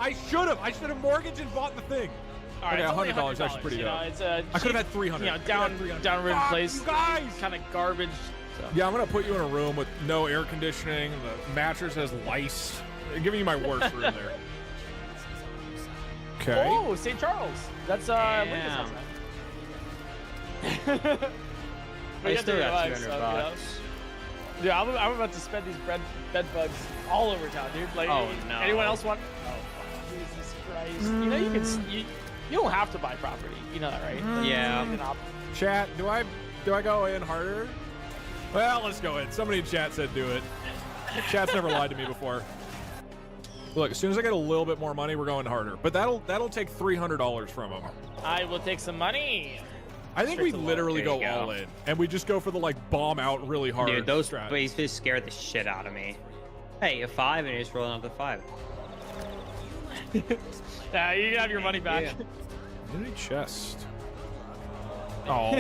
I should have mortgaged and bought the thing. All right, okay, $100 is actually pretty you good. know, it's I could have had 300. You know, downriver place. You guys! Kind of garbage. So. Yeah, I'm gonna put you in a room with no air conditioning. The mattress has lice. I'm giving you my worst room there. Okay. Oh, St. Charles. That's Lincoln's house. I still got 200 bucks. Dude, I'm about to spend these bed bugs all over town, dude. Like, oh no. Anyone else want? Oh, fuck. Jesus Christ. You know you can. You don't have to buy property. You know that, right? Like, yeah. Chat, do I go in harder? Well, let's go in. Somebody in chat said do it. Chat's never lied to me before. Look, as soon as I get a little bit more money, we're going harder. But that'll take $300 from them. I will take some money. I think we literally go all in, and we just go for the like bomb out really hard. Dude, those bases scared the shit out of me. Hey, a 5 and he's rolling up the 5. Yeah, you can have your money back. Community chest. Oh,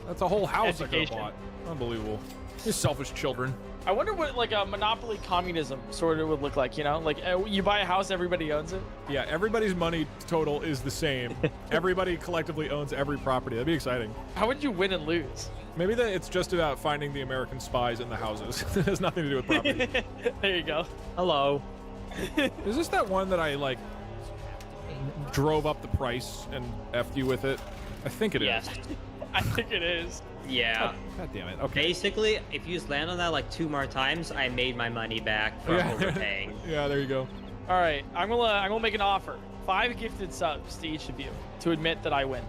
that's a whole house I could have bought. Unbelievable. You selfish children. I wonder what like a monopoly communism sort of would look like, you know? Like you buy a house, everybody owns it. Yeah, everybody's money total is the same. Everybody collectively owns every property. That'd be exciting. How would you win and lose? Maybe it's just about finding the American spies in the houses. It has nothing to do with property. There you go. Hello. Is this that one that I like drove up the price and effed you with it? I think it is. Yes. I think it is. Yeah. God damn it. Okay. Basically, if you just land on that like 2 more times, I made my money back for overpaying. Yeah, there you go. All right, I'm gonna make an offer. 5 gifted subs to each of you to admit that I win.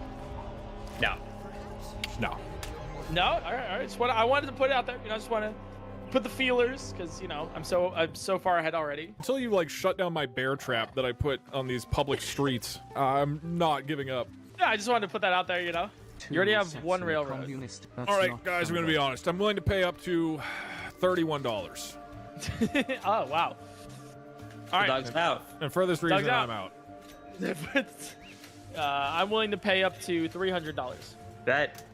No. No. No. All right. I wanted to put it out there. You know, I just want to put the feelers because you know I'm so far ahead already. Until you like shut down my bear trap that I put on these public streets, I'm not giving up. Yeah, I just wanted to put that out there. You know. You already have one railroad. All right, guys, I'm going to be honest. I'm willing to pay up to $31. Oh, wow. All right. Doug's out. And for this reason, I'm out. I'm willing to pay up to $300. Bet.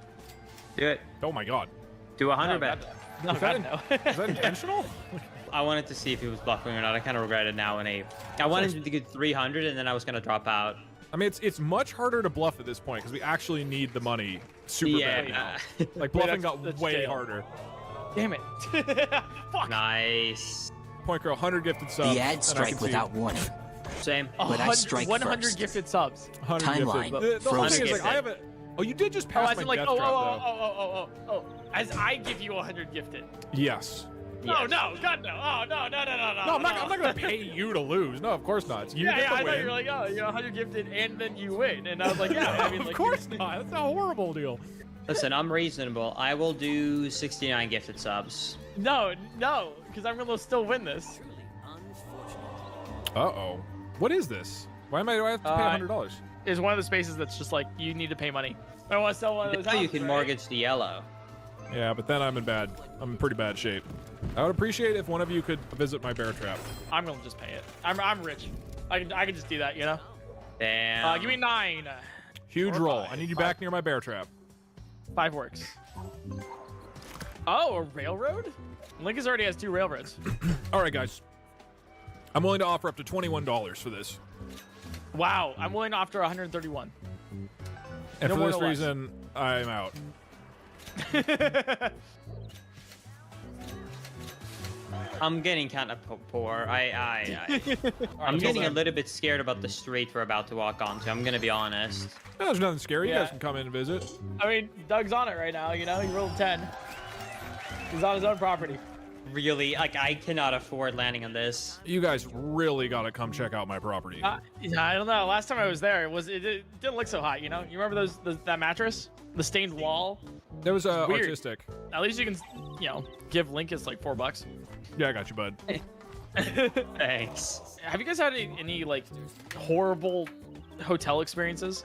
Do it. Oh, my God. Do 100 bet. No, Is that intentional? I wanted to see if he was bluffing or not. I kind of regret it now. I wanted him to get 300, and then I was going to drop out. I mean, it's much harder to bluff at this point because we actually need the money super bad now. Like, bluffing got way harder. Damn it. Fuck. Nice. Point girl, 100 gifted subs. The ads strike without warning. Same. But I strike 100 first. gifted subs. 100 Timeline. gifted. The whole thing is, like, gifted. I have a... Oh, you did just pass as my in like, death trap, oh. As I give you 100 gifted. Yes. Oh, no. God, no. Oh, no. No, I'm not going to pay you to lose. No, of course not. It's you get the I win. thought you were like, oh, you're 100 gifted and then you win. And I was like, yeah. I mean, of like, course not. That's a horrible deal. Listen, I'm reasonable. I will do 69 gifted subs. No, because I'm going to still win this. Uh-oh. What is this? Why do I have to pay $100? It's one of the spaces that's just like, you need to pay money. I want to sell one of those Now houses, you can right? mortgage the yellow. Yeah, but then I'm in pretty bad shape. I would appreciate if one of you could visit my bear trap. I'm going to just pay it. I'm rich. I can just do that, you know? Damn. Give me 9. Huge Or roll. 5. I need you back near my bear trap. 5 works. Oh, a railroad? Lincoln already has 2 railroads. All right, guys. I'm willing to offer up to $21 for this. Wow, I'm willing to offer 131. And No for more, this no less. reason, I'm out. I'm getting kind of poor. I'm getting a little bit scared about the street we're about to walk onto. I'm gonna be honest. No, there's nothing scary. You Yeah. guys can come in and visit. I mean, Doug's on it right now, you know? He rolled 10. He's on his own property. Really, like I cannot afford landing on this. You guys really got to come check out my property. Yeah, I don't know. Last time I was there, it didn't look so hot, you know? You remember that mattress? The stained wall? That was weird. artistic. At least you can, you know, give Linkus like $4. Yeah, I got you, bud. Thanks. Have you guys had any like horrible hotel experiences?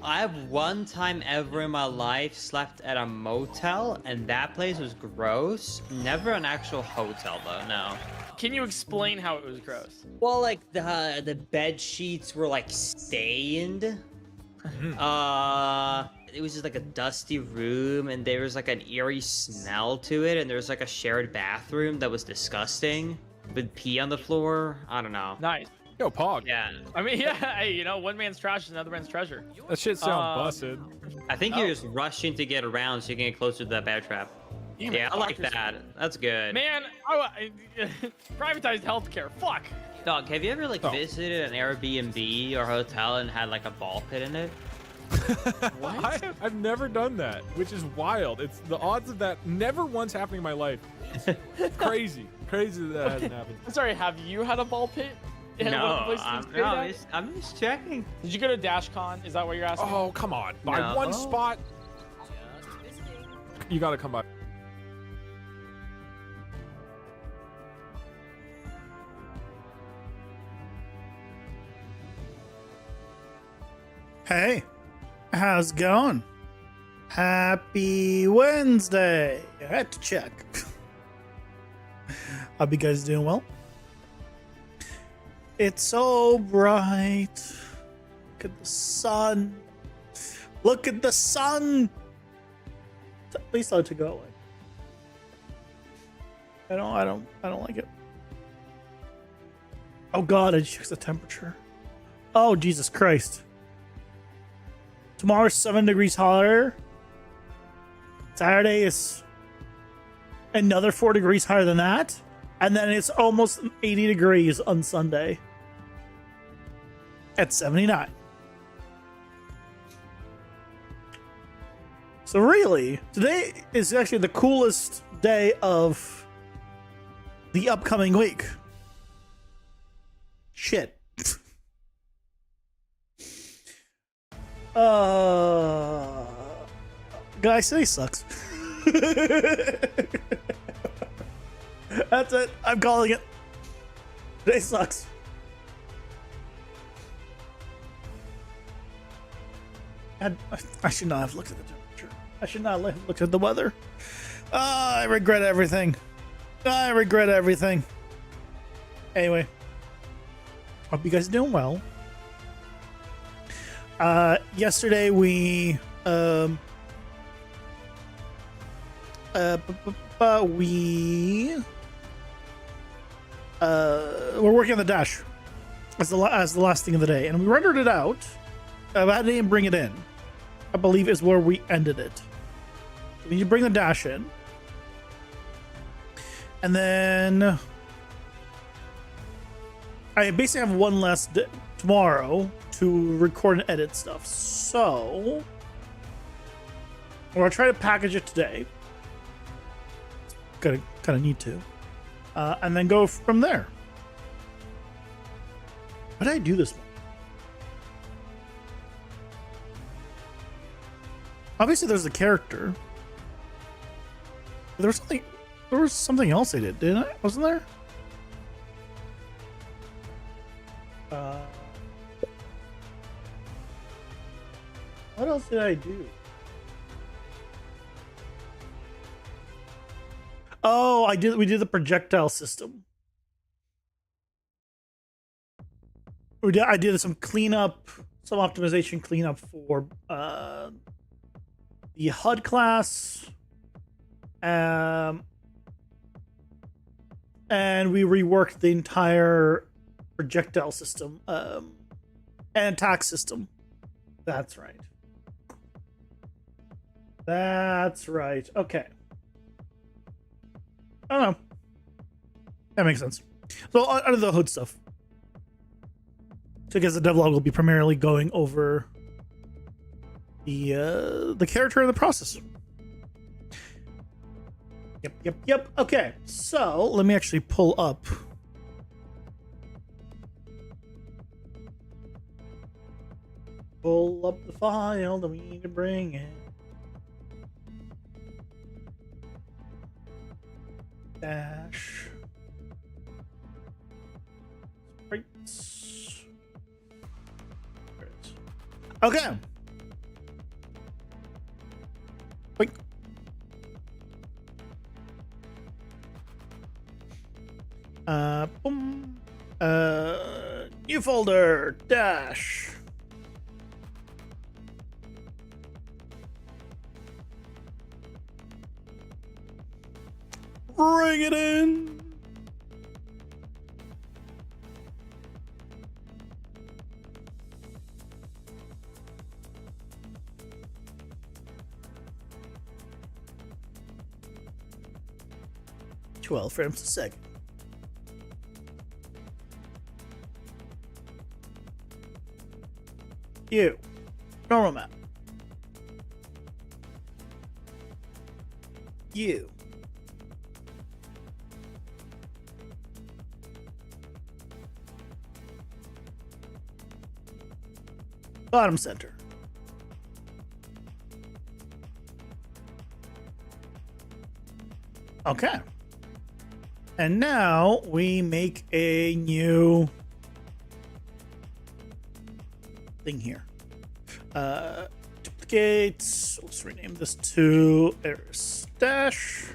I have one time ever in my life slept at a motel, and that place was gross. Never an actual hotel though, no. Can you explain how it was gross? Well, like the bed sheets were like stained. It was just like a dusty room, and there was like an eerie smell to it, and there was like a shared bathroom that was disgusting with pee on the floor. I don't know. Nice. Yo, Pog. Yeah. I mean, yeah. Hey, you know, one man's trash is another man's treasure. That shit sound busted. I think you're just rushing to get around so you can get closer to that bear trap. Yeah, I like that. That's good. Man, privatized healthcare. Fuck. Dog, have you ever like Oh. visited an Airbnb or hotel and had like a ball pit in it? I've never done that, which is wild. It's the odds of that never once happening in my life. Crazy that hasn't happened. I'm sorry, have you had a ball pit? in one of the places you stayed at? I'm just checking. Did you go to DashCon? Is that what you're asking? Oh, come on. By No. one spot. You gotta come by. Hey, how's it going? Happy Wednesday. I had to check. Hope you guys doing well. It's so bright. Look at the sun. Look at the sun. Please tell it to go away. I don't like it. Oh God, I just checked the temperature. Oh Jesus Christ. Tomorrow's 7 degrees hotter. Saturday is another 4 degrees higher than that. And then it's almost 80 degrees on Sunday at 79. So really, today is actually the coolest day of the upcoming week. Shit. Guys, today sucks. That's it. I'm calling it. Today sucks. I should not have looked at the temperature. I should not have looked at the weather. I regret everything. I regret everything. Anyway, hope you guys are doing well. Yesterday we we're working on the dash as the last thing of the day, and we rendered it out. I didn't even bring it in. I believe is where we ended it. So we need to bring the dash in, and then I basically have one last day tomorrow to record and edit stuff. So I'm gonna try to package it today. Kind of need to, and then go from there. What did I do this month? Obviously, there's the character. There was something else I did, didn't I? Wasn't there? What else did I do? Oh, we did the projectile system. I did some cleanup, some optimization cleanup for the HUD class. And we reworked the entire projectile system and attack system. That's right. That's right. Okay. I don't know. That makes sense. So under the hood stuff. So I guess the devlog will be primarily going over the character and the process. Yep. Okay. So let me actually pull up. Pull up the file that we need to bring in. Dash. Sprites. There it is. Okay. Wait. Boom. New folder. Dash. Bring it in. 12 frames a second. You. Normal map. You. Bottom center. Okay. And now we make a new thing here. Duplicates. Let's rename this to Eris Dash.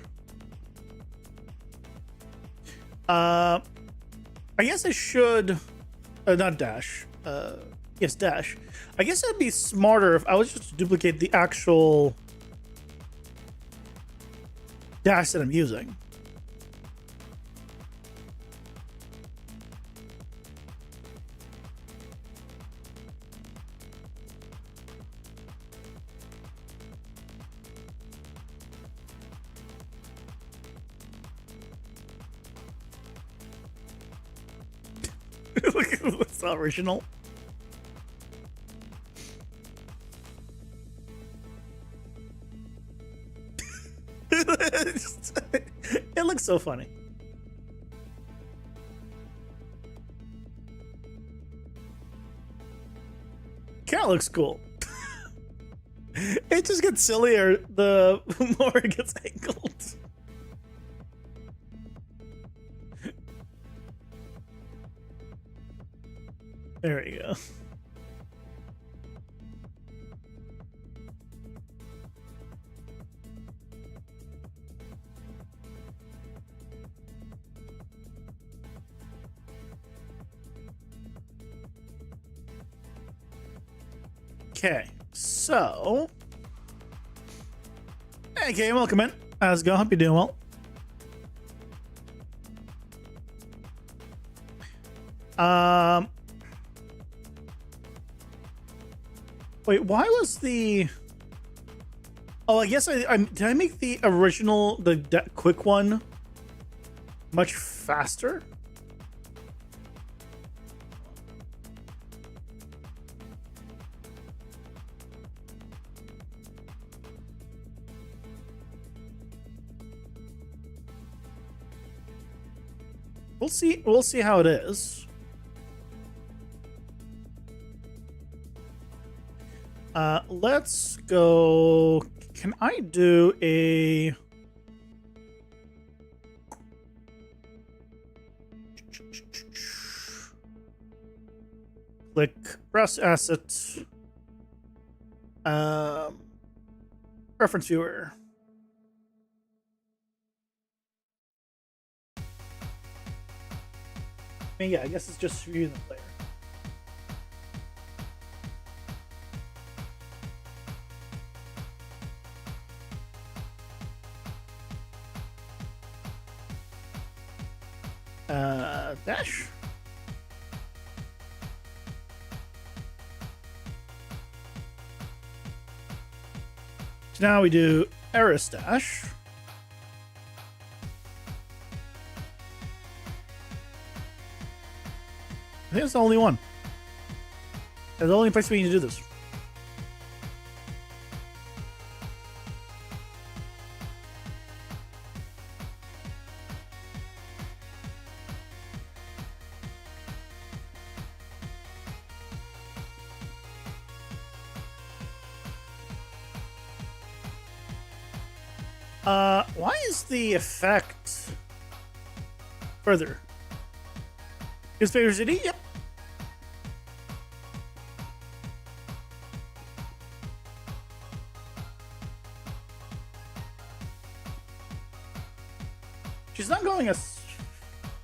I guess I should not dash. Yes, dash. I guess it'd be smarter if I was just to duplicate the actual dash that I'm using. It's not original. It looks so funny. Cat looks cool. It just gets sillier the more it gets angled. There we go. Okay, so hey, Kay, welcome in. How's it going? Hope you're doing well. Wait, why was the? Oh, I guess I did. I make the original, the quick one, much faster. We'll see. We'll see how it is. Let's go. Can I do a? Click press asset. Reference viewer. I mean, yeah, I guess it's just viewing the player. Dash. So now we do Eris Dash. I think it's the only one. It's the only place we need to do this. Why is the effect further? His favorite city? Yep. She's not going as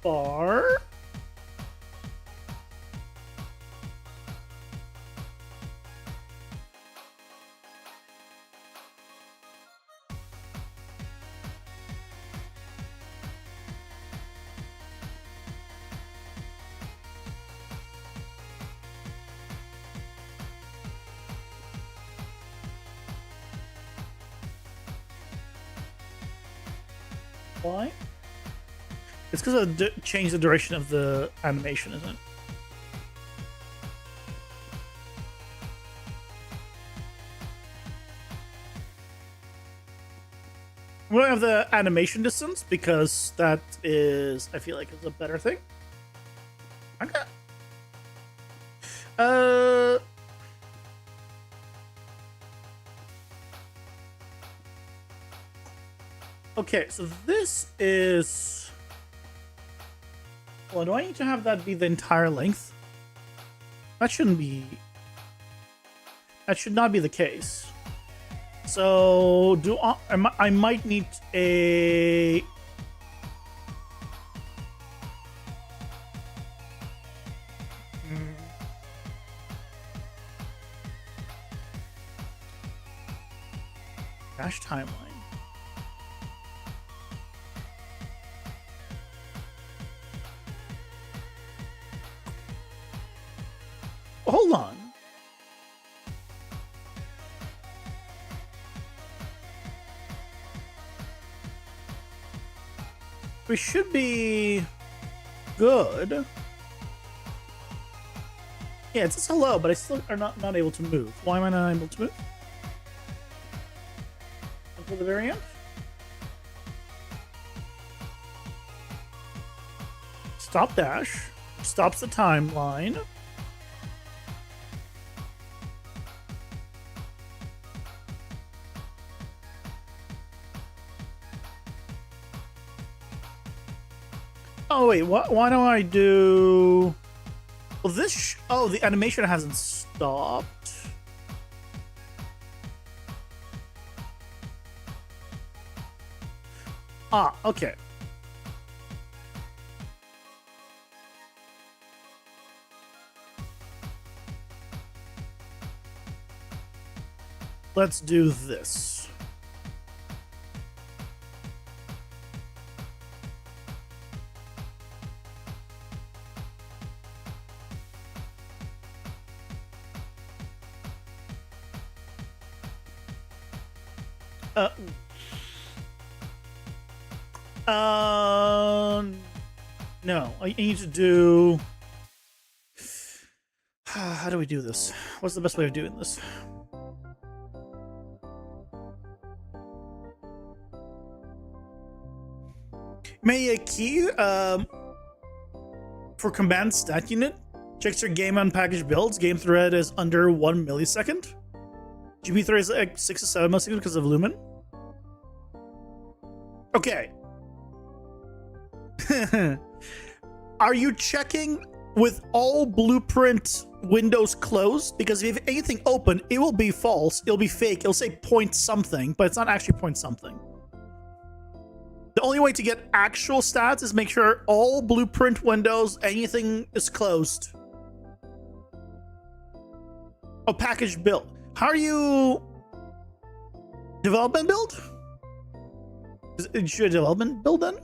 far. Why? because of change the duration of the animation, isn't it? We don't have the animation distance because that is, I feel like, is a better thing. Okay. Okay, so this is. Well, do I need to have that be the entire length? That shouldn't be. That should not be the case. So I might need a. Dash timeline. Hold on. We should be good. Yeah, it says hello, but I still are not able to move. Why am I not able to move? Until the very end? Stop dash. Stops the timeline. Oh wait, why don't I do? Well, this. Oh, the animation hasn't stopped. Ah, okay. Let's do this. No, I need to do. How do we do this? What's the best way of doing this? May a key for command stat unit checks your game on package builds. Game thread is under 1 millisecond. GB thread is like 6 to 7 milliseconds because of Lumen. Okay. Are you checking with all blueprint windows closed? Because if anything open, it will be false. It'll be fake. It'll say point something, but it's not actually point something. The only way to get actual stats is make sure all blueprint windows, anything is closed. Oh, package build. How are you? Development build? Is your development build then?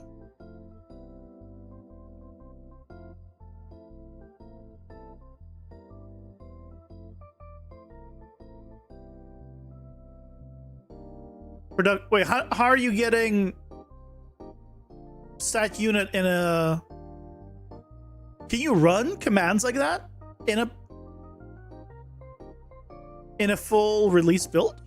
Wait, how are you getting stat unit in a? Can you run commands like that in a full release build?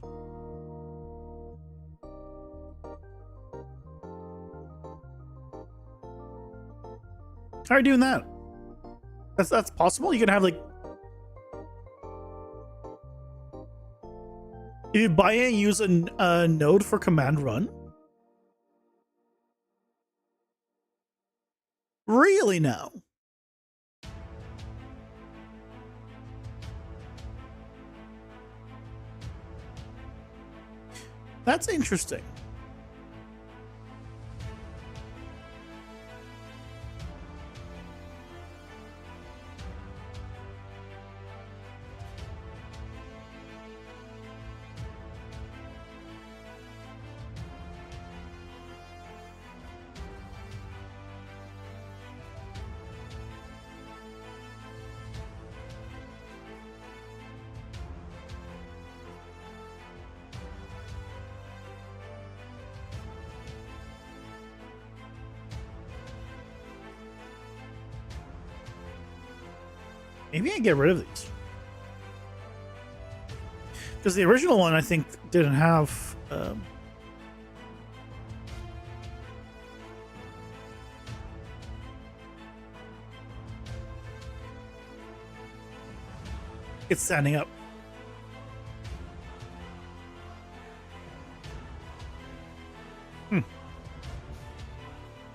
How are you doing that? That's possible. You can have like. If you buy and use a node for command run? Really now? That's interesting. Maybe I get rid of these. Because the original one, I think, didn't have... it's standing up.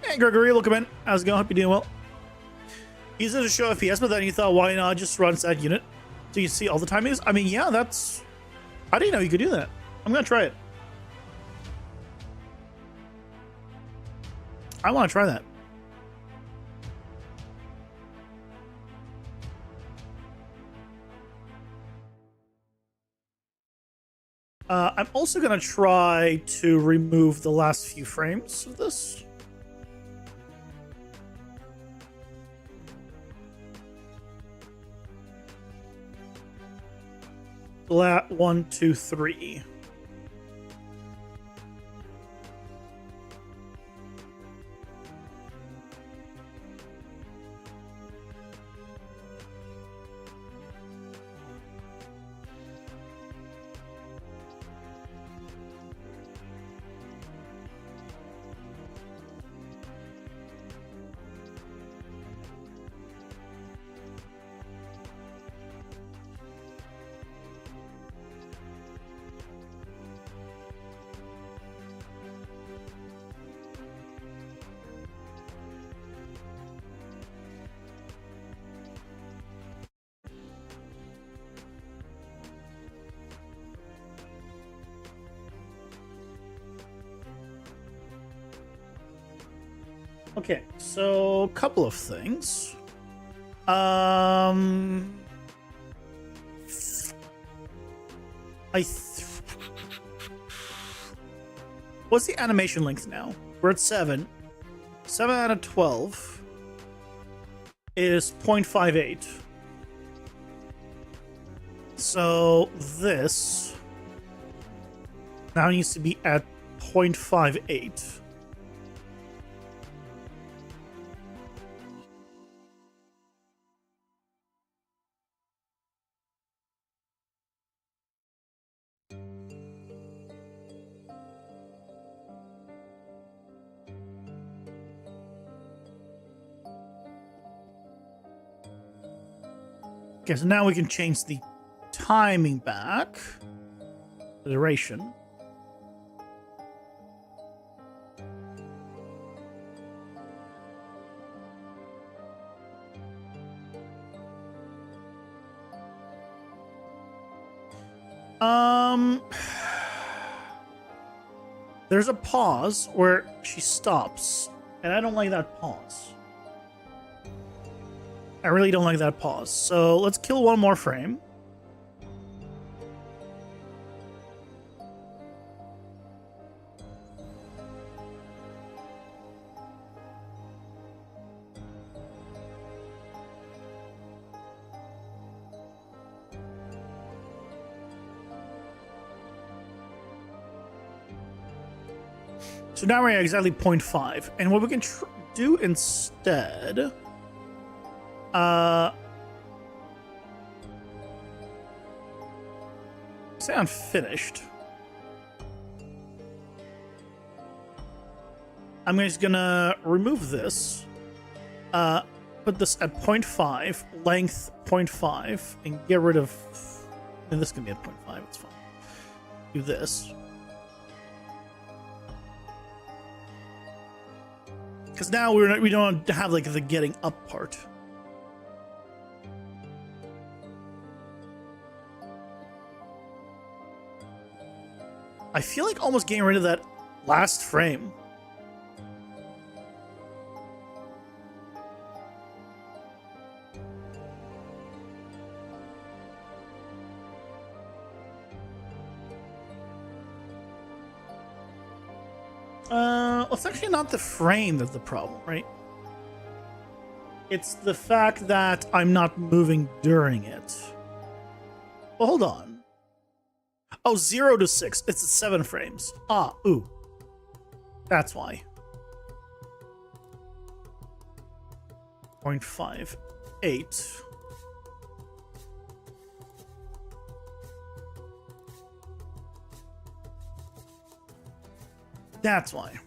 Hey, Gregory, welcome in. How's it going? Hope you're doing well. Easy to show FPS, but then you thought, why not just run set unit so you see all the timings? I mean, yeah, that's... I didn't know you could do that. I'm going to try it. I want to try that. I'm also going to try to remove the last few frames of this. Lat 1, 2, 3. Okay, so a couple of things. What's the animation length now? We're at 7. 7 out of 12 is 0.58. So this now needs to be at 0.58. Okay, so now we can change the timing back, the duration. There's a pause where she stops, and I don't like that pause. I really don't like that pause. So let's kill one more frame. So now we're at exactly 0.5. And what we can do instead... say unfinished. I'm just gonna remove this. Put this at 0.5, length 0.5, and get rid of... and this can be at 0.5, it's fine. Do this. Because now we don't have like the getting up part. I feel like almost getting rid of that last frame. It's actually not the frame that's the problem, right? It's the fact that I'm not moving during it. Well, hold on. Oh, 0 to 6. It's 7 frames. Ah, ooh. That's why. 0.58. That's why.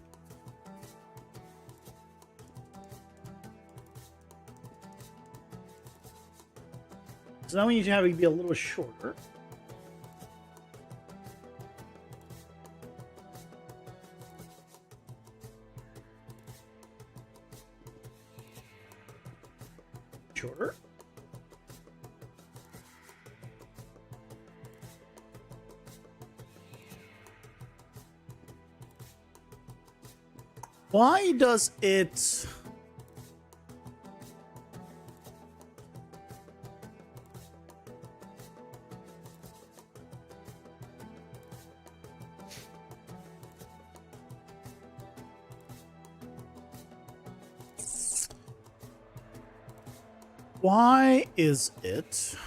So now we need to have it be a little shorter. Shorter. Why does it... Why is it...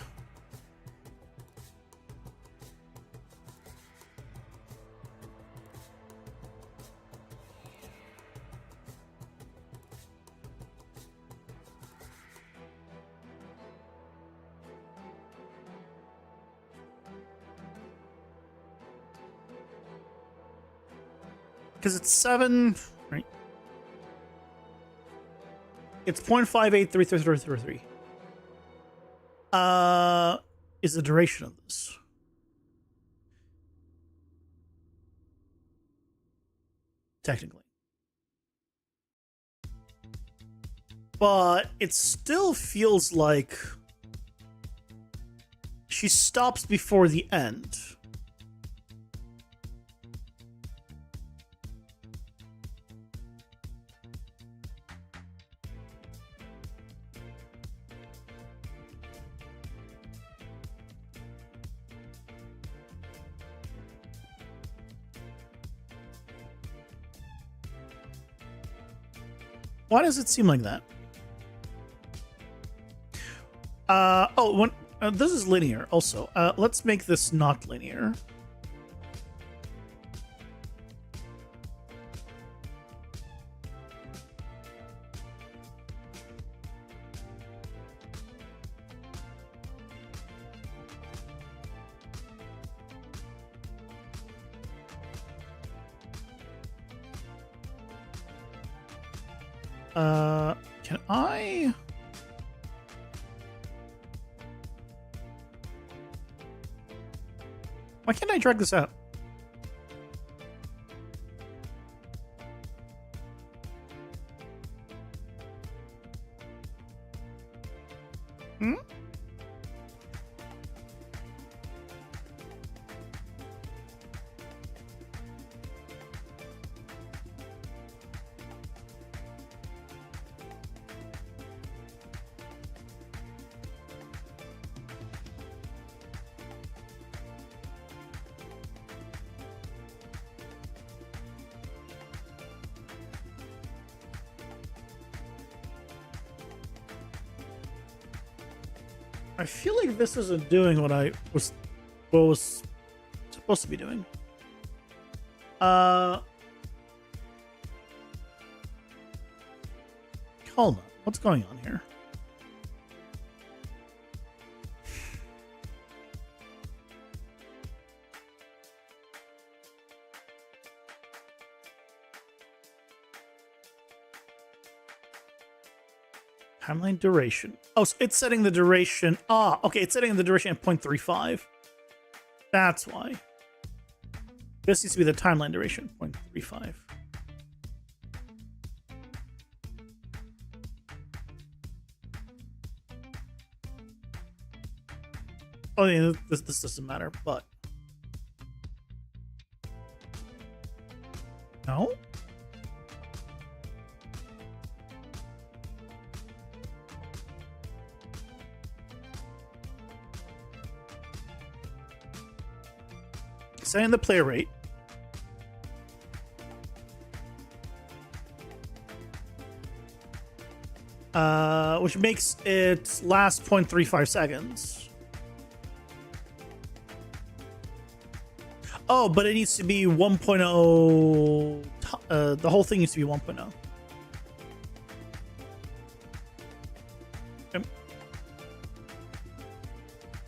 Because it's 7, right? It's 0.583333. Is the duration of this? Technically. But it still feels like she stops before the end. Why does it seem like that? This is linear also. Let's make this not linear. Can I? Why can't I drag this out? Hmm? I feel like this isn't doing what was supposed to be doing. Hold on. What's going on here? Timeline duration. Oh, so it's setting the duration. Ah, okay. It's setting the duration at 0.35. That's why. This needs to be the timeline duration, 0.35. Oh, yeah, this doesn't matter, but... No? Setting the play rate. Which makes it last 0.35 seconds. Oh, but it needs to be 1.0. The whole thing needs to be 1.0. Okay.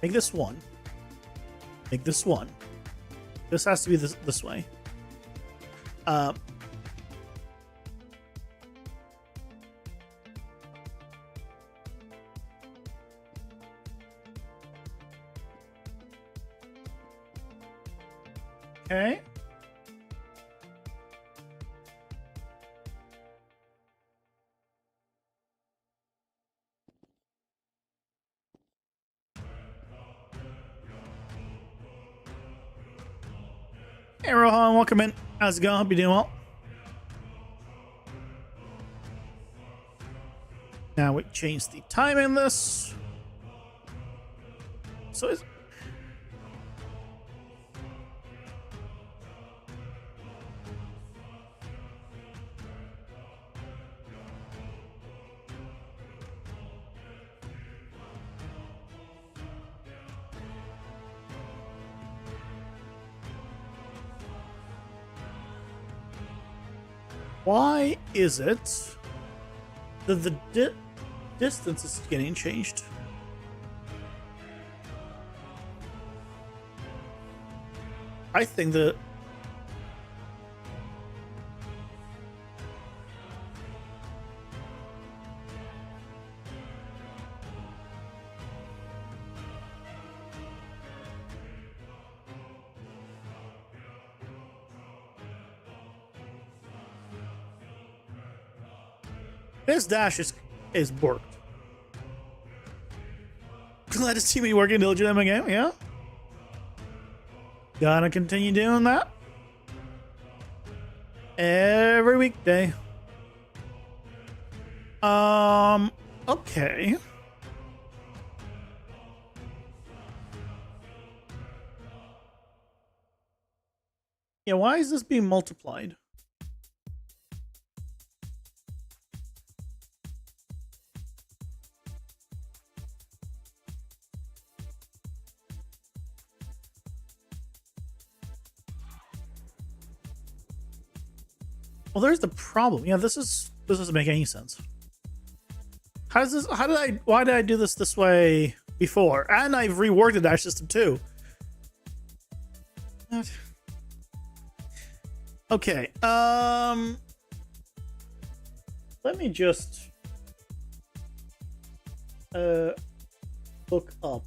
Make this 1. Make this 1. This has to be this way. Okay. Hey Rohan, welcome in. How's it going? Hope you're doing well. Now we change the time in this. So is why is it that the distance is getting changed? I think that this dash is worked. Glad to see me working diligently in my game, yeah. Gotta continue doing that every weekday. Okay. Yeah, why is this being multiplied? Well, there's the problem. Yeah, this doesn't make any sense. Why did I do this way before? And I've reworked the dash system too. What? Okay, let me just look up.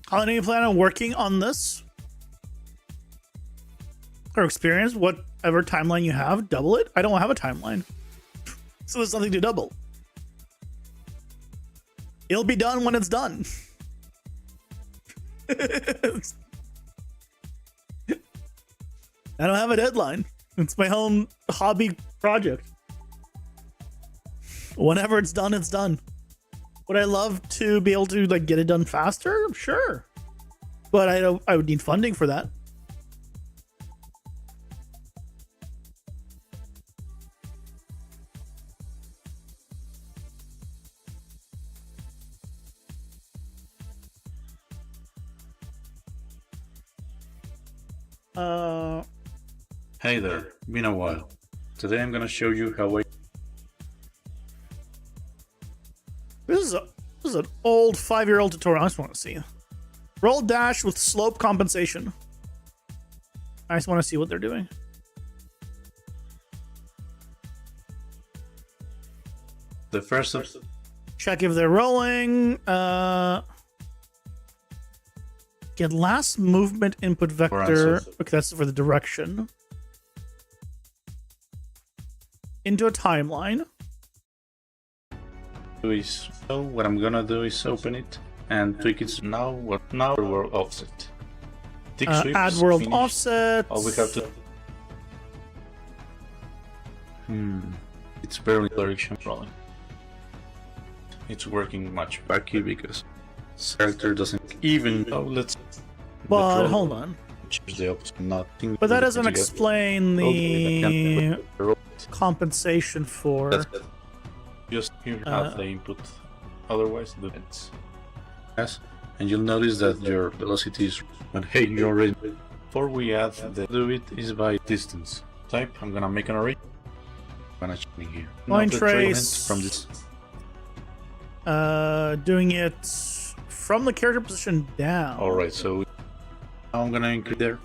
How long do you plan on working on this? Or experience whatever timeline you have, double it? I don't have a timeline. So there's nothing to double. It'll be done when it's done. I don't have a deadline. It's my own hobby project. Whenever it's done, it's done. Would I love to be able to like get it done faster? Sure. But I would need funding for that. Hey there, been a while. Today I'm gonna show you how I... This is an old 5-year-old tutorial. I just want to see. Roll dash with slope compensation. I just want to see what they're doing. The first... Check if they're rolling. Get last movement input vector. Okay, that's for the direction. Into a timeline. So what I'm gonna do is open it and tweak it now. Now we're offset. Add world offset. All we have to... It's barely direction rolling. It's working much wacky because this character doesn't even know. Let's... But hold on. Nothing. But that doesn't explain the compensation for... Just you have the input, otherwise the depends. Yes, and you'll notice that your velocity is... But hey, you're already... Before we add the do it is by distance. Type, I'm gonna make an array. managing here. Point Not the trace. from this. Doing it from the character position down. Alright, so now I'm gonna increase there.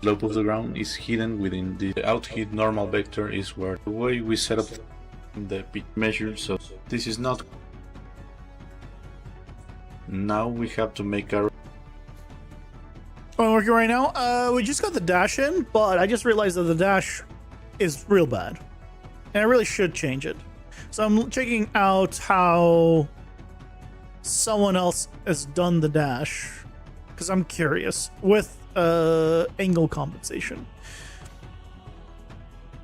Slope of the ground is hidden within the out-hit normal vector is where the way we set up the pitch measure, so this is not. Now we have to make our. Oh, I'm working right now. We just got the dash in, but I just realized that the dash is real bad, and I really should change it. So I'm checking out how someone else has done the dash because I'm curious with angle compensation.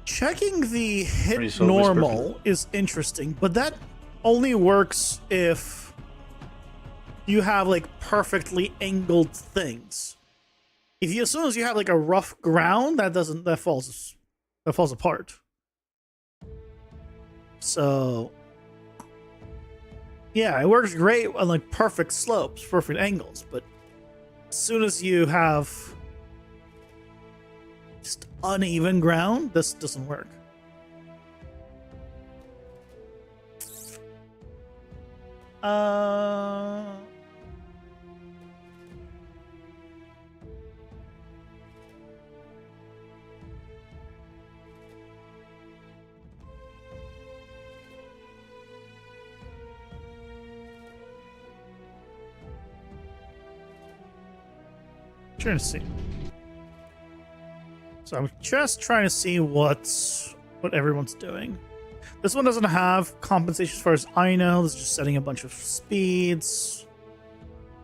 Checking the hit It's always normal is interesting, but that only works if you have like perfectly angled things. If you, as soon as you have like a rough ground, that falls apart. So yeah, it works great on like perfect slopes, perfect angles, but as soon as you have just uneven ground, this doesn't work. Trying to see. So I'm just trying to see what everyone's doing. This one doesn't have compensation as far as I know. This is just setting a bunch of speeds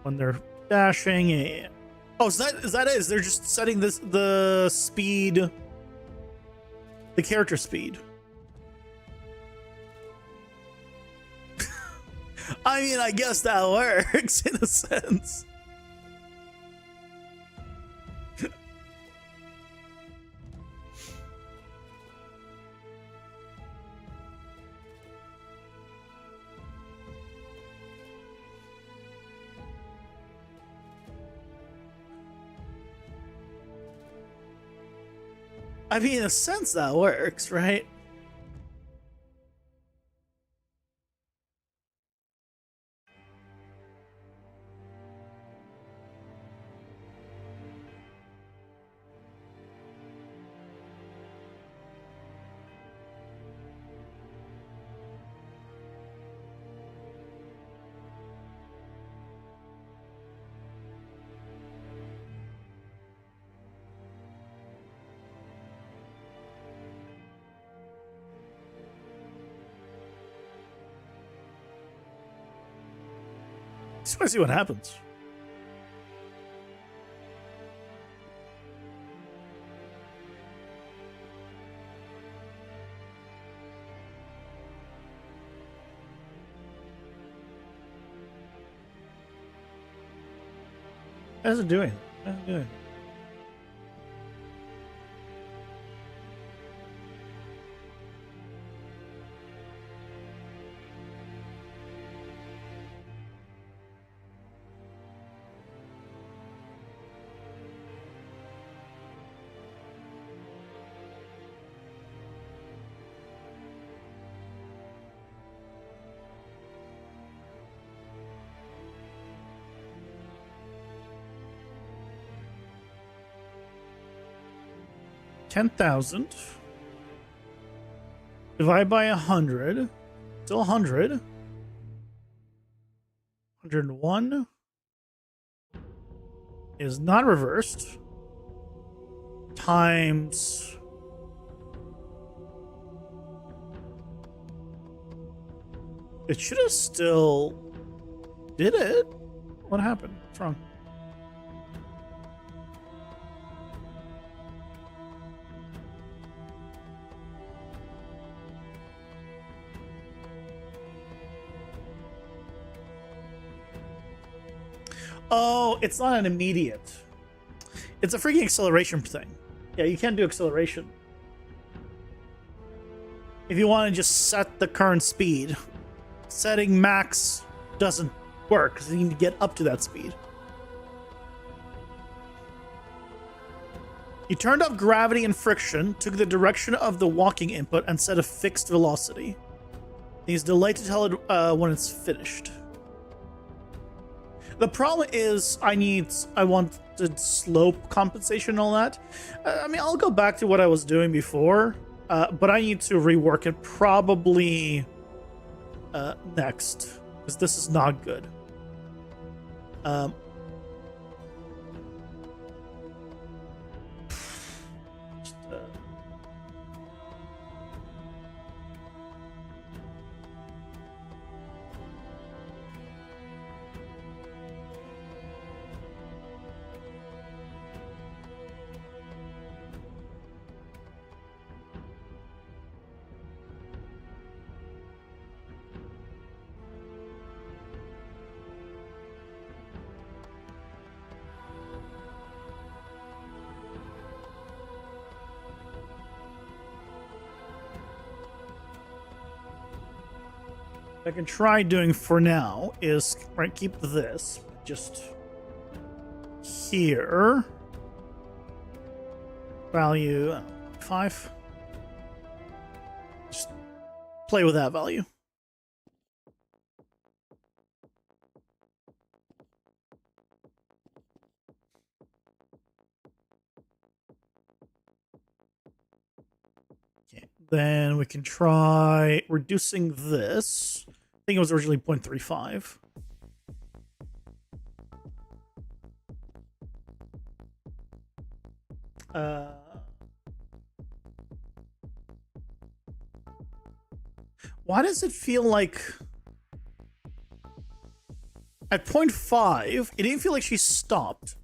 when they're dashing. Yeah. Oh, is that it? They're just setting the speed, the character speed. I mean, I guess that works in a sense. I mean, in a sense, that works, right? Just want to see what happens. How's it doing? How's it doing? $10,000 divide by 100, still 100. 101 is not reversed times it should have still did it. What happened? What's wrong? Oh, it's not an immediate. It's a freaking acceleration thing. Yeah, you can't do acceleration. If you want to just set the current speed, setting max doesn't work because you need to get up to that speed. You turned off gravity and friction, took the direction of the walking input, and set a fixed velocity. Use delay to tell it when it's finished. The problem is I wanted slope compensation and all that. I mean, I'll go back to what I was doing before, but I need to rework it probably next, because this is not good. I can try doing for now is keep this just here. Value 5. Just play with that value. Okay, then we can try reducing this. I think it was originally 0.35. Why does it feel like at 0.5 it didn't feel like she stopped?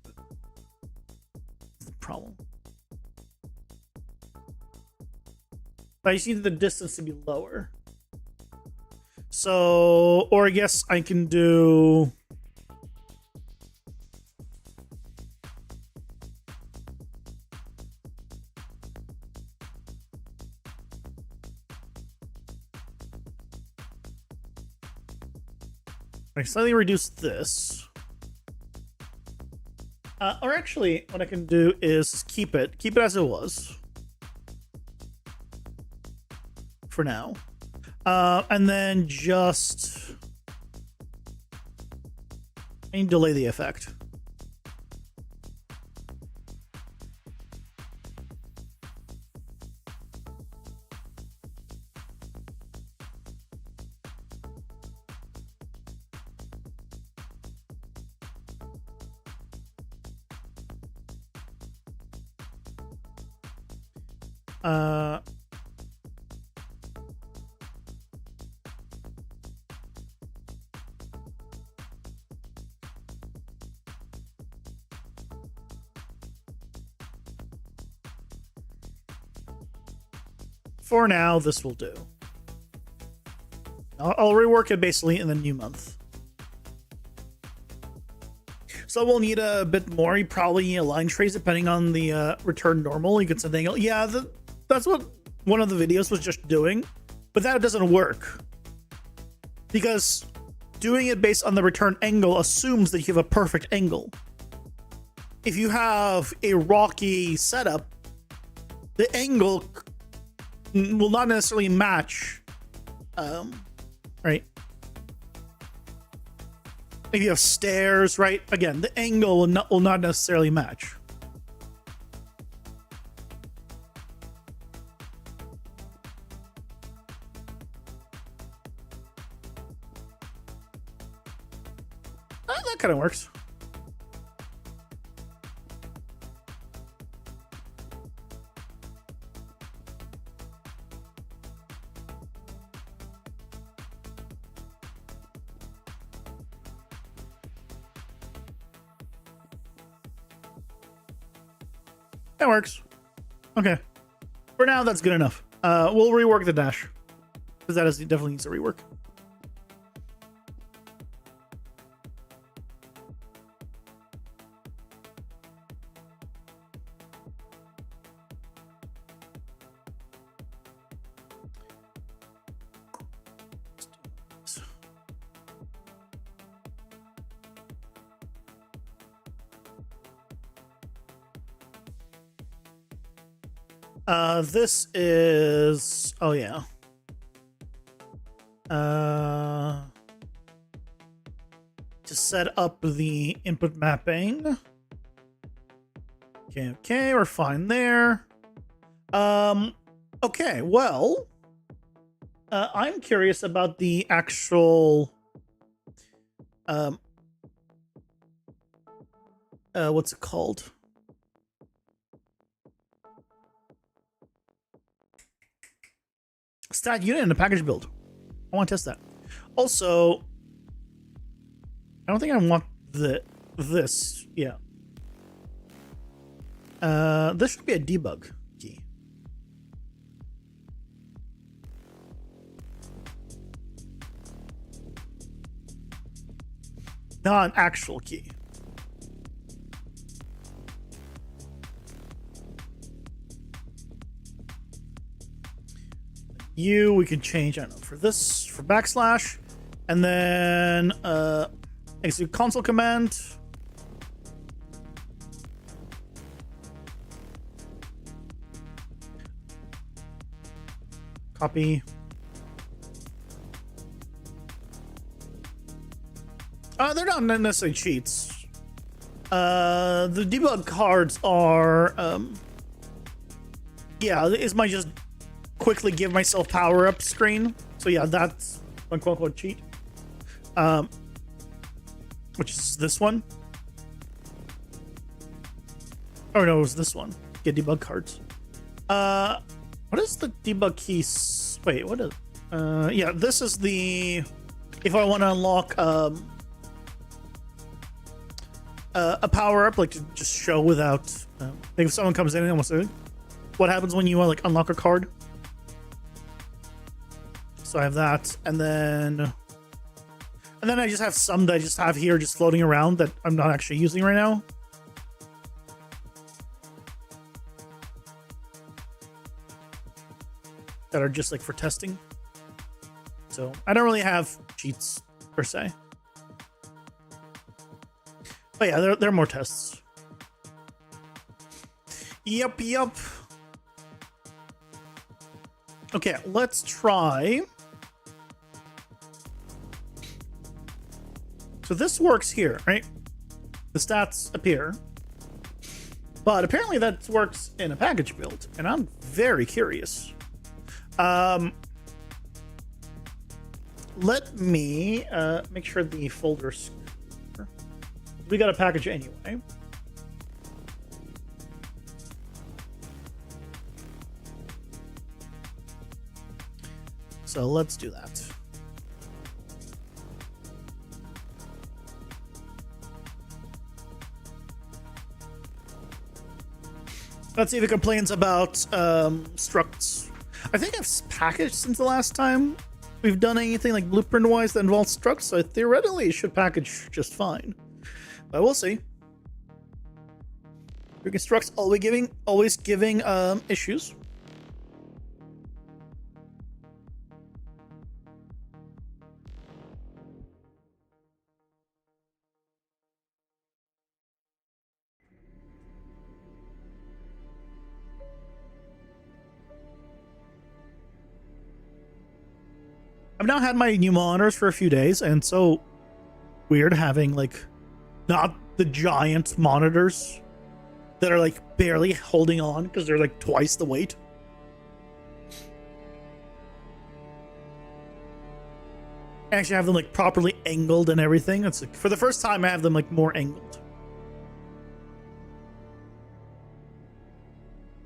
That's the problem. But I just need the distance to be lower. So, or I guess I can do... I slightly reduce this. Or actually, what I can do is keep it as it was. For now. And then just... I need to delay the effect. For now, this will do. I'll rework it basically in the new month. So we'll need a bit more. You probably need a line trace depending on the return normal. You could set the angle. Yeah, that's what one of the videos was just doing. But that doesn't work. Because doing it based on the return angle assumes that you have a perfect angle. If you have a rocky setup, the angle will not necessarily match, right? If you have stairs, right? Again, the angle will not necessarily match. That kind of works. That works. Okay. For now, that's good enough. We'll rework the dash. Because that definitely needs a rework. This is, oh yeah. To set up the input mapping. Okay, we're fine there. Okay, well, I'm curious about the actual, what's it called? Stat unit in a package build. I want to test that. Also, I don't think I want this. Yeah. This should be a debug key. Not an actual key. We can change, I don't know, for this, for backslash, and then execute console command. Copy. They're not necessarily cheats. The debug cards are, yeah, it's my just quickly give myself power up screen. So yeah, that's one quote unquote cheat. Which is this one. Oh no, it was this one. Get debug cards. What is the debug keys? Wait, what is? Yeah, this is the. If I want to unlock a power up, like to just show without. Like if someone comes in and wants to, what happens when you like unlock a card? So I have that, and then I just have some that I just have here, just floating around that I'm not actually using right now. That are just like for testing. So I don't really have cheats per se. But yeah, there are more tests. Yup. Okay, let's try. So this works here, right? The stats appear. But apparently that works in a package build, and I'm very curious. Let me make sure the folders. We got a package anyway. So let's do that. Let's see if it complains about structs. I think I've packaged since the last time we've done anything like blueprint wise that involves structs, so theoretically it should package just fine. But we'll see. Freaking structs always giving issues. I've now had my new monitors for a few days, and so weird having like not the giant monitors that are like barely holding on because they're like twice the weight. I actually have them like properly angled and everything. It's like for the first time I have them like more angled.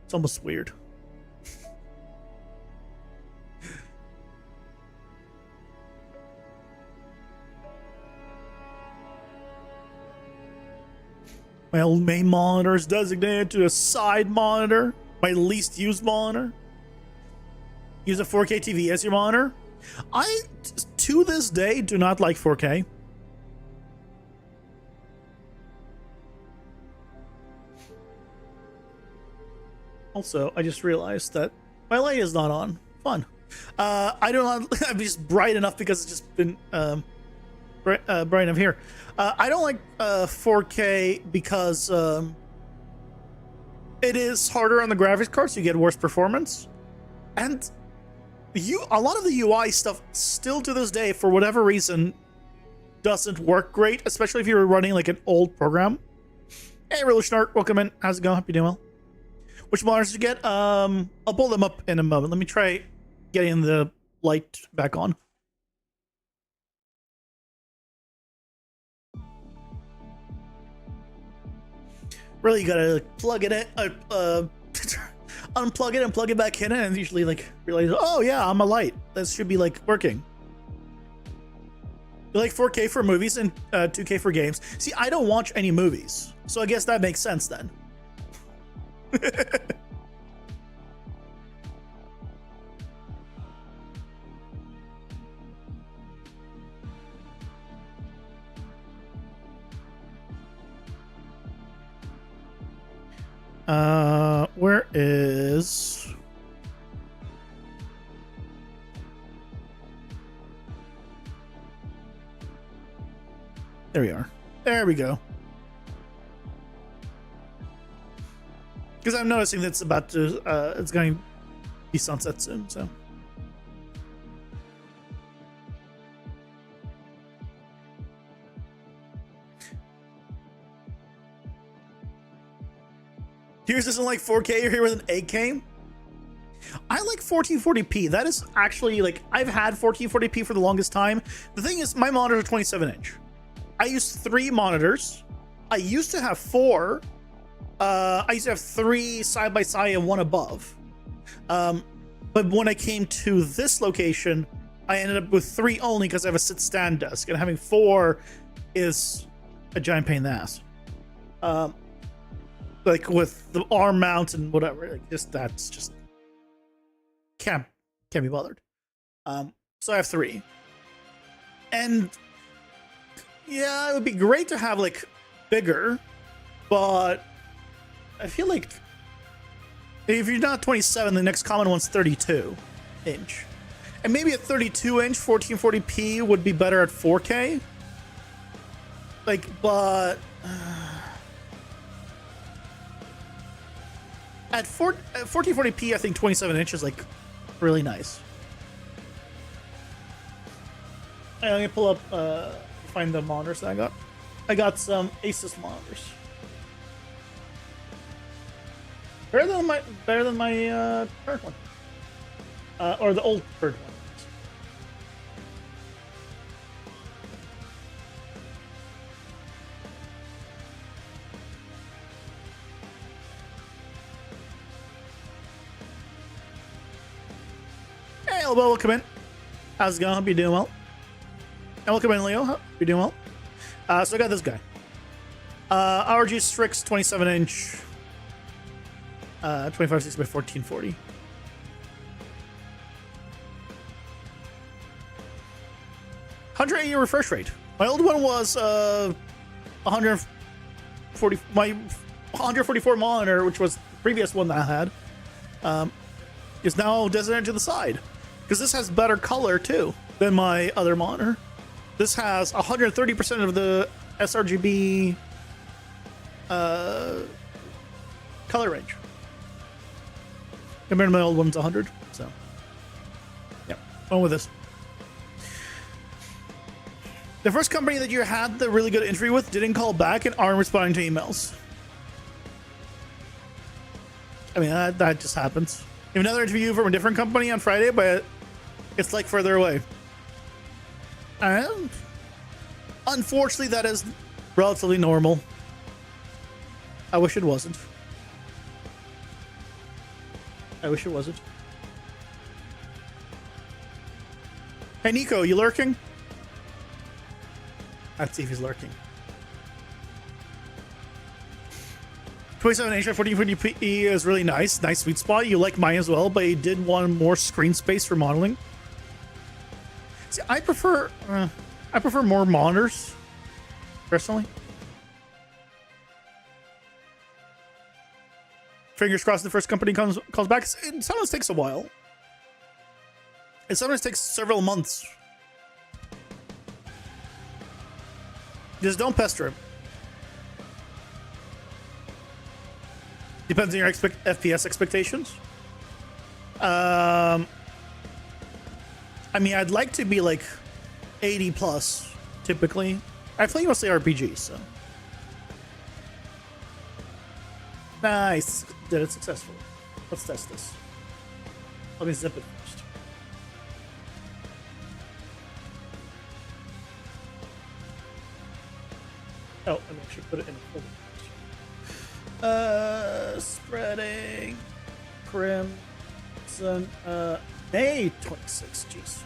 It's almost weird. My main monitor is designated to a side monitor. My least used monitor. Use a 4K TV as your monitor. I, to this day, do not like 4K. Also, I just realized that my light is not on. Fun. I don't. I'm just bright enough because it's just been bright enough here. I don't like 4K because it is harder on the graphics card, so you get worse performance. And a lot of the UI stuff still to this day, for whatever reason, doesn't work great, especially if you're running like an old program. Hey, Revolution Art, welcome in. How's it going? Hope you're doing well. Which monitors did you get? I'll pull them up in a moment. Let me try getting the light back on. Really, you gotta like, plug it in, unplug it and plug it back in, and usually like realize, oh yeah, I'm a light. This should be like working. You like 4K for movies and 2K for games. See, I don't watch any movies, so I guess that makes sense then. Where is... There we are. There we go. Because I'm noticing that it's about to, it's going to be sunset soon, so. Here's this in like 4K, you're here with an 8K. I like 1440p. That is actually like, I've had 1440p for the longest time. The thing is, my monitors are 27 inch. I use 3 monitors. I used to have 4. I used to have 3 side by side and 1 above. But when I came to this location, I ended up with 3 only because I have a sit-stand desk, and having 4 is a giant pain in the ass. Like with the arm mount and whatever, like that's just can't be bothered. So I have 3, and yeah, it would be great to have like bigger, but I feel like if you're not 27, the next common one's 32 inch, and maybe a 32 inch 1440p would be better at 4K. Like, but at 1440p, I think 27 inch is like really nice. I'm gonna pull up, find the monitors that I got. I got some Asus monitors. Better than my current one, or the old current one. Hey, Elbow, welcome in. How's it going? Hope you're doing well. And welcome in, Leo. Hope you're doing well. So I got this guy. RG Strix 27 inch. 2560 by 1440. 180 refresh rate. My old one was 140. My 144 monitor, which was the previous one that I had, is now designated to the side because this has better color too than my other monitor. This has 130% of the sRGB color range. Compared to my old one's 100, so yeah, went with this. The first company that you had the really good interview with didn't call back and aren't responding to emails. I mean, that just happens. You have another interview from a different company on Friday, but it's like further away. And unfortunately, that is relatively normal. I wish it wasn't. I wish it wasn't. Hey, Nico, you lurking? Let's see if he's lurking. 27 inch at 1440p is really nice. Nice sweet spot. You like mine as well, but you did want more screen space for modeling. See, I prefer more monitors, personally. Fingers crossed the first company calls back. It sometimes takes a while. It sometimes takes several months. Just don't pester him. Depends on your FPS expectations. I mean, I'd like to be like 80 plus, typically. I play mostly RPGs, so. Nice. Did it successfully. Let's test this. Let me zip it first. Oh, let me actually put it in a folder. Spreading. Crimson. May 26. Jeez.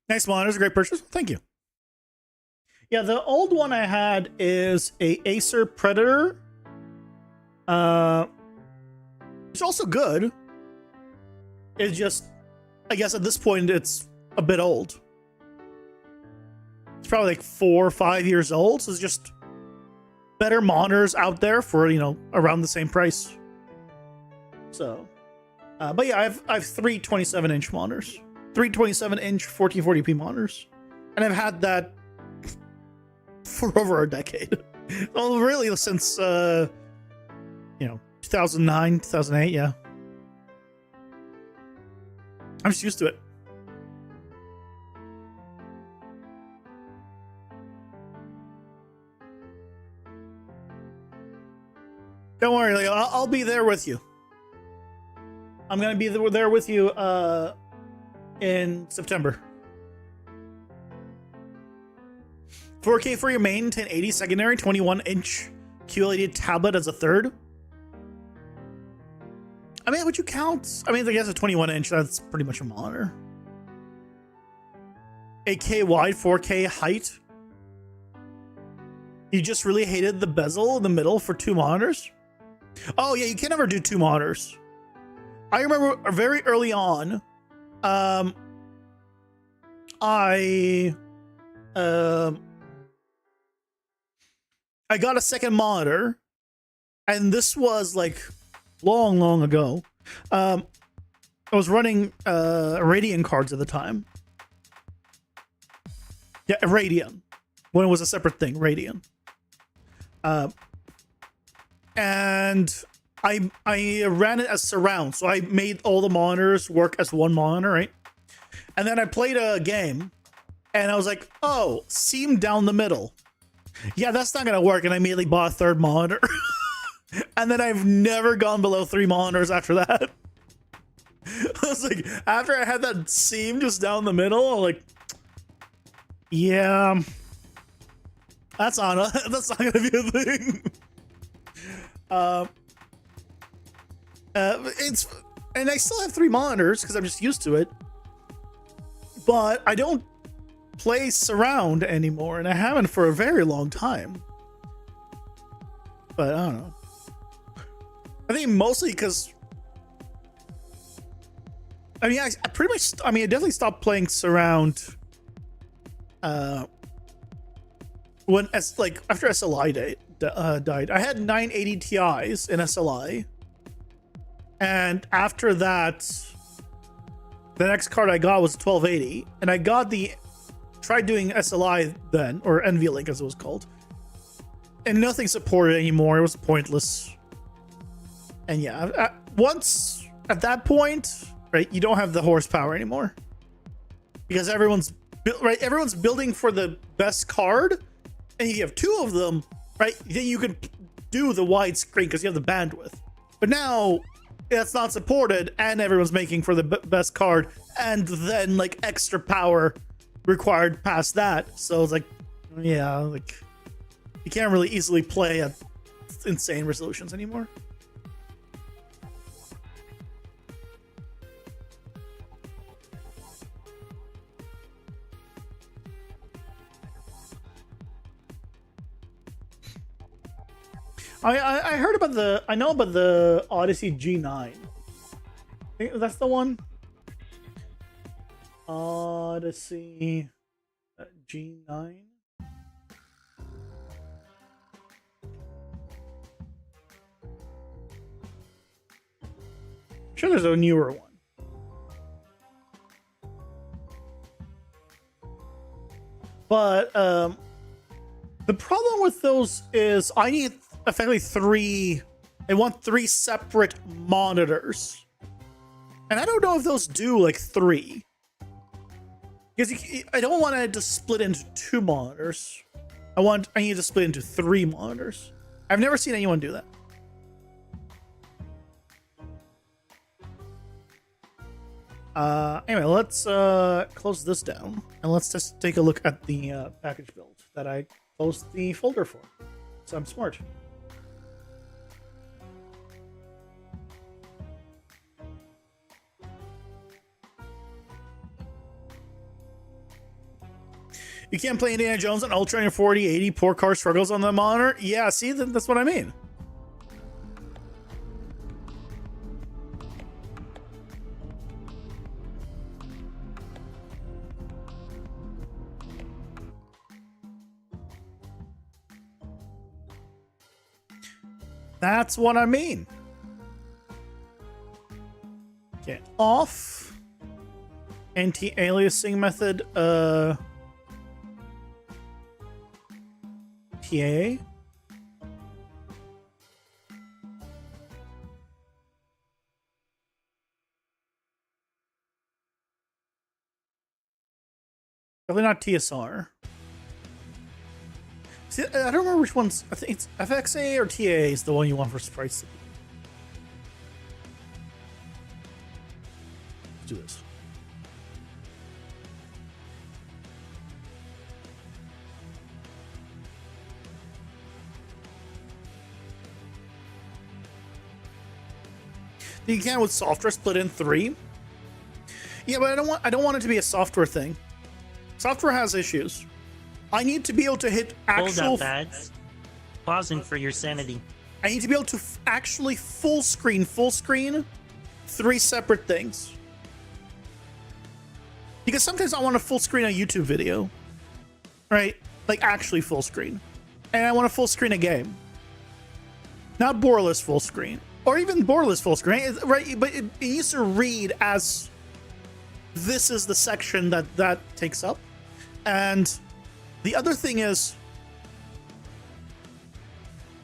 Nice monitors, great purchase. Thank you. Yeah, the old one I had is a Acer Predator. It's also good. It's just, I guess at this point, it's a bit old. It's probably like 4 or 5 years old. So it's just better monitors out there for, you know, around the same price. So, but yeah, I have 3 27-inch monitors. 3 27-inch 1440p monitors. And I've had that for over a decade. Well, really, since, 2009, 2008, yeah. I'm just used to it. Don't worry, like, I'll be there with you. I'm gonna be there with you in September. 4K for your main, 1080 secondary, 21-inch QLED tablet as a third. I mean, would you count? I mean, I guess a 21-inch, that's pretty much a monitor. 8K wide, 4K height. You just really hated the bezel in the middle for 2 monitors? Oh, yeah, you can never do 2 monitors. I remember very early on, I got a second monitor, and this was like long ago. I was running Radeon cards at the time. Yeah, Radeon, when it was a separate thing, Radeon. And I ran it as surround, so I made all the monitors work as one monitor, right? And then I played a game, and I was like, oh, seam down the middle. Yeah, that's not gonna work, and I immediately bought a third monitor. And then I've never gone below 3 monitors after that. I was like, after I had that seam just down the middle, I'm like, yeah, that's not gonna be a thing. And I still have 3 monitors because I'm just used to it. But I don't play surround anymore, and I haven't for a very long time. But I don't know. I think mostly because, I mean, I definitely stopped playing surround when after SLI died. I had 980 Ti's in SLI, and after that, the next card I got was 1280, and I tried doing SLI then, or NVLink as it was called, and nothing supported anymore. It was pointless. And yeah, once at that point, right, you don't have the horsepower anymore because everyone's building for the best card, and you have 2 of them, right? Then you can do the widescreen because you have the bandwidth. But now that's not supported, and everyone's making for the best card, and then like extra power required past that. So it's like, yeah, like you can't really easily play at insane resolutions anymore. I heard about I know about the Odyssey G9. I think that's the one. Odyssey G9. Sure, there's a newer one. But the problem with those is I need effectively three. I want three separate monitors, and I don't know if those do like three. Because I don't want it to split into two monitors. I need to split into three monitors. I've never seen anyone do that. Anyway, let's close this down and let's just take a look at the package build that I closed the folder for. So I'm smart. You can't play Indiana Jones on Ultra in 4080, poor car struggles on the monitor. Yeah, see, that's what I mean. That's what I mean. Okay, off. Anti-aliasing method, TA. Definitely not TSR. See, I don't remember which one's. I think it's FXA or TA is the one you want for sprites. Let's do this. You can with software split in 3. Yeah, but I don't want it to be a software thing. Software has issues. I need to be able to hit actual. Hold up, ads. Pausing for your sanity. I need to be able to actually full screen 3 separate things. Because sometimes I want to full screen a YouTube video, right? Like actually full screen, and I want to full screen a game. Not borderless full screen. Or even borderless full screen, right? But it needs to read as this is the section that takes up. And the other thing is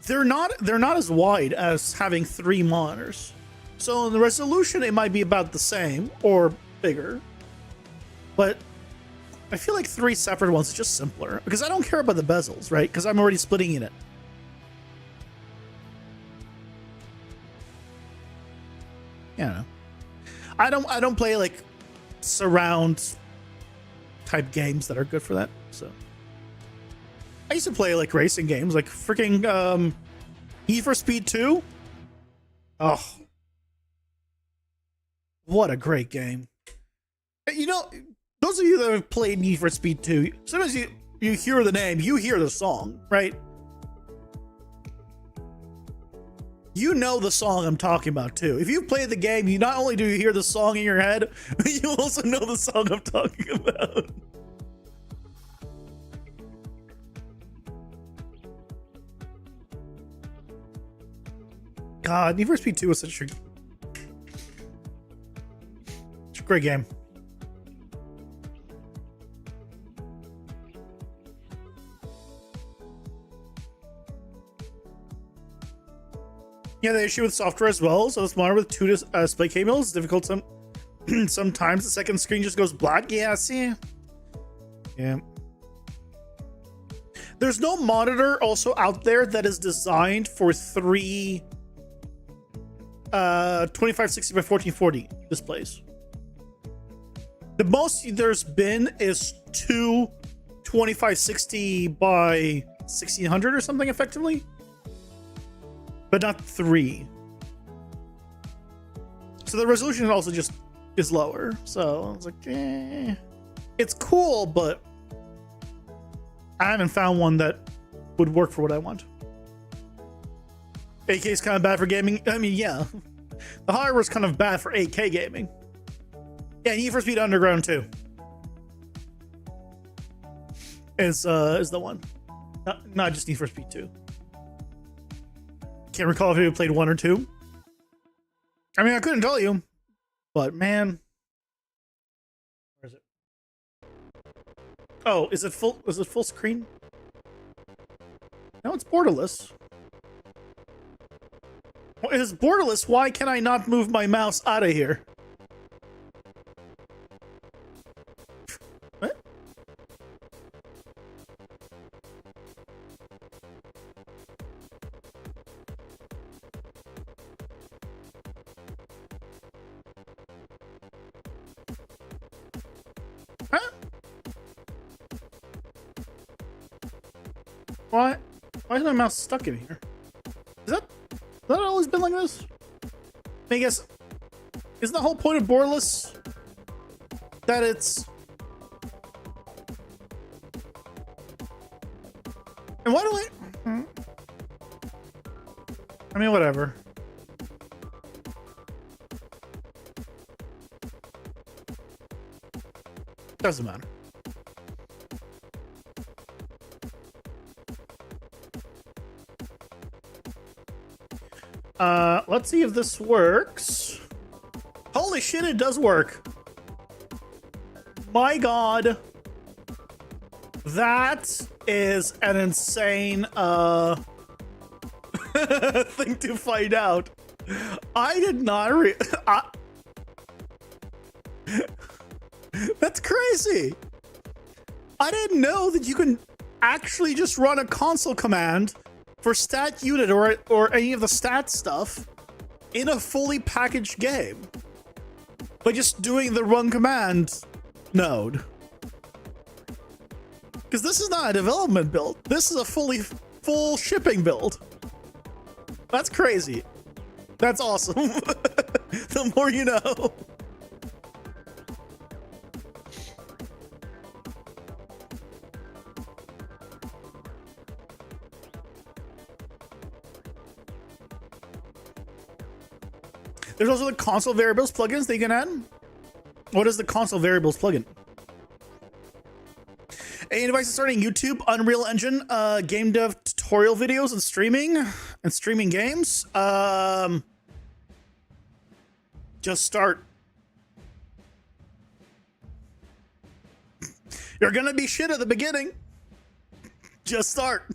they're not as wide as having 3 monitors. So in the resolution, it might be about the same or bigger. But I feel like 3 separate ones is just simpler because I don't care about the bezels, right? Because I'm already splitting in it. Yeah, I don't play like surround type games that are good for that. So I used to play like racing games, like freaking Need for Speed 2. Oh, what a great game! You know, those of you that have played Need for Speed 2, sometimes you hear the name, you hear the song, right? You know the song I'm talking about too. If you've played the game, you not only do you hear the song in your head, but you also know the song I'm talking about. God, Need for Speed 2 was such a great game. Yeah, the issue with software as well. So it's monitor with 2 display cables. It's difficult sometimes the second screen just goes black. Yeah, see? Yeah. There's no monitor also out there that is designed for 3 2560 by 1440 displays. The most there's been is 2 2560 by 1600 or something effectively. But not 3. So the resolution also just is lower. So I was like, it's cool, but I haven't found one that would work for what I want. 8K is kind of bad for gaming. I mean, yeah, the hardware is kind of bad for 8K gaming. Yeah, Need for Speed Underground 2 is the one, not just Need for Speed 2. Can't recall if you played 1 or 2. I mean, I couldn't tell you, but man, where is it? Oh, is it full? Is it full screen? No, it's borderless. Well, it is borderless. Why can I not move my mouse out of here? What? Huh? Why? Why is my mouse stuck in here? Has that always been like this? I guess, isn't the whole point of borderless that it's... And why do I mean, whatever. Doesn't matter. Let's see if this works. Holy shit, it does work. My god. That is an insane, thing to find out. I did not That's crazy. I didn't know that you can actually just run a console command for stat unit or any of the stat stuff in a fully packaged game by just doing the run command node. Because this is not a development build. This is a full shipping build. That's crazy. That's awesome. The more you know. There's also the console variables plugins that you can add. What is the console variables plugin? Any device starting YouTube, Unreal Engine, game dev tutorial videos and streaming games. Just start. You're gonna be shit at the beginning. Just start.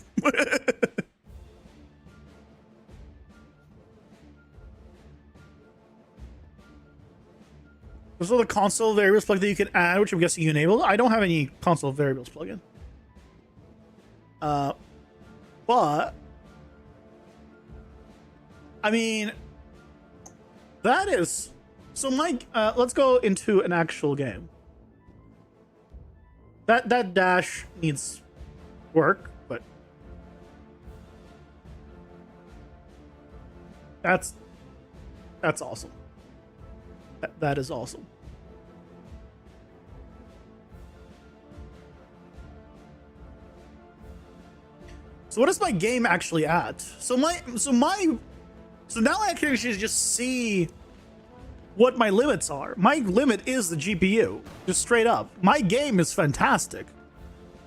There's all the console variables plugin that you can add, which I'm guessing you enabled. I don't have any console variables plugin. But I mean, that is so. Mike, let's go into an actual game. That dash needs work, but that's awesome. That is awesome. So what is my game actually at? So now I can actually just see what my limits are. My limit is the GPU, just straight up. My game is fantastic.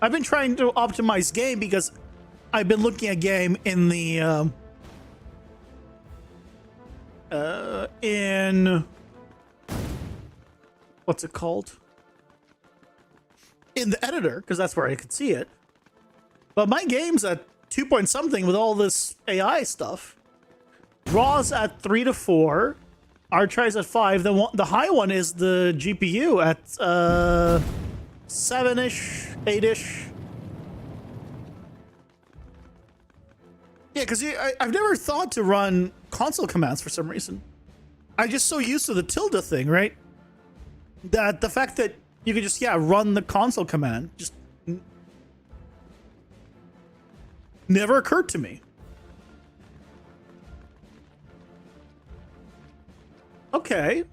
I've been trying to optimize game because I've been looking at game in the in what's it called? In the editor, because that's where I could see it. But my game's at 2 point something with all this AI stuff. Raw's at 3 to 4. R-Tries at 5. The high one is the GPU at 7-ish, 8-ish. Yeah, because I've never thought to run console commands for some reason. I'm just so used to the tilde thing, right? That the fact that you could just, run the console command just never occurred to me. Okay.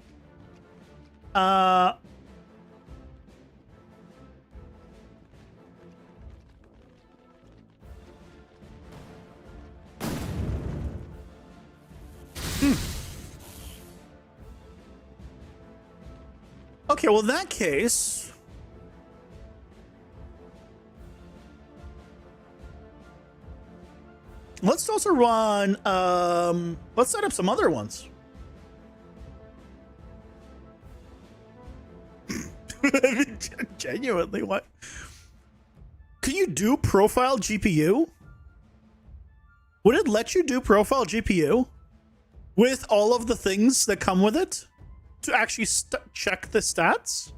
Okay, well, in that case, let's also run, let's set up some other ones. Genuinely, what? Can you do profile GPU? Would it let you do profile GPU with all of the things that come with it to actually check the stats?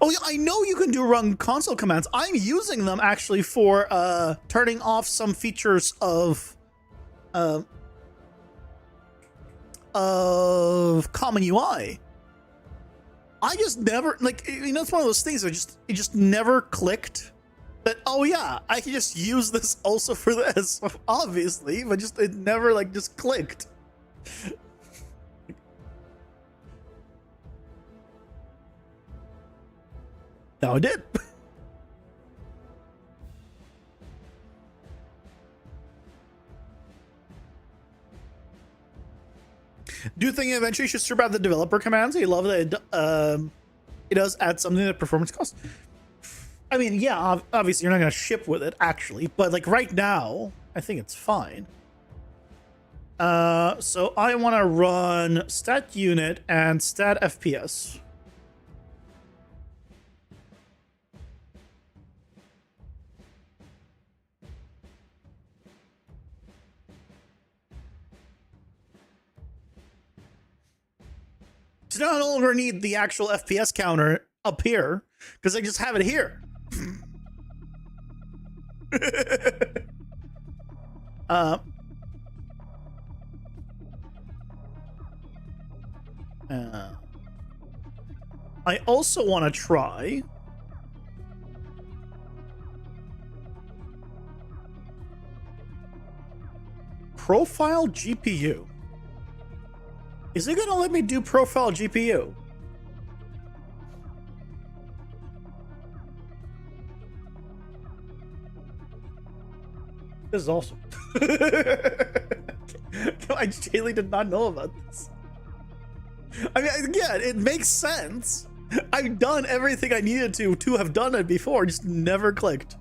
Oh yeah, I know you can do run console commands. I'm using them actually for turning off some features of common UI. I just never, like, you know, it's one of those things that it just never clicked that, oh yeah, I can just use this also for this, obviously, but just it never like just clicked. Now it did. Do you think eventually you should strip out the developer commands? You love that it does add something to performance cost. I mean, yeah, obviously you're not going to ship with it, actually, but like right now, I think it's fine. So I want to run stat unit and stat FPS. So now I no longer need the actual FPS counter up here because I just have it here. I also want to try profile GPU. Is it going to let me do profile GPU? This is awesome. I genuinely did not know about this. I mean, again, it makes sense. I've done everything I needed to have done it before, just never clicked.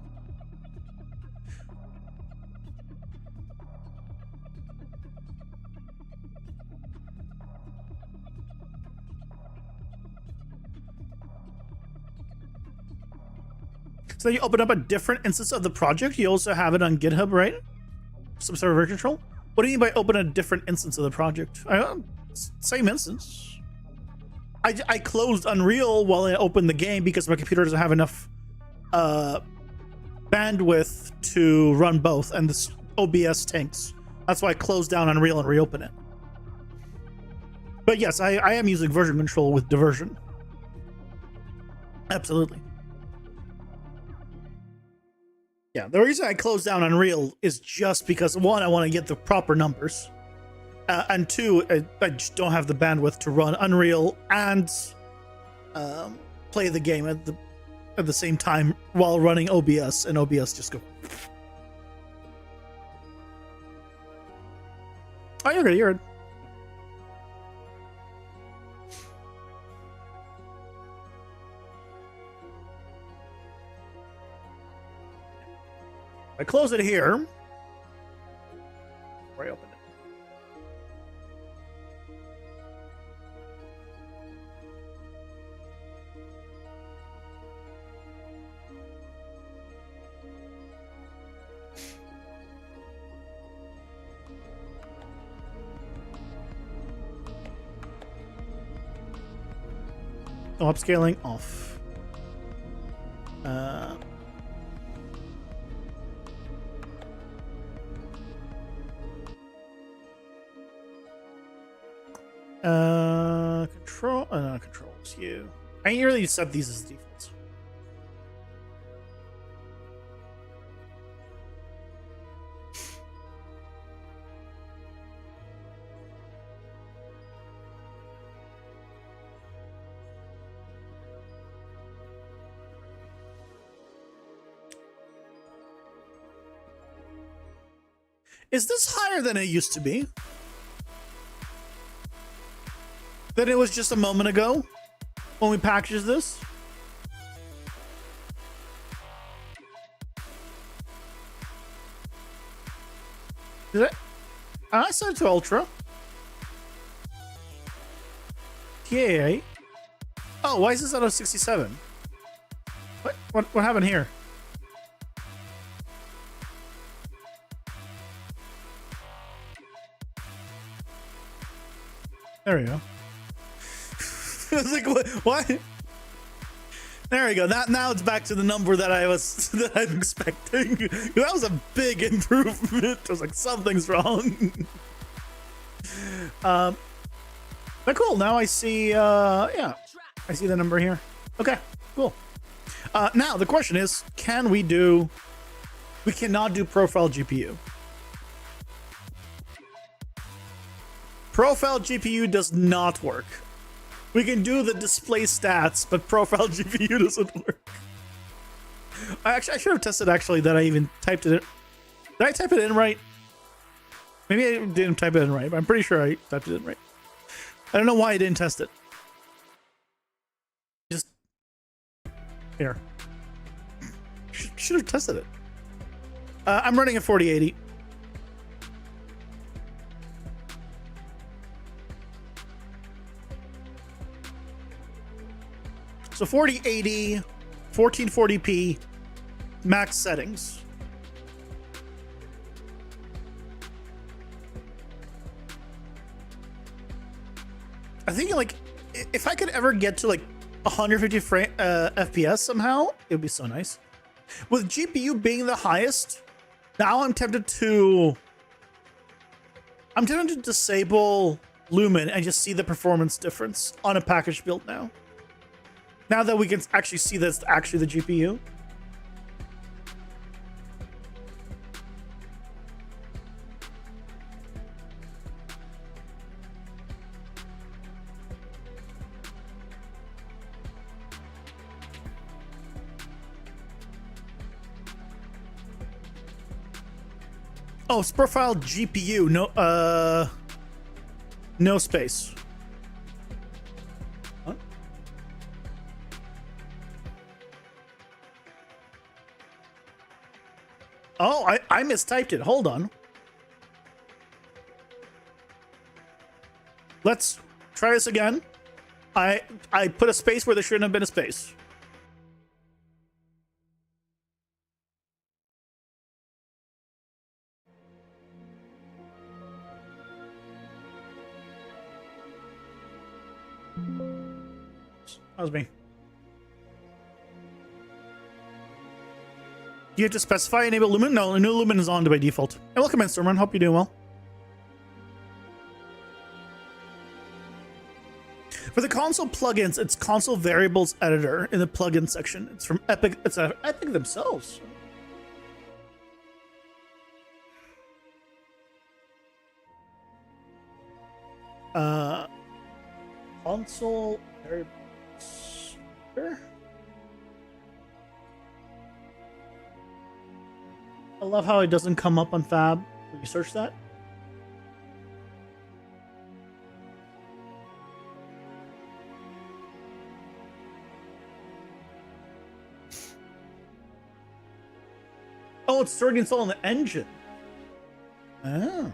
So you open up a different instance of the project. You also have it on GitHub, right? Some sort of version control. What do you mean by open a different instance of the project? Same instance. I closed Unreal while I opened the game because my computer doesn't have enough bandwidth to run both, and this OBS tanks. That's why I closed down Unreal and reopen it. But yes, I am using version control with diversion. Absolutely. Yeah, the reason I closed down Unreal is just because, one, I want to get the proper numbers, and two, I just don't have the bandwidth to run Unreal and play the game at the same time while running OBS, and OBS just go. Oh, you're good. You're good. I close it here. Before I open it. Oh, upscaling off. Controls you. I usually set these as defaults. Is this higher than it used to be? Than it was just a moment ago when we packaged this? Is it? I set it to Ultra. GTA. Oh, why is this out of 67? What happened here? There we go. I was like, what? There we go. Now it's back to the number that I'm expecting. That was a big improvement. I was like, something's wrong. But cool. Now I see. Yeah, I see the number here. Okay, cool. Now the question is, can we do? We cannot do profile GPU. Profile GPU does not work. We can do the display stats, but profile GPU doesn't work. I should have tested actually that I even typed it in. Did I type it in right? Maybe I didn't type it in right, but I'm pretty sure I typed it in right. I don't know why I didn't test it. Just here. Should have tested it. I'm running a 4080. So 4080, 1440p, max settings. I think like if I could ever get to like 150 FPS somehow, it would be so nice. With GPU being the highest, now I'm tempted to disable Lumen and just see the performance difference on a package build now. Now that we can actually see that's actually the GPU. Oh, it's profile GPU. No space. What? Oh, I mistyped it. Hold on. Let's try this again. I put a space where there shouldn't have been a space. That was me. You have to specify enable Lumen? No, new Lumen is on by default. Hey, welcome in, Stormrun. Hope you're doing well. For the console plugins, it's console variables editor in the plugin section. It's from Epic. It's Epic themselves. Console variables. Sure. I love how it doesn't come up on Fab. Will you search that? Oh, it's already installed on the engine. Oh.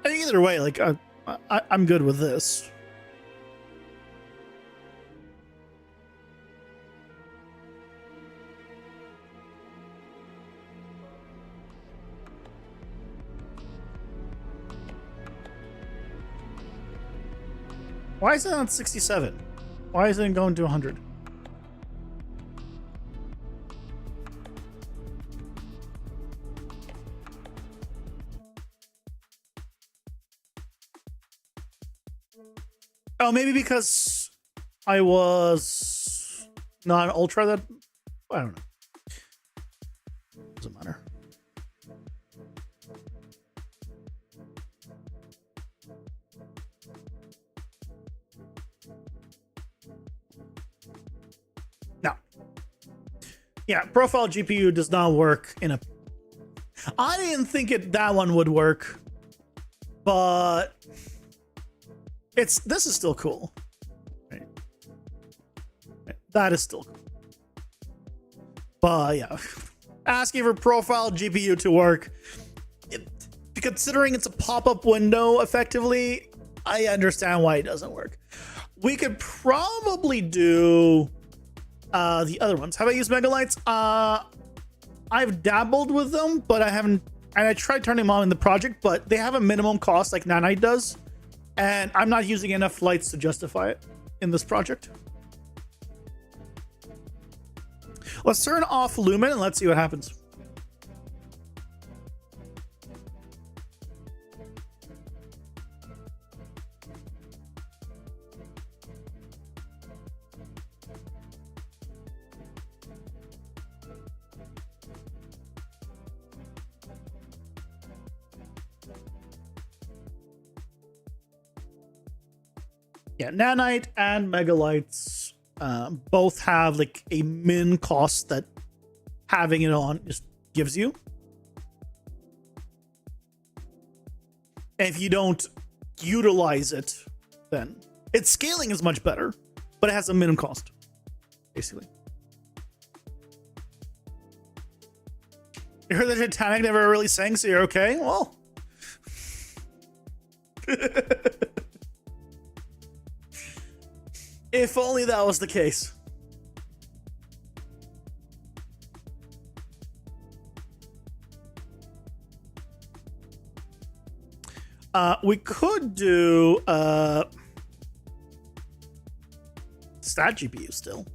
Either way, like I'm good with this. Why is it on 67? Why is it going to 100? Oh, maybe because I was not an ultra that I don't know. Doesn't matter. No. Yeah, profile GPU does not work in a. I didn't think that one would work, but. This is still cool. Right. That is still cool. But yeah, asking for profile GPU to work. Considering it's a pop-up window, effectively, I understand why it doesn't work. We could probably do the other ones. Have I used megalights? I've dabbled with them, but I haven't. And I tried turning them on in the project, but they have a minimum cost like Nanite does, and I'm not using enough lights to justify it in this project. Let's turn off Lumen and let's see what happens. Yeah, Nanite and Megalights both have like a min cost that having it on just gives you. And if you don't utilize it, then its scaling is much better, but it has a minimum cost, basically. You heard the Titanic never really sang, so you're okay? Well. If only that was the case. We could do stat GPU still.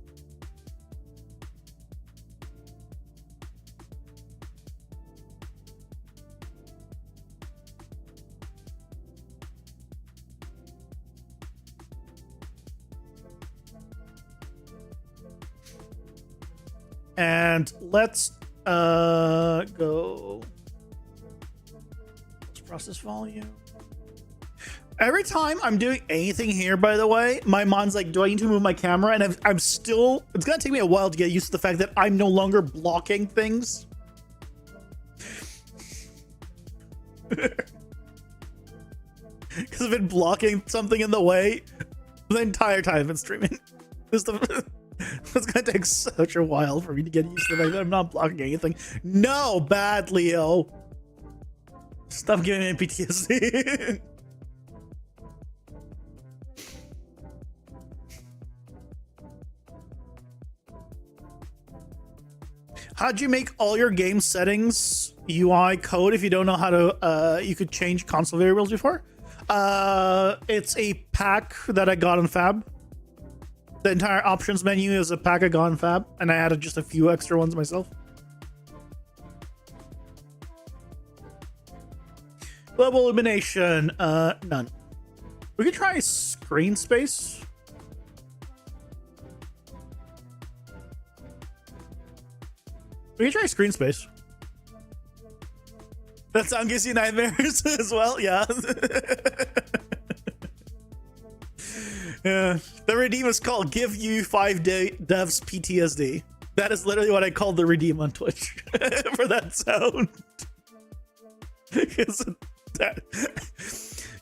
And let's go. Let's process volume. Every time I'm doing anything here, by the way, my mind's like, do I need to move my camera? And I'm still, it's gonna take me a while to get used to the fact that I'm no longer blocking things. Because I've been blocking something in the way the entire time I've been streaming. It's gonna take such a while for me to get used to the fact that I'm not blocking anything. No, bad Leo. Stop giving me PTSD. How'd you make all your game settings UI code if you don't know how to, you could change console variables before? It's a pack that I got on Fab. The entire options menu is a pack I got on Fab, and I added just a few extra ones myself. Global illumination, none. We could try screen space. We can try screen space. That sound gives you nightmares as well, yeah. Yeah. The redeem is called Give You 5 Devs PTSD. That is literally what I called the redeem on Twitch for that sound.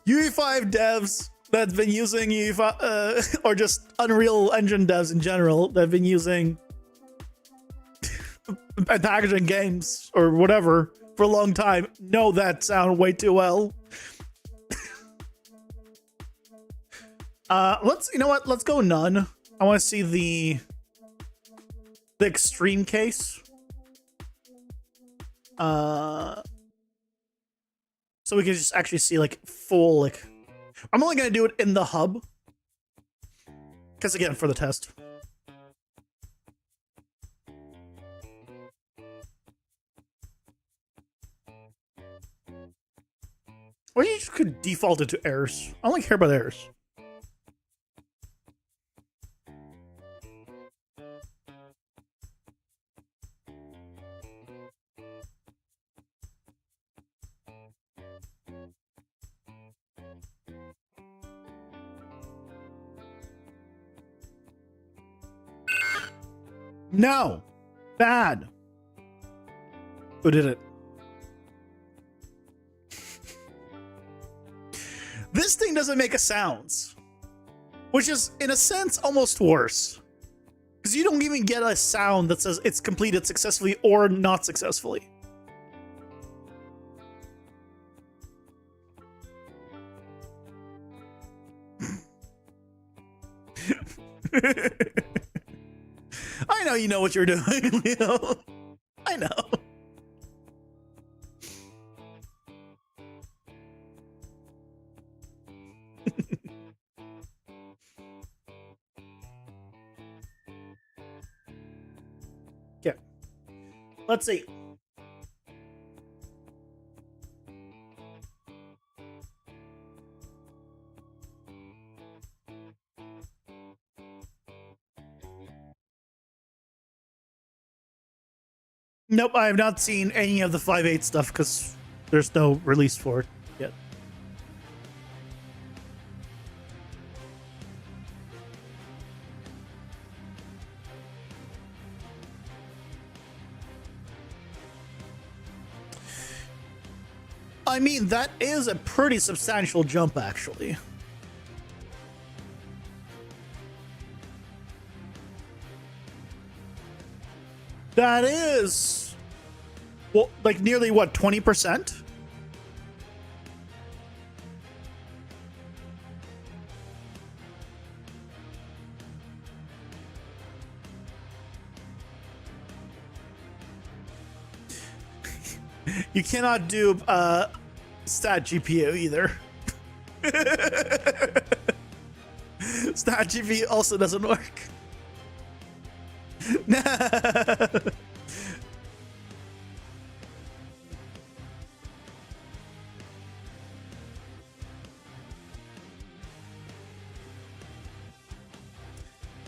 UE5 devs that've been using UE5, or just Unreal Engine devs in general that have been using and packaging games or whatever for a long time know that sound way too well. You know what? Let's go none. I want to see the extreme case. So we can just actually see like full, like, I'm only going to do it in the hub. Because again, for the test. Or you just could default it to errors. I only care about errors. No. Bad. Who did it? This thing doesn't make a sounds, which is, in a sense, almost worse. Because you don't even get a sound that says it's completed successfully or not successfully. I know you know what you're doing, Leo. I know. Okay. Let's see. Nope, I have not seen any of the 5.8 stuff because there's no release for it yet. I mean, that is a pretty substantial jump, actually. That is, well, like nearly what, 20%? You cannot do stat GPU either. Stat GPU also doesn't work.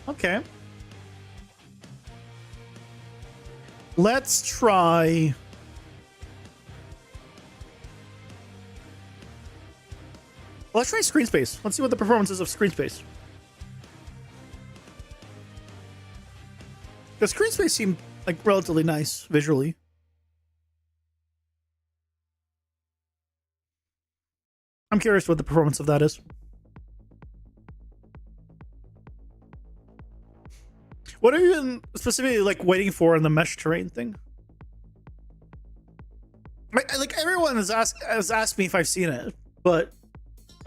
Okay. Let's try. Let's try screen space. Let's see what the performance is of screen space. The screen space seemed like relatively nice visually. I'm curious what the performance of that is. What are you specifically like waiting for in the mesh terrain thing? Like everyone has asked me if I've seen it, but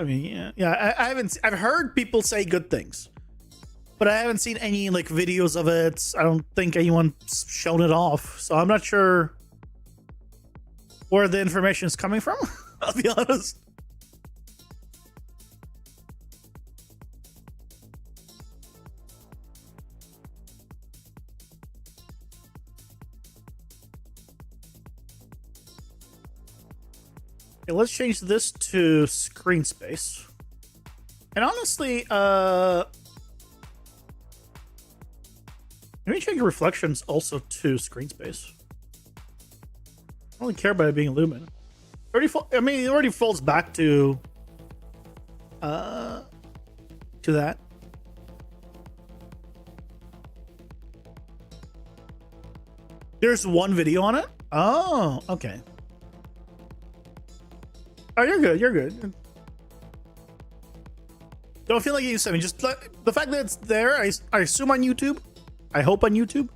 I mean, yeah, I haven't. I've heard people say good things, but I haven't seen any like videos of it. I don't think anyone's shown it off, so I'm not sure where the information is coming from. I'll be honest. Okay, let's change this to screen space. And honestly, maybe change reflections also to screen space. I don't really care about it being lumen. I mean, it already falls back to that. There's one video on it? Oh, okay. Oh, you're good. You're good. Don't feel like you said me. Just the fact that it's there, I assume on YouTube. I hope on YouTube.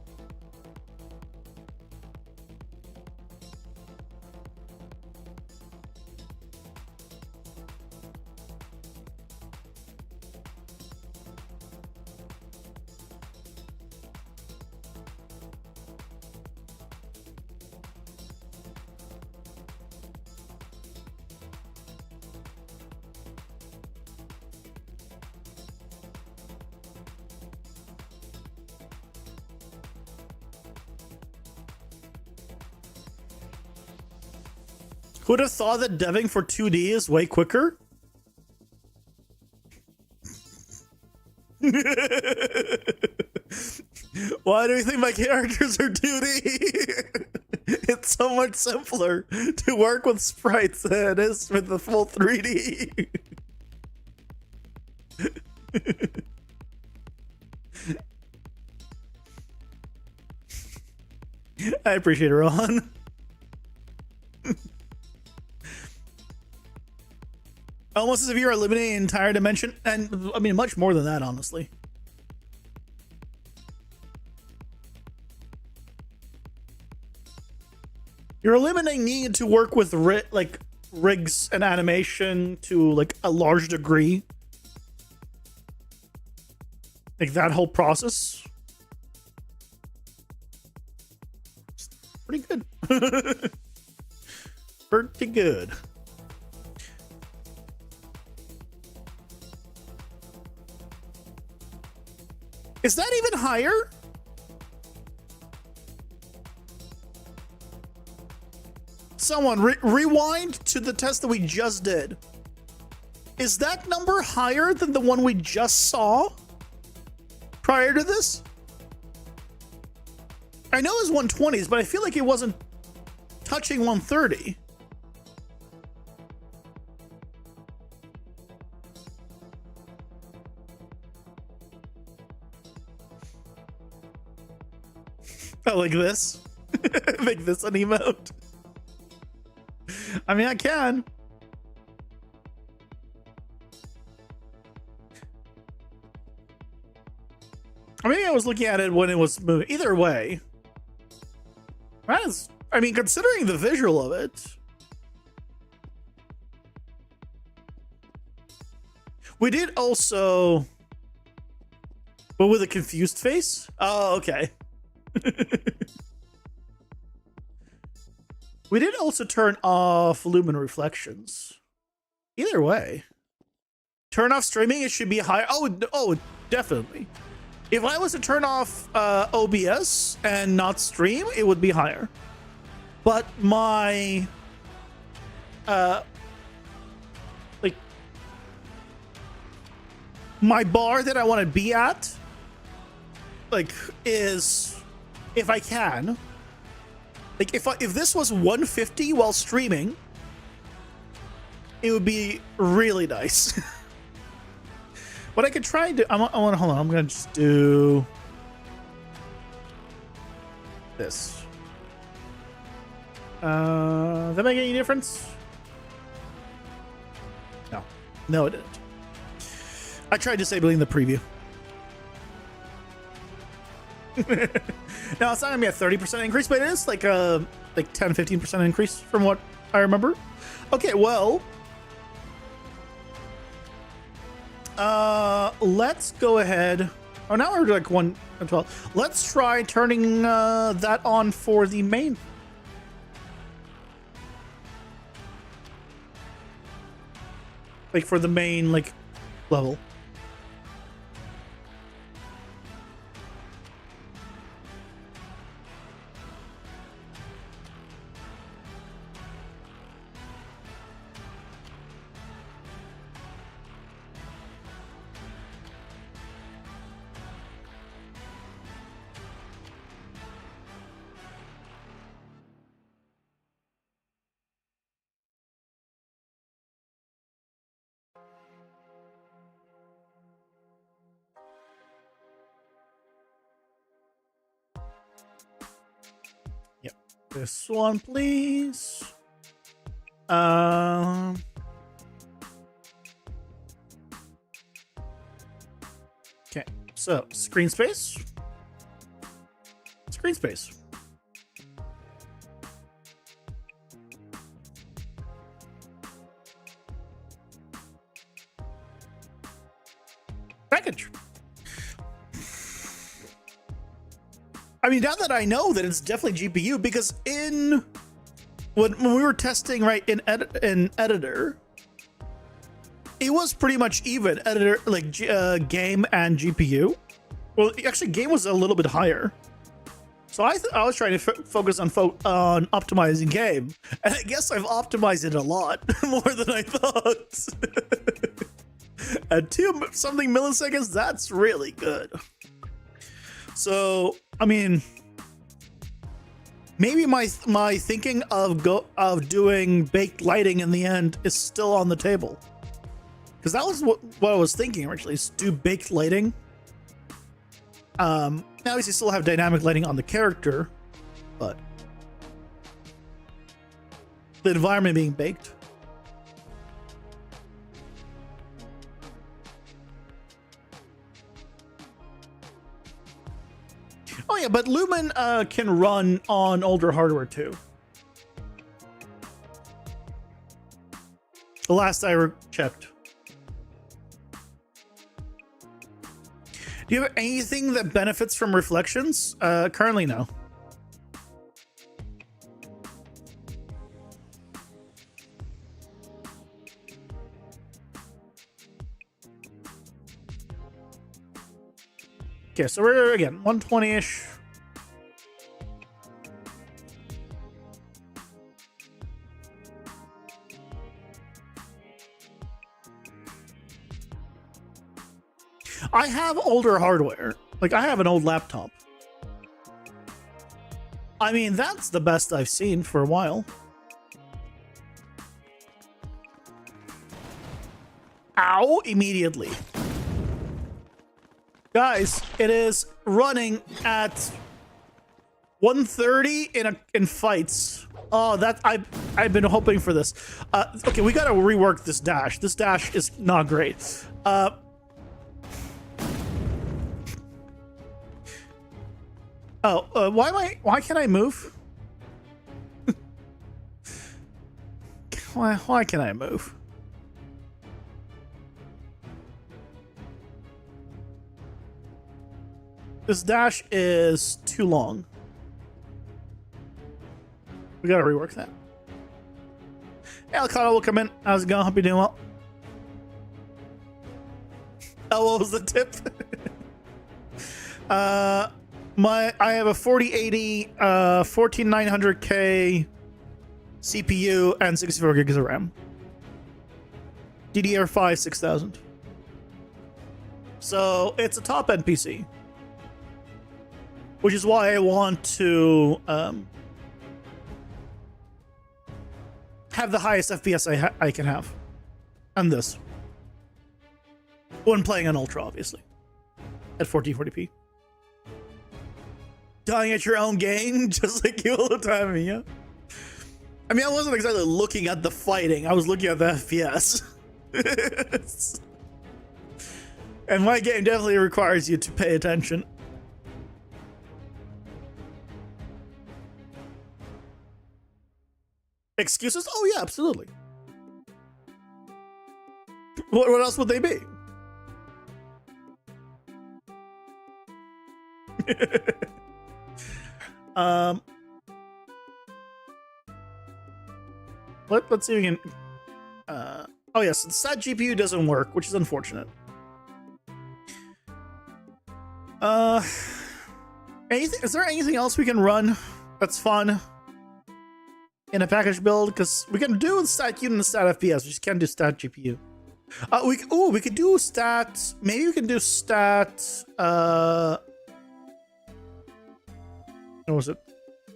Who'd have thought that deving for 2D is way quicker? Why do you think my characters are 2D? It's so much simpler to work with sprites than it is with the full 3D. I appreciate it, Ron. Almost as if you're eliminating an entire dimension, and I mean much more than that, honestly. You're eliminating needing to work with like rigs and animation to like a large degree. Like that whole process. Pretty good. Pretty good. Is that even higher? Someone rewind to the test that we just did. Is that number higher than the one we just saw prior to this? I know it was 120s, but I feel like it wasn't touching 130. Oh, like this? Make this an emote. I mean, I can. I mean, I was looking at it when it was moving. Either way, that is, I mean, considering the visual of it, we did also, but with a confused face. Oh, okay. We did also turn off lumen reflections. Either way, turn off streaming. It should be higher. Oh, definitely. If I was to turn off OBS and not stream, it would be higher. But my like my bar that I want to be at, like, is, if I can, like, if this was 150 while streaming, it would be really nice. What I could try and do, I want to, hold on, I'm gonna just do this. Does that make any difference? No, it didn't. I tried disabling the preview. Now, it's not gonna be a 30% increase, but it is like a 10-15% increase from what I remember. Okay, well, let's go ahead. Oh, now we're like 112. Let's try turning that on for the main. Like for the main level. This one, please. Okay, so screen space. Screen space. Package. I mean, now that I know that it's definitely GPU, because when we were testing right in editor, it was pretty much even editor, like game and GPU. Well, actually, game was a little bit higher. So I was trying to focus on optimizing game, and I guess I've optimized it a lot more than I thought. At 2 something milliseconds, that's really good. So, I mean, maybe my thinking of doing baked lighting in the end is still on the table, because that was what I was thinking originally, is do baked lighting. Now obviously still have dynamic lighting on the character, but the environment being baked. Oh yeah, but Lumen can run on older hardware too. The last I checked. Do you have anything that benefits from reflections? Currently, no. Okay, so we're again 120-ish. I have older hardware. Like, I have an old laptop. I mean, that's the best I've seen for a while. Ow, immediately. Guys, it is running at 130 in fights. Oh, that I've been hoping for this. Okay, we gotta rework this dash. This dash is not great. Why can't I move? why can I move? This dash is too long. We gotta rework that. Hey, Alcano will come in. How's it going? Hope you're doing well. Oh, what was the tip? I have a 4080 14900K CPU and 64 gigs of RAM. DDR5 6000. So it's a top end PC, which is why I want to have the highest FPS I can have, and this when playing on Ultra, obviously at 1440p. Dying at your own game, just like you all the time, yeah. I mean, I wasn't exactly looking at the fighting; I was looking at the FPS. And my game definitely requires you to pay attention. Excuses? Oh yeah, absolutely. What else would they be? Let's see if we can. Oh yes, the SAT GPU doesn't work, which is unfortunate. Is there anything else we can run that's fun in a package build? Because we can do stat unit and stat FPS, we just can't do stat GPU. We could do stat. Maybe we can do stat. What was it?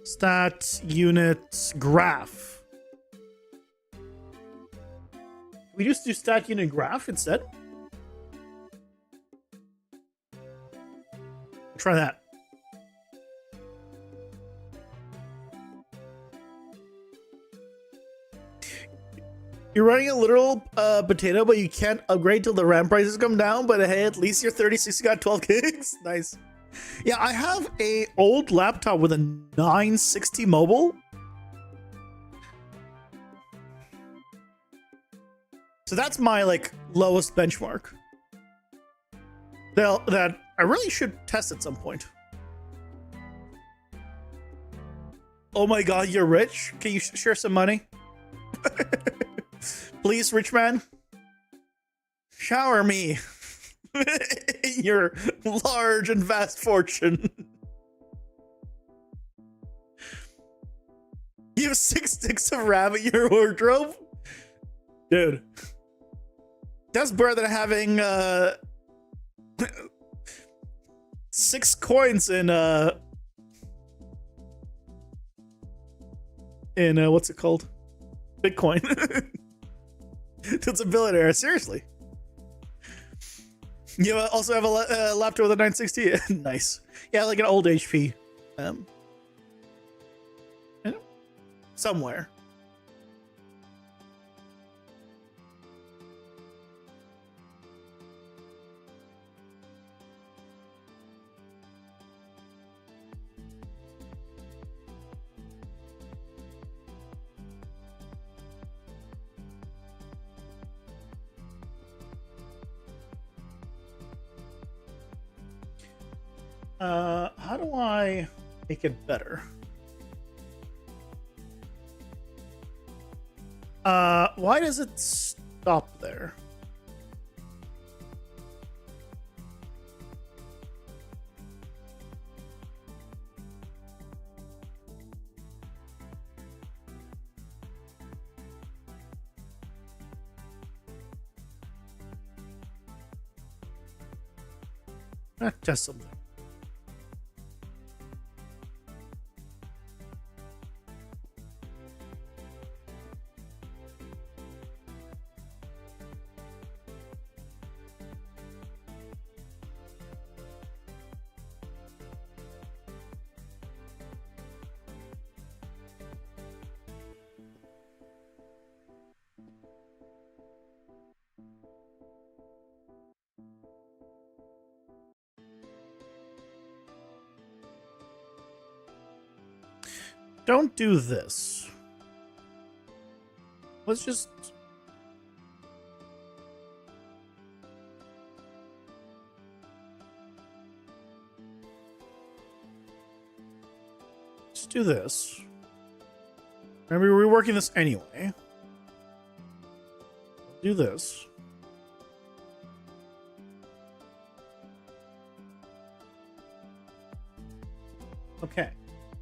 Stat unit graph. We just do stat unit graph instead. Try that. You're running a literal potato, but you can't upgrade till the RAM prices come down. But hey, at least your 3060 got 12 gigs. Nice. Yeah, I have a old laptop with a 960 mobile. So that's my like lowest benchmark. That I really should test at some point. Oh my god, you're rich? Can you share some money? Please, rich man. Shower me your large and vast fortune. You have 6 sticks of RAM in your wardrobe? Dude. That's better than having 6 coins in what's it called? Bitcoin. That's a billionaire, seriously. You also have a laptop with a 960. Nice. Yeah, like an old HP. Somewhere. How do I make it better? Why does it stop there? Test something. Don't do this. Let's just... Let's do this. Remember, we're reworking this anyway. Do this. Okay.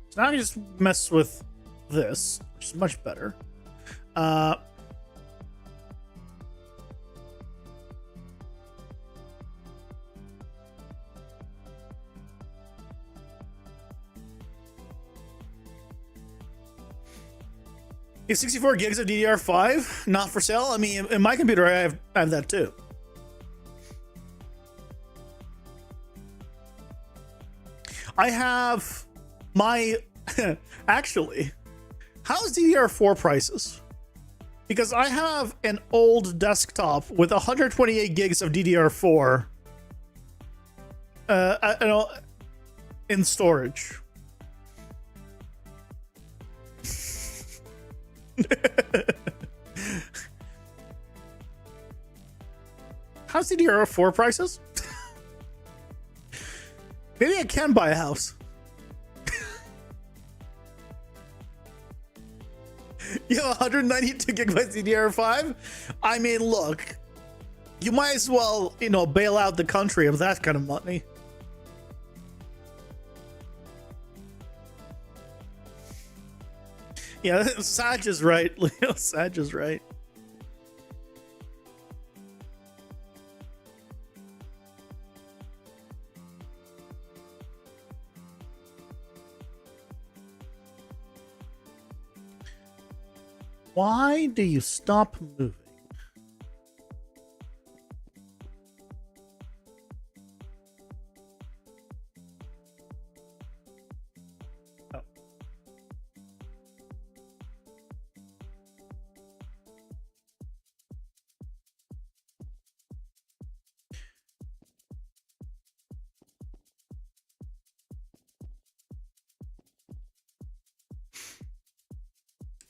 So now I just mess with this, which is much better. Is 64 gigs of DDR5 not for sale? I mean, in my computer, I have that too. I have my actually, how's DDR4 prices? Because I have an old desktop with 128 gigs of DDR4 in storage. How's DDR4 prices? Maybe I can buy a house. You have 192 gigabytes DDR5? I mean, look, you might as well, bail out the country of that kind of money. Yeah, Saj is right, Leo. Saj is right. Why do you stop moving? Oh.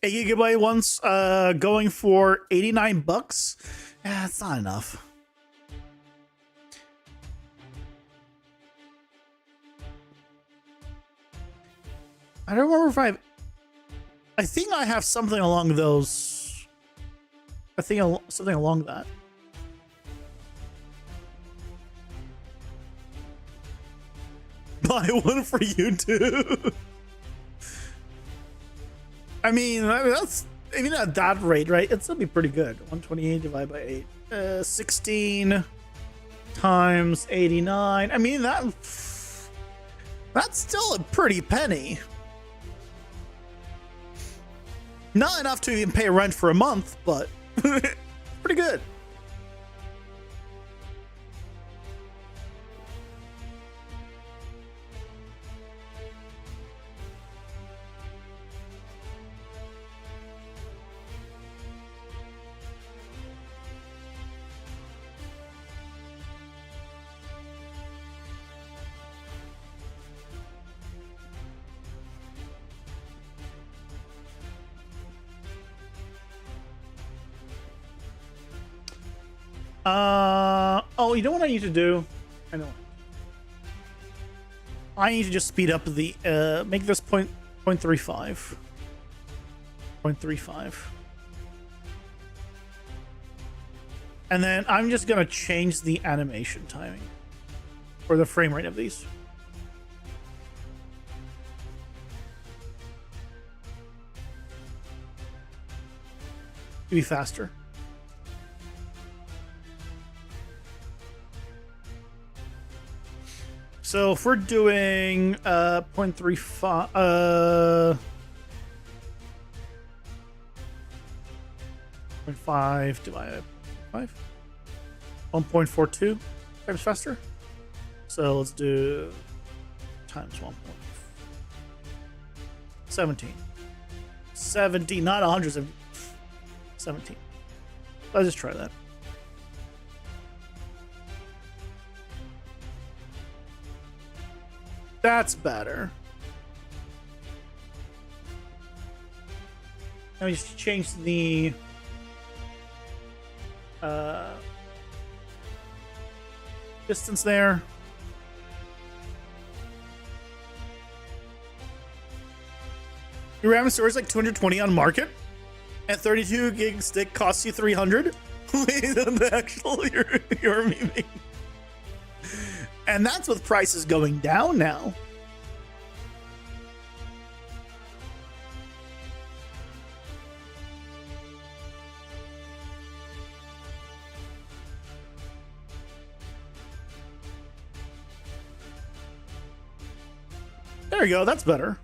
A gigabyte once going for $89. Yeah, it's not enough. I don't remember if I think I have something along those. I think something along that. Buy one for you too. I mean, that's even at that rate, right? It'd still be pretty good. 128 divided by 8. 16 times 89. I mean, that's still a pretty penny. Not enough to even pay rent for a month, but pretty good. Oh, you know what I need to do? I know. I need to just speed up the make this 0.35. 0.35. And then I'm just gonna change the animation timing or the frame rate of these. To be faster. So if we're doing 0.35 0.5 divided by 5 1.42 times faster. So let's do times 1.17. 70, not 100, 17. Let's just try that. That's better. Let me just change the distance there. Your RAM storage is like 220 on market, and 32 gig stick costs you 300. Wait, the actual you're memeing. And that's with prices going down now. There you go, that's better.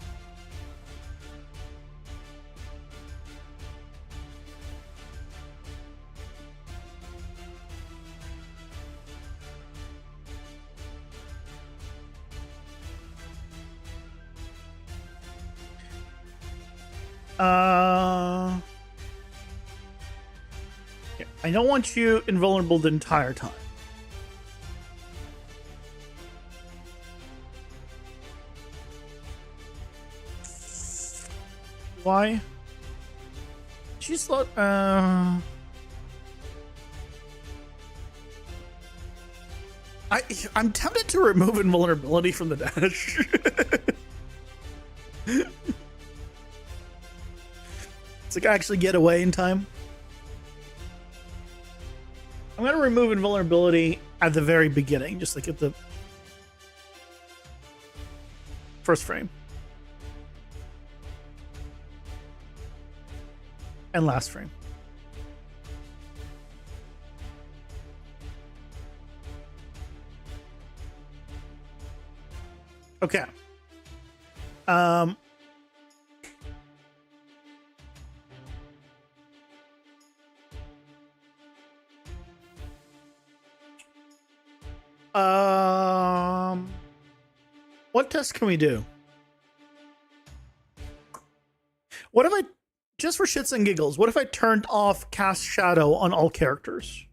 Yeah, I don't want you invulnerable the entire time. Why? She's not. I'm tempted to remove invulnerability from the dash. It's like actually get away in time. I'm gonna remove invulnerability at the very beginning, just like at the first frame. And last frame. Okay. What test can we do? What if I, just for shits and giggles, what if I turned off cast shadow on all characters?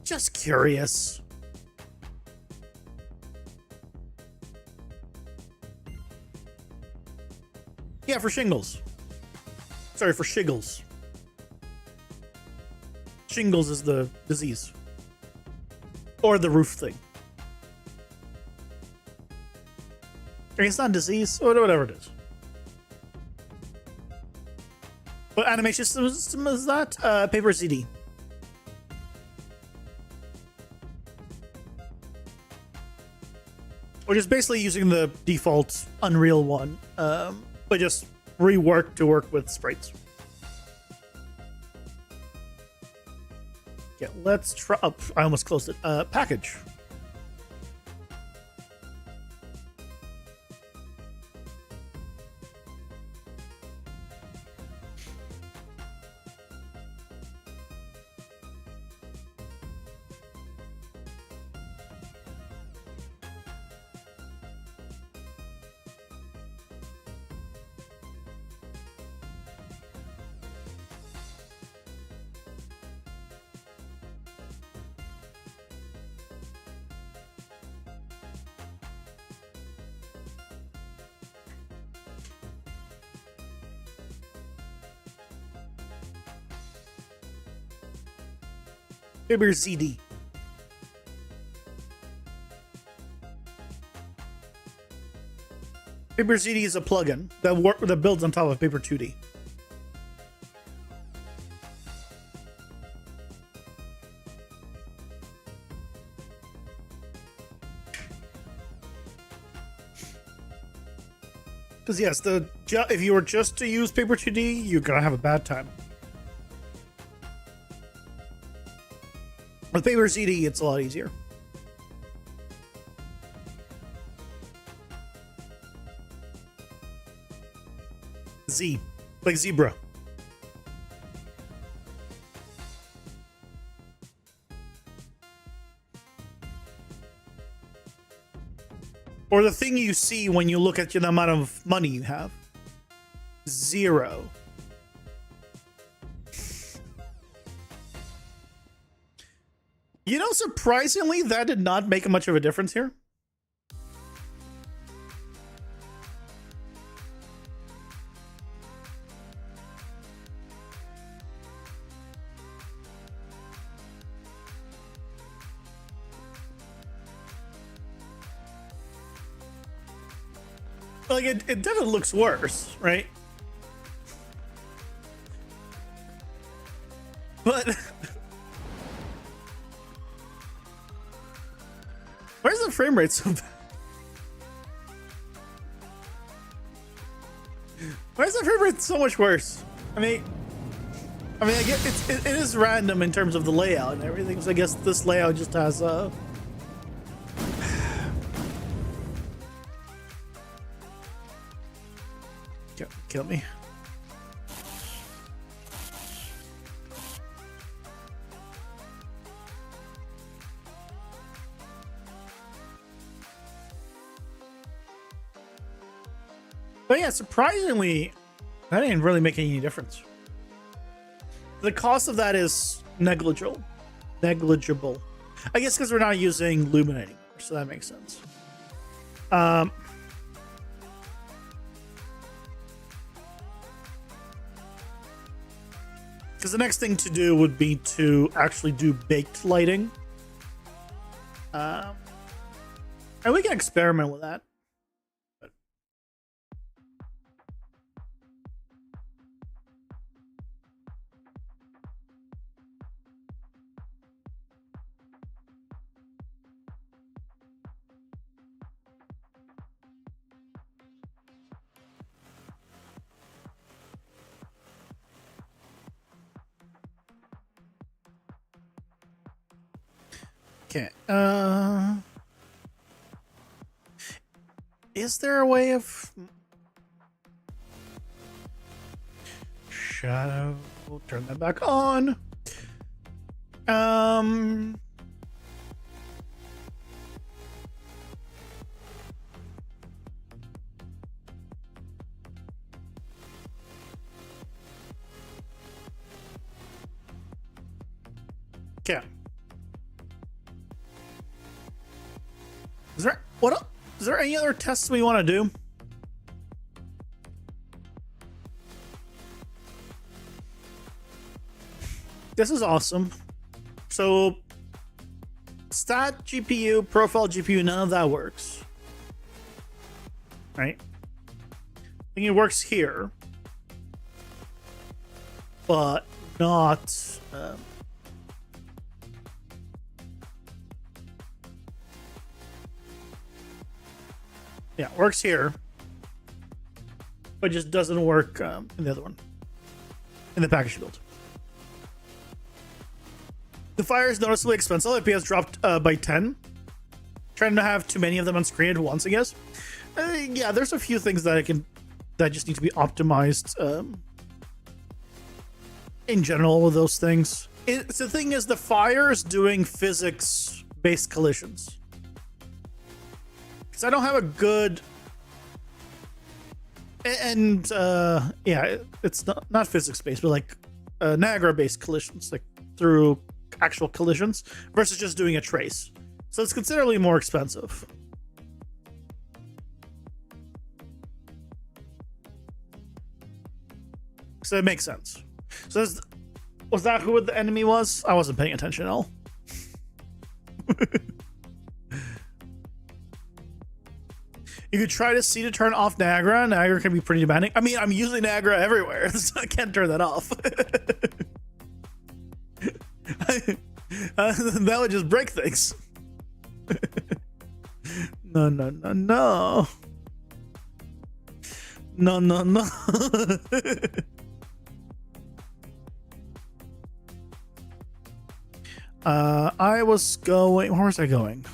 Just curious. Yeah, for shingles. Sorry, for shiggles. Shingles is the disease. Or the roof thing. I mean, it's not disease, or whatever it is. What animation system is that? Paper CD. Or just basically using the default Unreal one, but just reworked to work with sprites. Yeah, let's try. Oh, I almost closed it. Package. Paper ZD. Paper ZD is a plugin that builds on top of Paper 2D. Because yes, if you were just to use Paper 2D, you're gonna have a bad time. With Paper ZD, it's a lot easier. Z, like zebra. Or the thing you see when you look at the amount of money you have. 0. You know, surprisingly, that did not make much of a difference here. Like, it definitely looks worse, right? But why is the frame rate so bad? Why is the frame rate so much worse? I mean, I get it is random in terms of the layout and everything. So I guess this layout just has kill me. But yeah, surprisingly, that didn't really make any difference. The cost of that is negligible. Negligible. I guess because we're not using Lumen anymore, so that makes sense. Because the next thing to do would be to actually do baked lighting. And we can experiment with that. Okay. Is there a way of shadow? We'll turn that back on. Okay. Is there any other tests we want to do? This is awesome. So, stat GPU, profile GPU, none of that works. Right? I think it works here, but not. Yeah, it works here, but just doesn't work in the other one, in the package build. The fire is noticeably expensive. FPS dropped by 10. Trying to have too many of them on screen at once, I guess. Yeah, there's a few things that just need to be optimized. In general, with those things, the thing is, the fire is doing physics-based collisions. I don't have a good yeah, it's not physics based, but like Niagara based collisions, like through actual collisions versus just doing a trace. So it's considerably more expensive. So it makes sense. So was that who the enemy was? I wasn't paying attention at all. You could try to see to turn off Niagara. Niagara can be pretty demanding. I mean, I'm using Niagara everywhere, so I can't turn that off. That would just break things. No, no, no, no. No, no, no. I was going. Where was I going?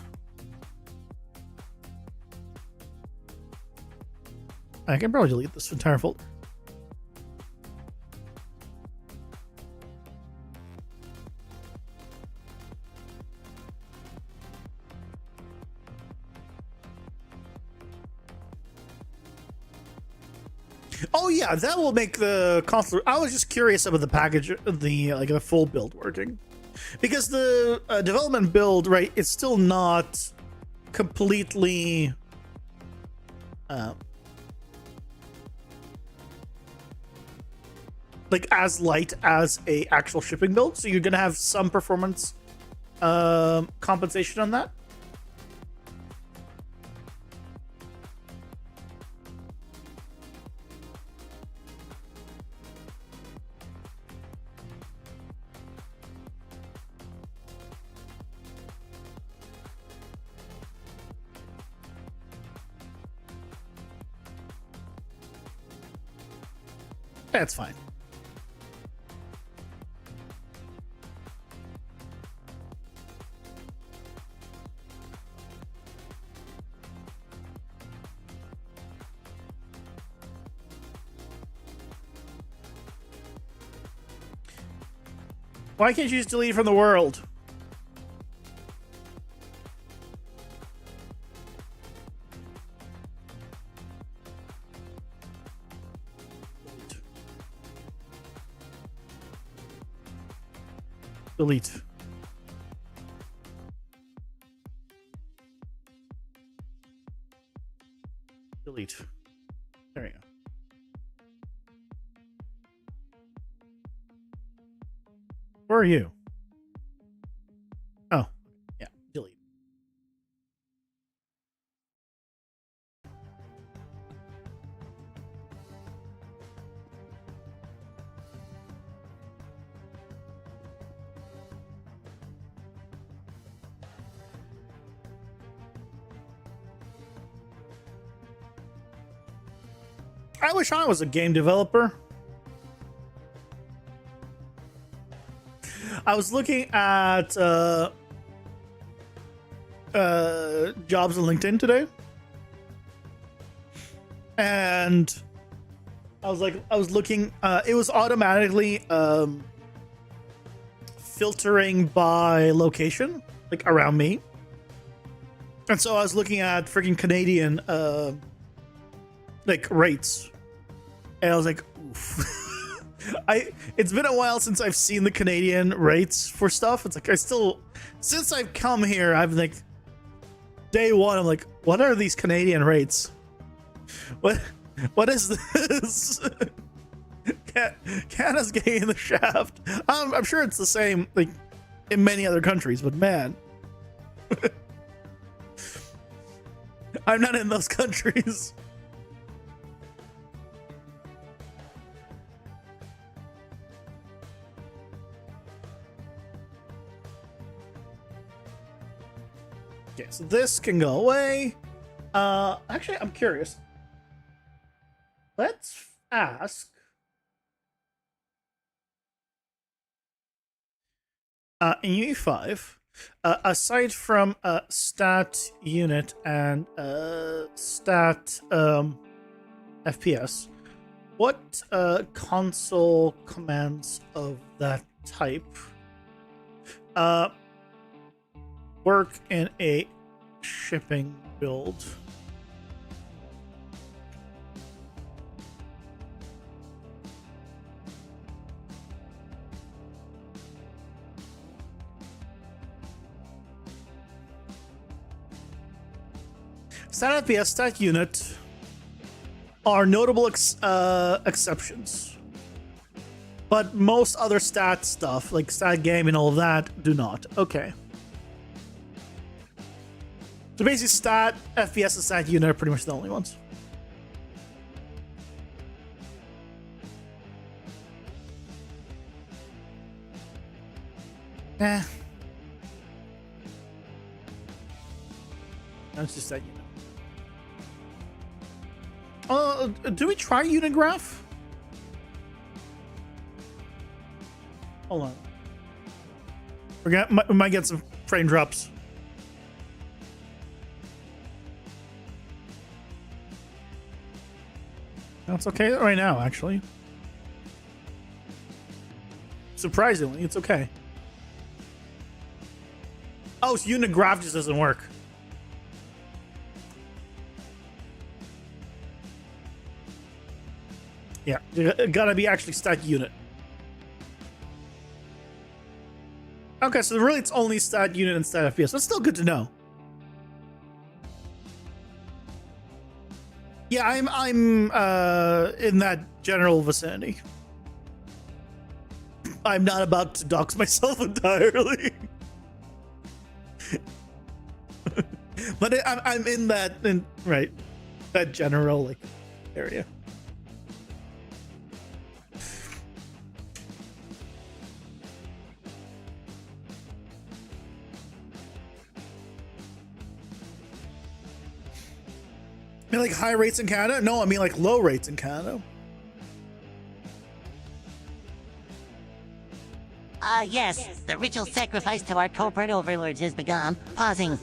I can probably delete this entire folder. Oh yeah, that will make the console. I was just curious about the package, the full build working, because the development build, right? It's still not completely. Like as light as a actual shipping build, so you're gonna have some performance compensation on that. That's fine. Why can't you just delete from the world? Delete. Delete. There you go. Where are you? Oh, yeah, delete. I wish I was a game developer. I was looking at jobs on LinkedIn today, and I was looking. It was automatically filtering by location, like around me, and so I was looking at freaking Canadian like rates, and I was like, oof. It's been a while since I've seen the Canadian rates for stuff. It's like since I've come here, I've like day one, I'm like, what are these Canadian rates? What is this? Canada's getting in the shaft. I'm sure it's the same like in many other countries, but man, I'm not in those countries. Okay, so this can go away. Actually, I'm curious. Let's ask. In UE5, aside from stat unit and stat FPS, what console commands of that type work in a shipping build? Stat FPS, stat unit are notable exceptions, but most other stat stuff like stat game and all of that do not. Okay. So basically, stat, FPS, and stat unit are pretty much the only ones. Eh. No, it's just that unit. Do we try unit graph? Hold on. We might get some frame drops. That's okay right now, actually. Surprisingly, it's okay. Oh, so unit graph just doesn't work. Yeah, it gotta be actually stat unit. Okay, so really it's only stat unit and stat FPS. That's still good to know. Yeah, I'm in that general vicinity. I'm not about to dox myself entirely. But I'm in that right, that general like area. I mean, like high rates in Canada? No, I mean like low rates in Canada. Yes, the ritual sacrifice to our corporate overlords has begun. Pausing.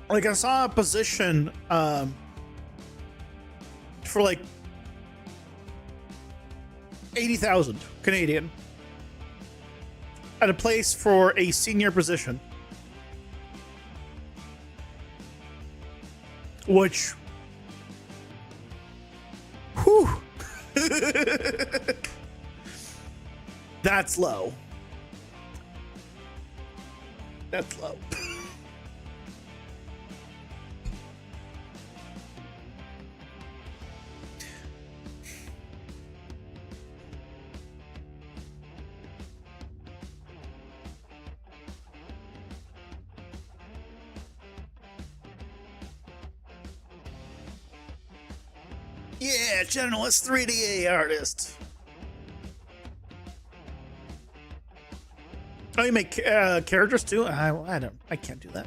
Like I saw a position for like 80,000 Canadian at a place for a senior position, which, whew, that's low. That's low. Yeah, generalist 3D artist. Oh, you make characters too? I can't do that.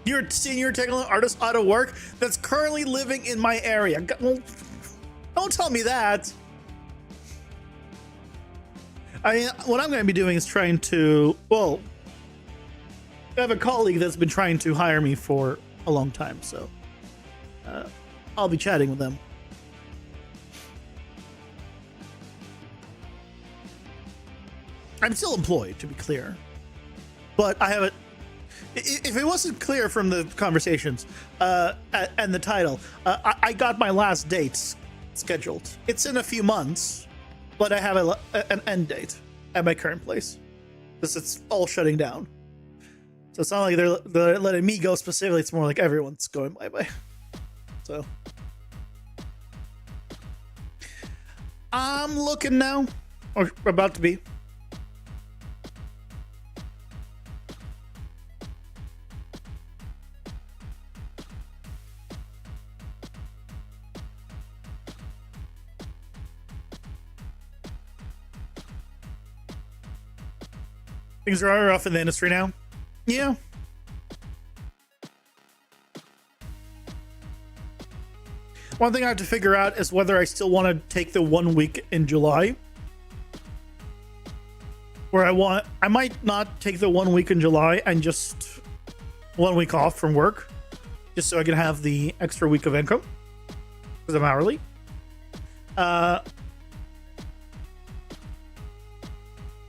You're a senior technical artist out of work that's currently living in my area. Well, don't tell me that. I mean, what I'm going to be doing is trying to, well, I have a colleague that's been trying to hire me for a long time, so I'll be chatting with them. I'm still employed, to be clear, but I haven't. If it wasn't clear from the conversations and the title, I got my last dates scheduled. It's in a few months, but I have an end date at my current place because it's all shutting down. So it's not like they're letting me go specifically. It's more like everyone's going bye-bye. So I'm looking now, or about to be. Things are rough in the industry now. Yeah. One thing I have to figure out is whether I still want to take the 1 week in July. Where I might not take the 1 week in July and just 1 week off from work. Just so I can have the extra week of income. Because I'm hourly.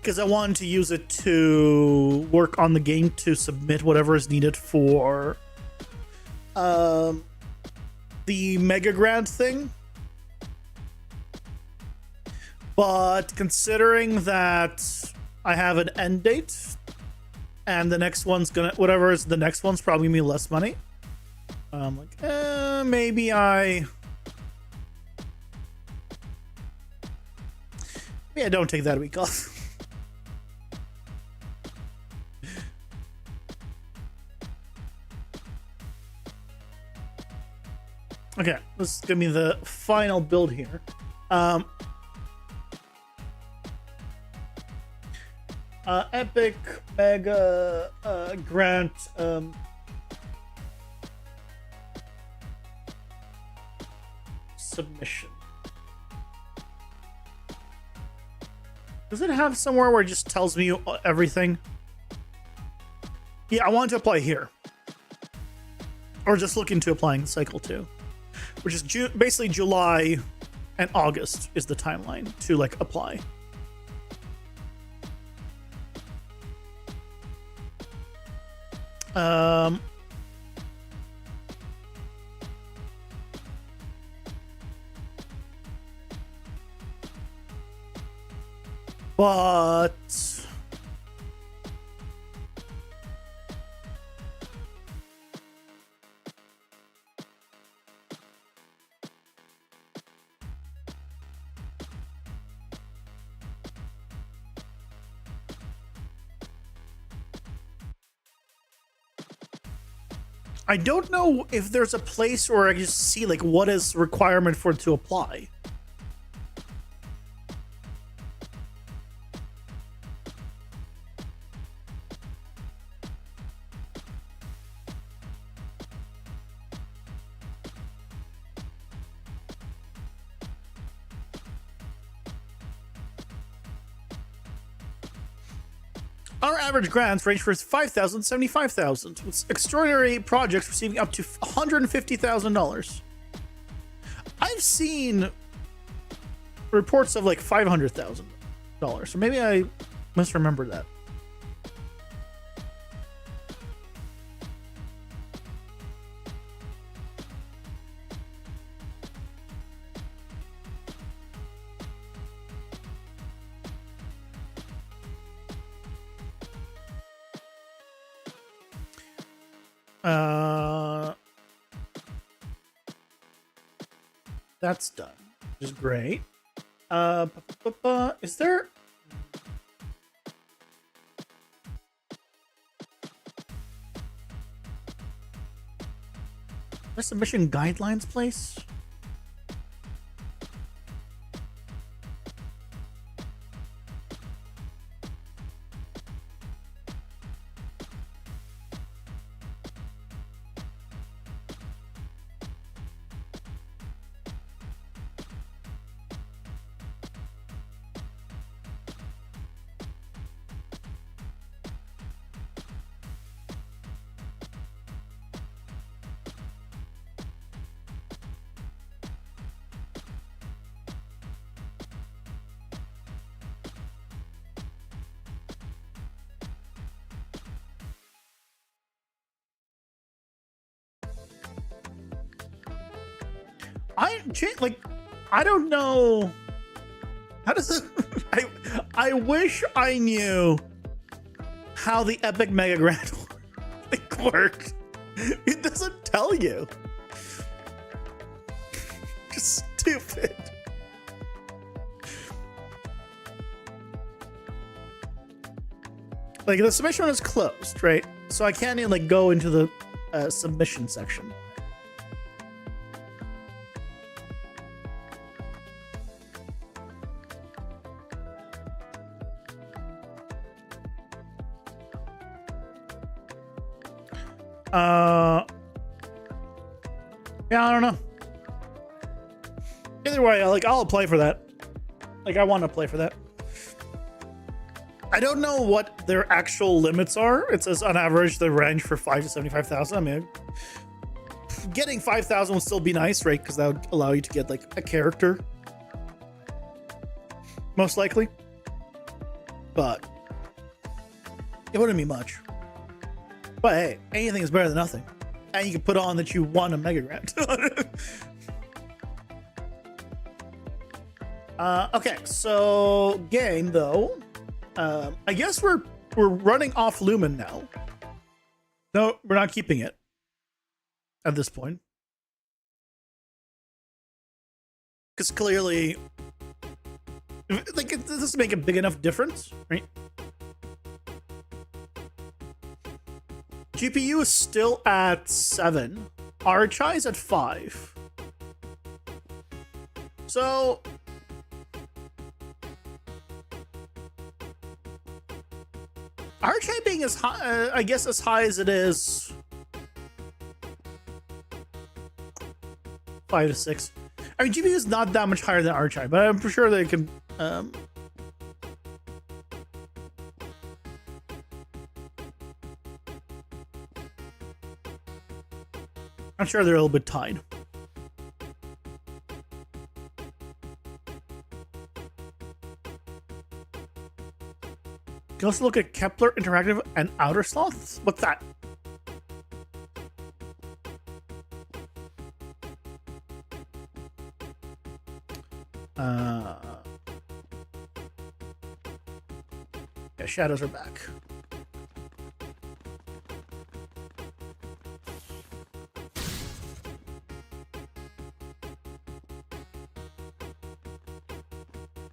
Because I wanted to use it to work on the game to submit whatever is needed for the Mega Grant thing. But considering that I have an end date and the next one's gonna, whatever is the next one's probably gonna be less money, I'm like, maybe Yeah, don't take that week off. Okay, let's give me the final build here. Epic Mega Grant submission. Does it have somewhere where it just tells me everything? Yeah, I want to apply here. Or just look into applying cycle 2. Which is basically July and August is the timeline to like apply. But I don't know if there's a place where I just see like what is the requirement for it to apply. Our average grants range from 5,000 to 75,000, with extraordinary projects receiving up to $150,000. I've seen reports of like $500,000, so maybe I misremembered that. That's done, which is great. Is there? A submission guidelines place? I don't know. How does it? I wish I knew how the Epic Mega Grant worked. It doesn't tell you. Just stupid. Like the submission is closed, right? So I can't even like go into the submission section. Yeah, I don't know. Either way, I'll apply for that. Like, I want to play for that. I don't know what their actual limits are. It says on average the range for 5 to 75,000. I mean, getting 5,000 would still be nice, right? Because that would allow you to get like a character, most likely. But it wouldn't be much. But hey, anything is better than nothing. And you can put on that you won a Mega Grant. Okay, so game though. I guess we're running off Lumen now. No, we're not keeping it at this point. Because clearly Like, it doesn't make a big enough difference, right? GPU is still at 7. RHI is at 5. So RHI being as high, I guess, as high as it is, 5 to 6. I mean, GPU is not that much higher than RHI, but I'm for sure they can. I'm sure they're a little bit tied. You can also look at Kepler Interactive and Outer Sloths. What's that? Yeah, shadows are back.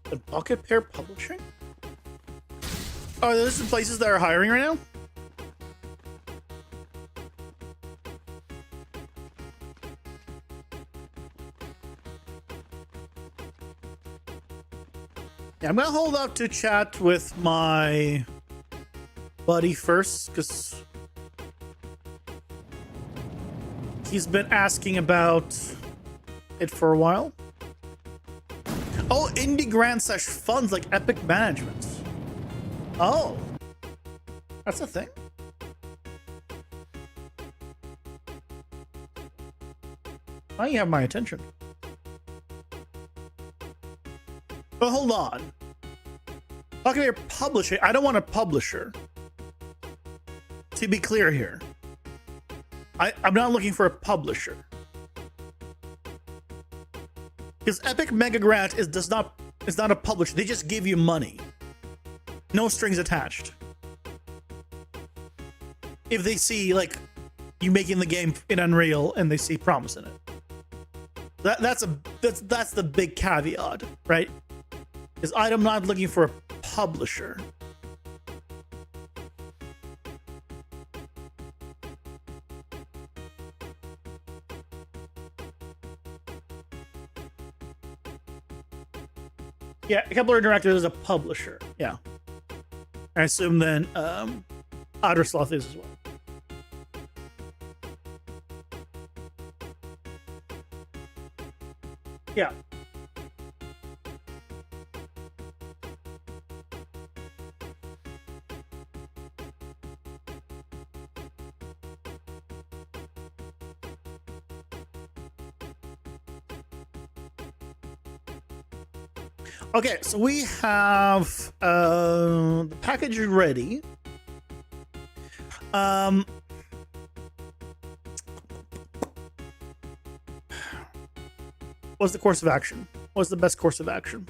The Pocket Pair Publishing? Oh, those are the places that are hiring right now? Yeah, I'm gonna hold up to chat with my buddy first, because he's been asking about it for a while. Oh, indie grant / funds like Epic Management. Oh, that's a thing. Now you have my attention. But hold on. Talking about your publishing, I don't want a publisher. To be clear here, I'm not looking for a publisher. Because Epic Mega Grant is not a publisher. They just give you money. No strings attached. If they see like you making the game in Unreal and they see promise in it. That's the big caveat, right? Is I'm not looking for a publisher. Yeah, Kepler Interactive is a publisher. Yeah. I assume then Outer Sloth is as well. Yeah. Okay, so we have the package ready. What's the course of action? What's the best course of action?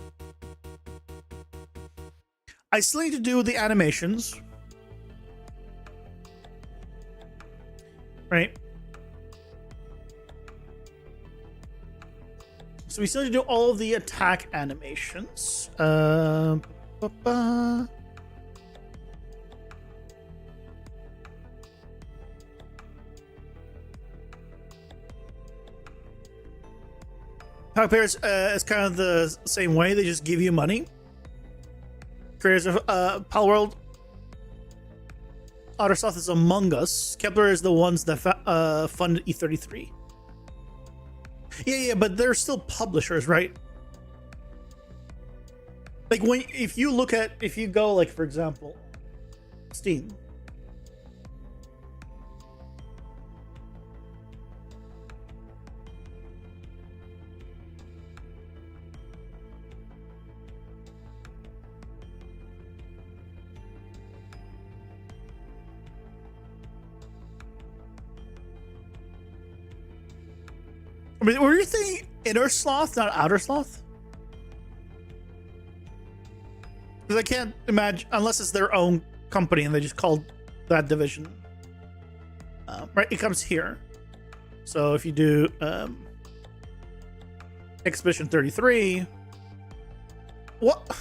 I still need to do the animations. Right? So we still need to do all of the attack animations. Power Pairs is kind of the same way. They just give you money. Creators of Pal World. Outer Sloth is Among Us. Kepler is the ones that funded E33. Yeah, but they're still publishers, right? Like if you go like, for example, Steam. I mean, were you thinking Inner Sloth, not Outer Sloth? Because I can't imagine, unless it's their own company and they just called that division. Right, it comes here. So if you do Expedition 33, what?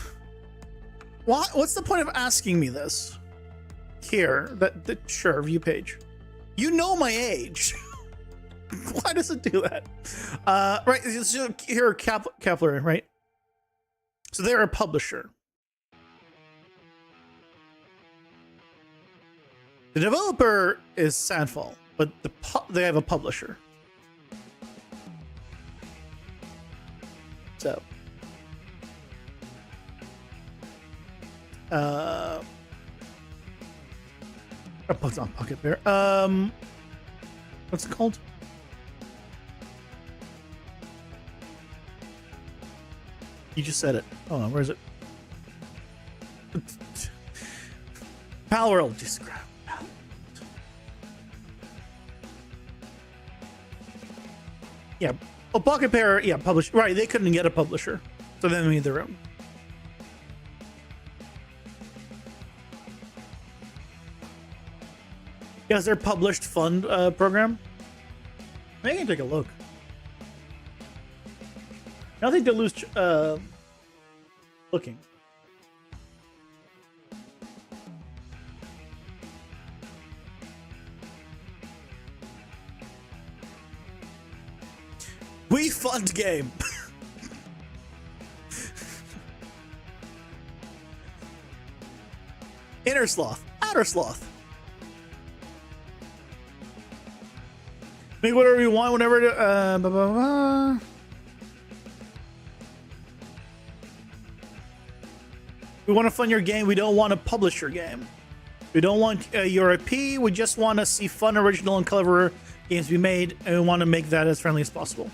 What's the point of asking me this? Here, that sure, view page. You know my age. Why does it do that? Right, so here, Kepler, right? So they're a publisher. The developer is Sandfall, but they have a publisher. So, it's on Pocket Bear. What's it called? You just said it. Hold on, where is it? Palworld, just grab. Yeah. Oh, Pocket Pair, yeah, published. Right, they couldn't get a publisher. So then they made their own. Yeah, is their published fund program? I can take a look. I don't think they lose looking. We fund game. Inner sloth, outer sloth. Make whatever you want, whenever. Blah, blah, blah. We want to fund your game. We don't want to publish your game. We don't want your IP. We just want to see fun, original, and clever games be made, and we want to make that as friendly as possible.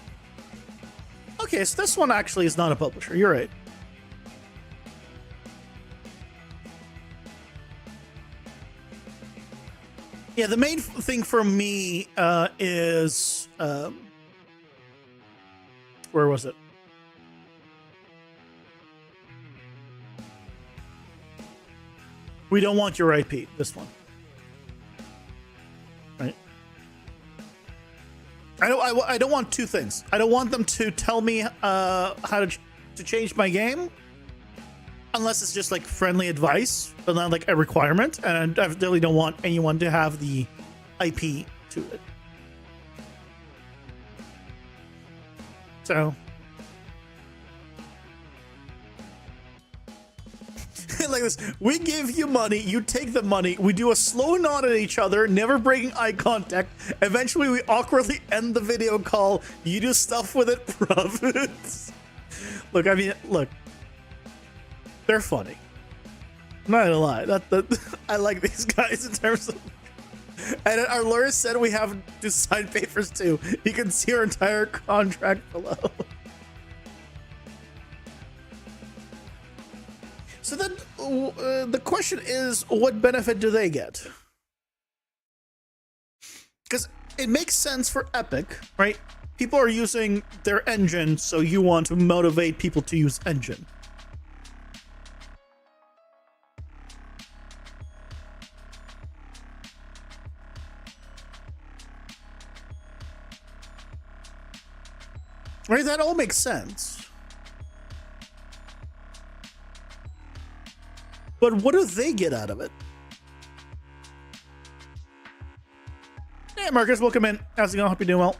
Okay, so this one actually is not a publisher. You're right. Yeah, the main thing for me is where was it? We don't want your IP. This one, right? I don't want two things. I don't want them to tell me how to change my game, unless it's just like friendly advice, but not like a requirement. And I definitely don't want anyone to have the IP to it. So, like this, we give you money, you take the money, we do a slow nod at each other, never breaking eye contact. Eventually, we awkwardly end the video call. You do stuff with it, profits. Look, I mean, look. They're funny. I'm not gonna lie. I like these guys in terms of. And our lawyer said we have to sign papers too. You can see our entire contract below. So then, the question is, what benefit do they get? Because it makes sense for Epic, right? People are using their engine, so you want to motivate people to use engine. Right, that all makes sense. But what do they get out of it? Hey, Marcus, welcome in. How's it going? Hope you're doing well.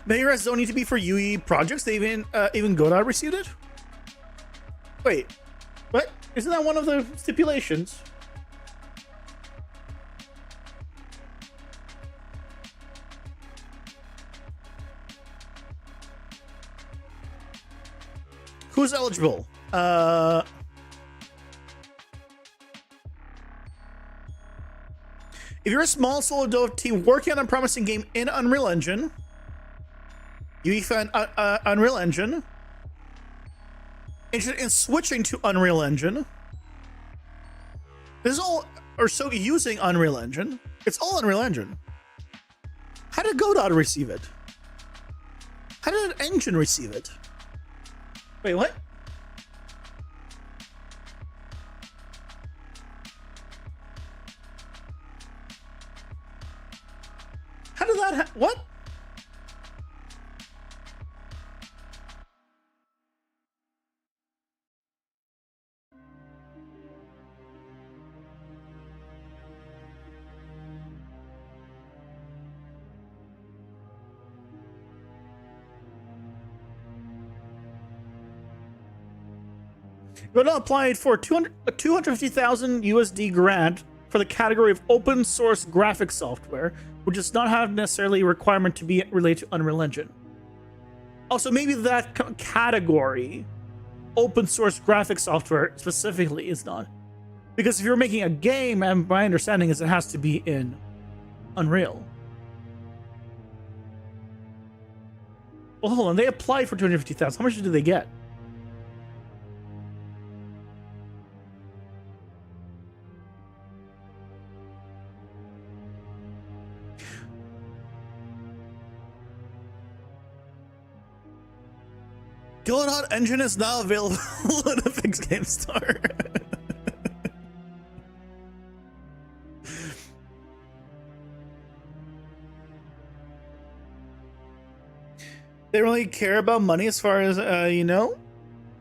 Mayors don't need to be for UE projects. They even Godot received it? Wait, what? Isn't that one of the stipulations? Who's eligible? If you're a small solo dev team working on a promising game in Unreal Engine, you found Unreal Engine, interested in switching to Unreal Engine, this is all, or so using Unreal Engine, it's all Unreal Engine. How did Godot receive it? How did an engine receive it? Wait, what? How did that what? Godot applied for 250,000 USD grant for the category of open source graphic software, which does not have necessarily a requirement to be related to Unreal Engine. Also, maybe that category, open source graphic software specifically, is not. Because if you're making a game, and my understanding is it has to be in Unreal. Well, hold on. They applied for 250,000. How much did they get? Godot Engine is now available on Epic Game Store. They really care about money as far as, you know?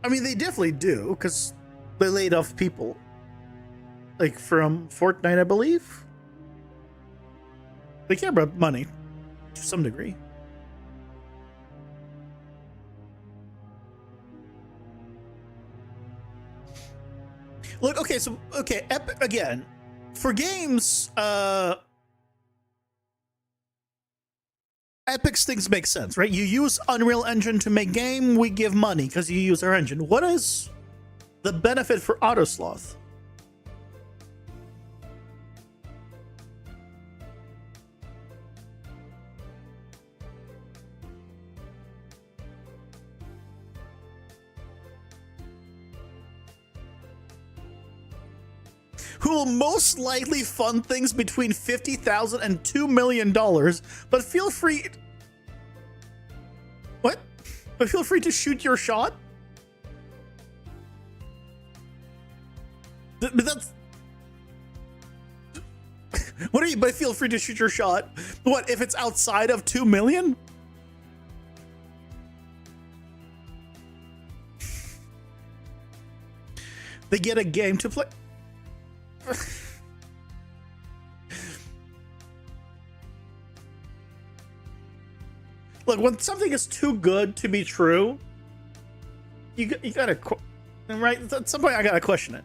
I mean, they definitely do, because they laid off people. Like, from Fortnite, I believe? They care about money, to some degree. Look, okay, so, okay, again, for games, Epic's things make sense, right? You use Unreal Engine to make game, we give money because you use our engine. What is the benefit for Autosloth? Who will most likely fund things between $50,000 and $2 million, but feel free... What? But feel free to shoot your shot? But that's... What are you, but feel free to shoot your shot? What, if it's outside of 2 million? They get a game to play... Look, when something is too good to be true, you gotta, right? At some point, I gotta question it.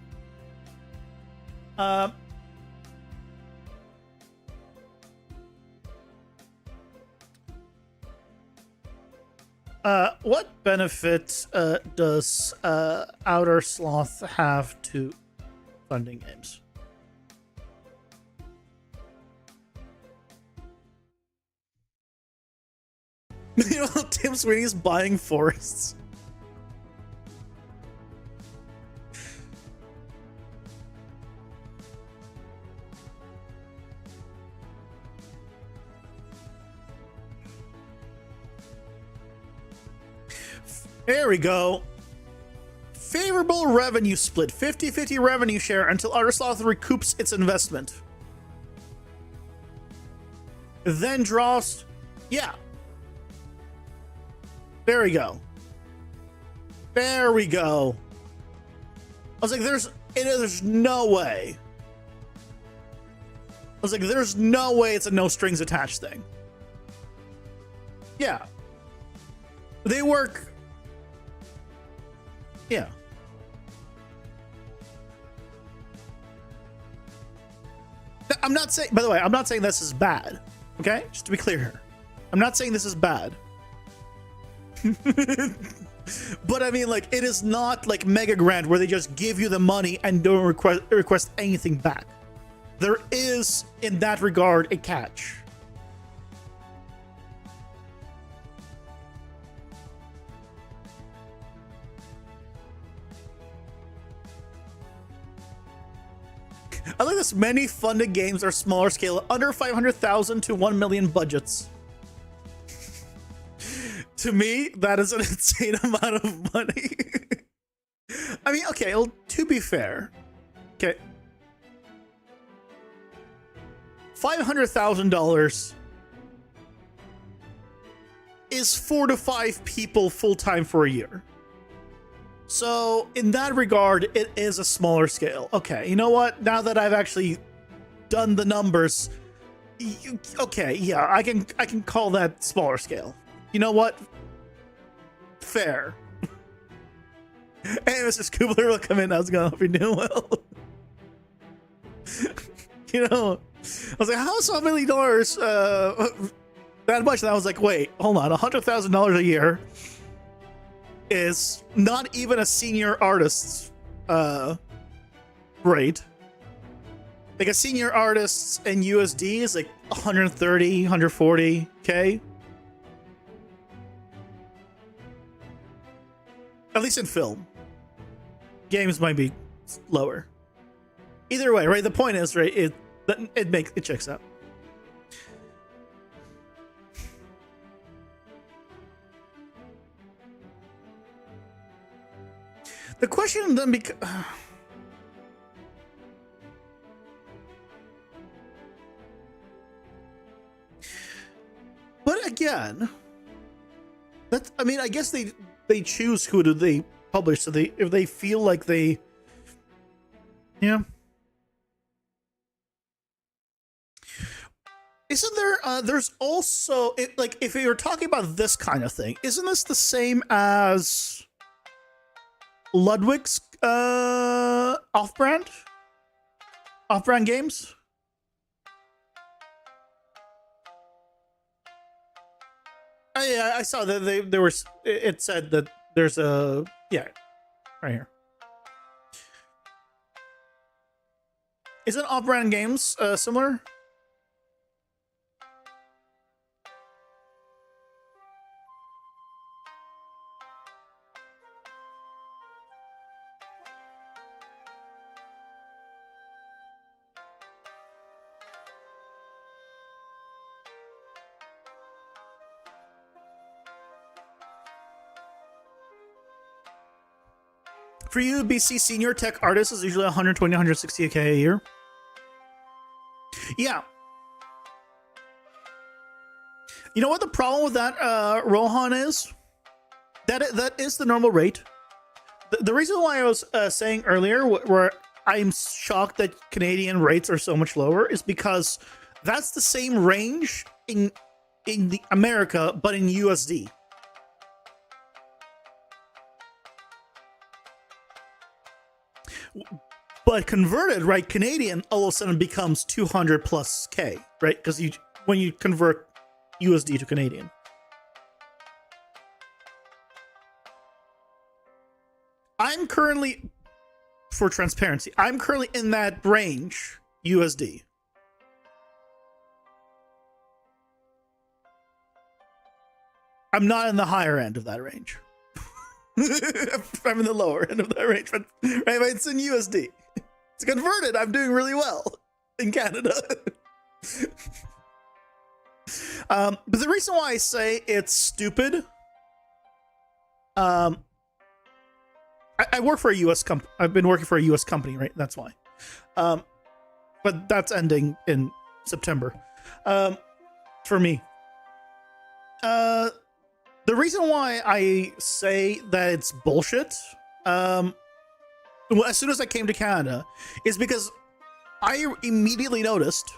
What benefit does Outer Sloth have to funding games? You know, Tim Sweeney is buying forests. There we go. Favorable revenue split. 50-50 revenue share until Outersloth recoups its investment. Then draws... Yeah. There we go. There we go. I was like, there's no way. I was like, there's no way it's a no strings attached thing. Yeah. They work... Yeah. I'm not saying, by the way, I'm not saying this is bad. Okay? Just to be clear here. I'm not saying this is bad. But I mean, like, it is not like Mega Grant where they just give you the money and don't request anything back. There is, in that regard, a catch. I like this. Many funded games are smaller scale, under 500,000 to 1 million budgets. To me, that is an insane amount of money. I mean, okay, well, to be fair, okay, $500,000 is 4 to 5 people full-time for a year. So in that regard, it is a smaller scale. Okay, you know what? Now that I've actually done the numbers, okay, yeah, I can call that smaller scale. You know what? Fair. Hey, Mr. Scoobler, welcome in. How's it going? Hope you're doing well. You know, I was like, how's $1 million that much? And I was like, wait, hold on. $100,000 a year is not even a senior artist's rate. Like a senior artist in USD is like 130, 140K. At least in film. Games might be lower. Either way, right? The point is, right? It checks out. The question then becomes. But again, that's, I mean, I guess they choose who do they publish, so if they feel like they, yeah. Isn't there? There's also like if you're talking about this kind of thing, isn't this the same as Ludwig's off-brand games? Yeah, I saw that there was. It said that there's a right here. Isn't off-brand games similar? For you, BC senior tech artist is usually 120, 160K a year. Yeah. You know what the problem with that, Rohan, is? That is the normal rate. The reason why I was saying earlier, where I'm shocked that Canadian rates are so much lower, is because that's the same range in the America, but in USD. But converted, right, Canadian all of a sudden becomes 200 plus K, right? Because when you convert USD to Canadian. I'm currently, for transparency, I'm currently in that range USD. I'm not in the higher end of that range. I'm in the lower end of that range, but right, it's in USD. It's converted. I'm doing really well in Canada. But the reason why I say it's stupid, I work for a US company. I've been working for a US company, right? That's why. But that's ending in September. For me. The reason why I say that it's bullshit, as soon as I came to Canada, is because I immediately noticed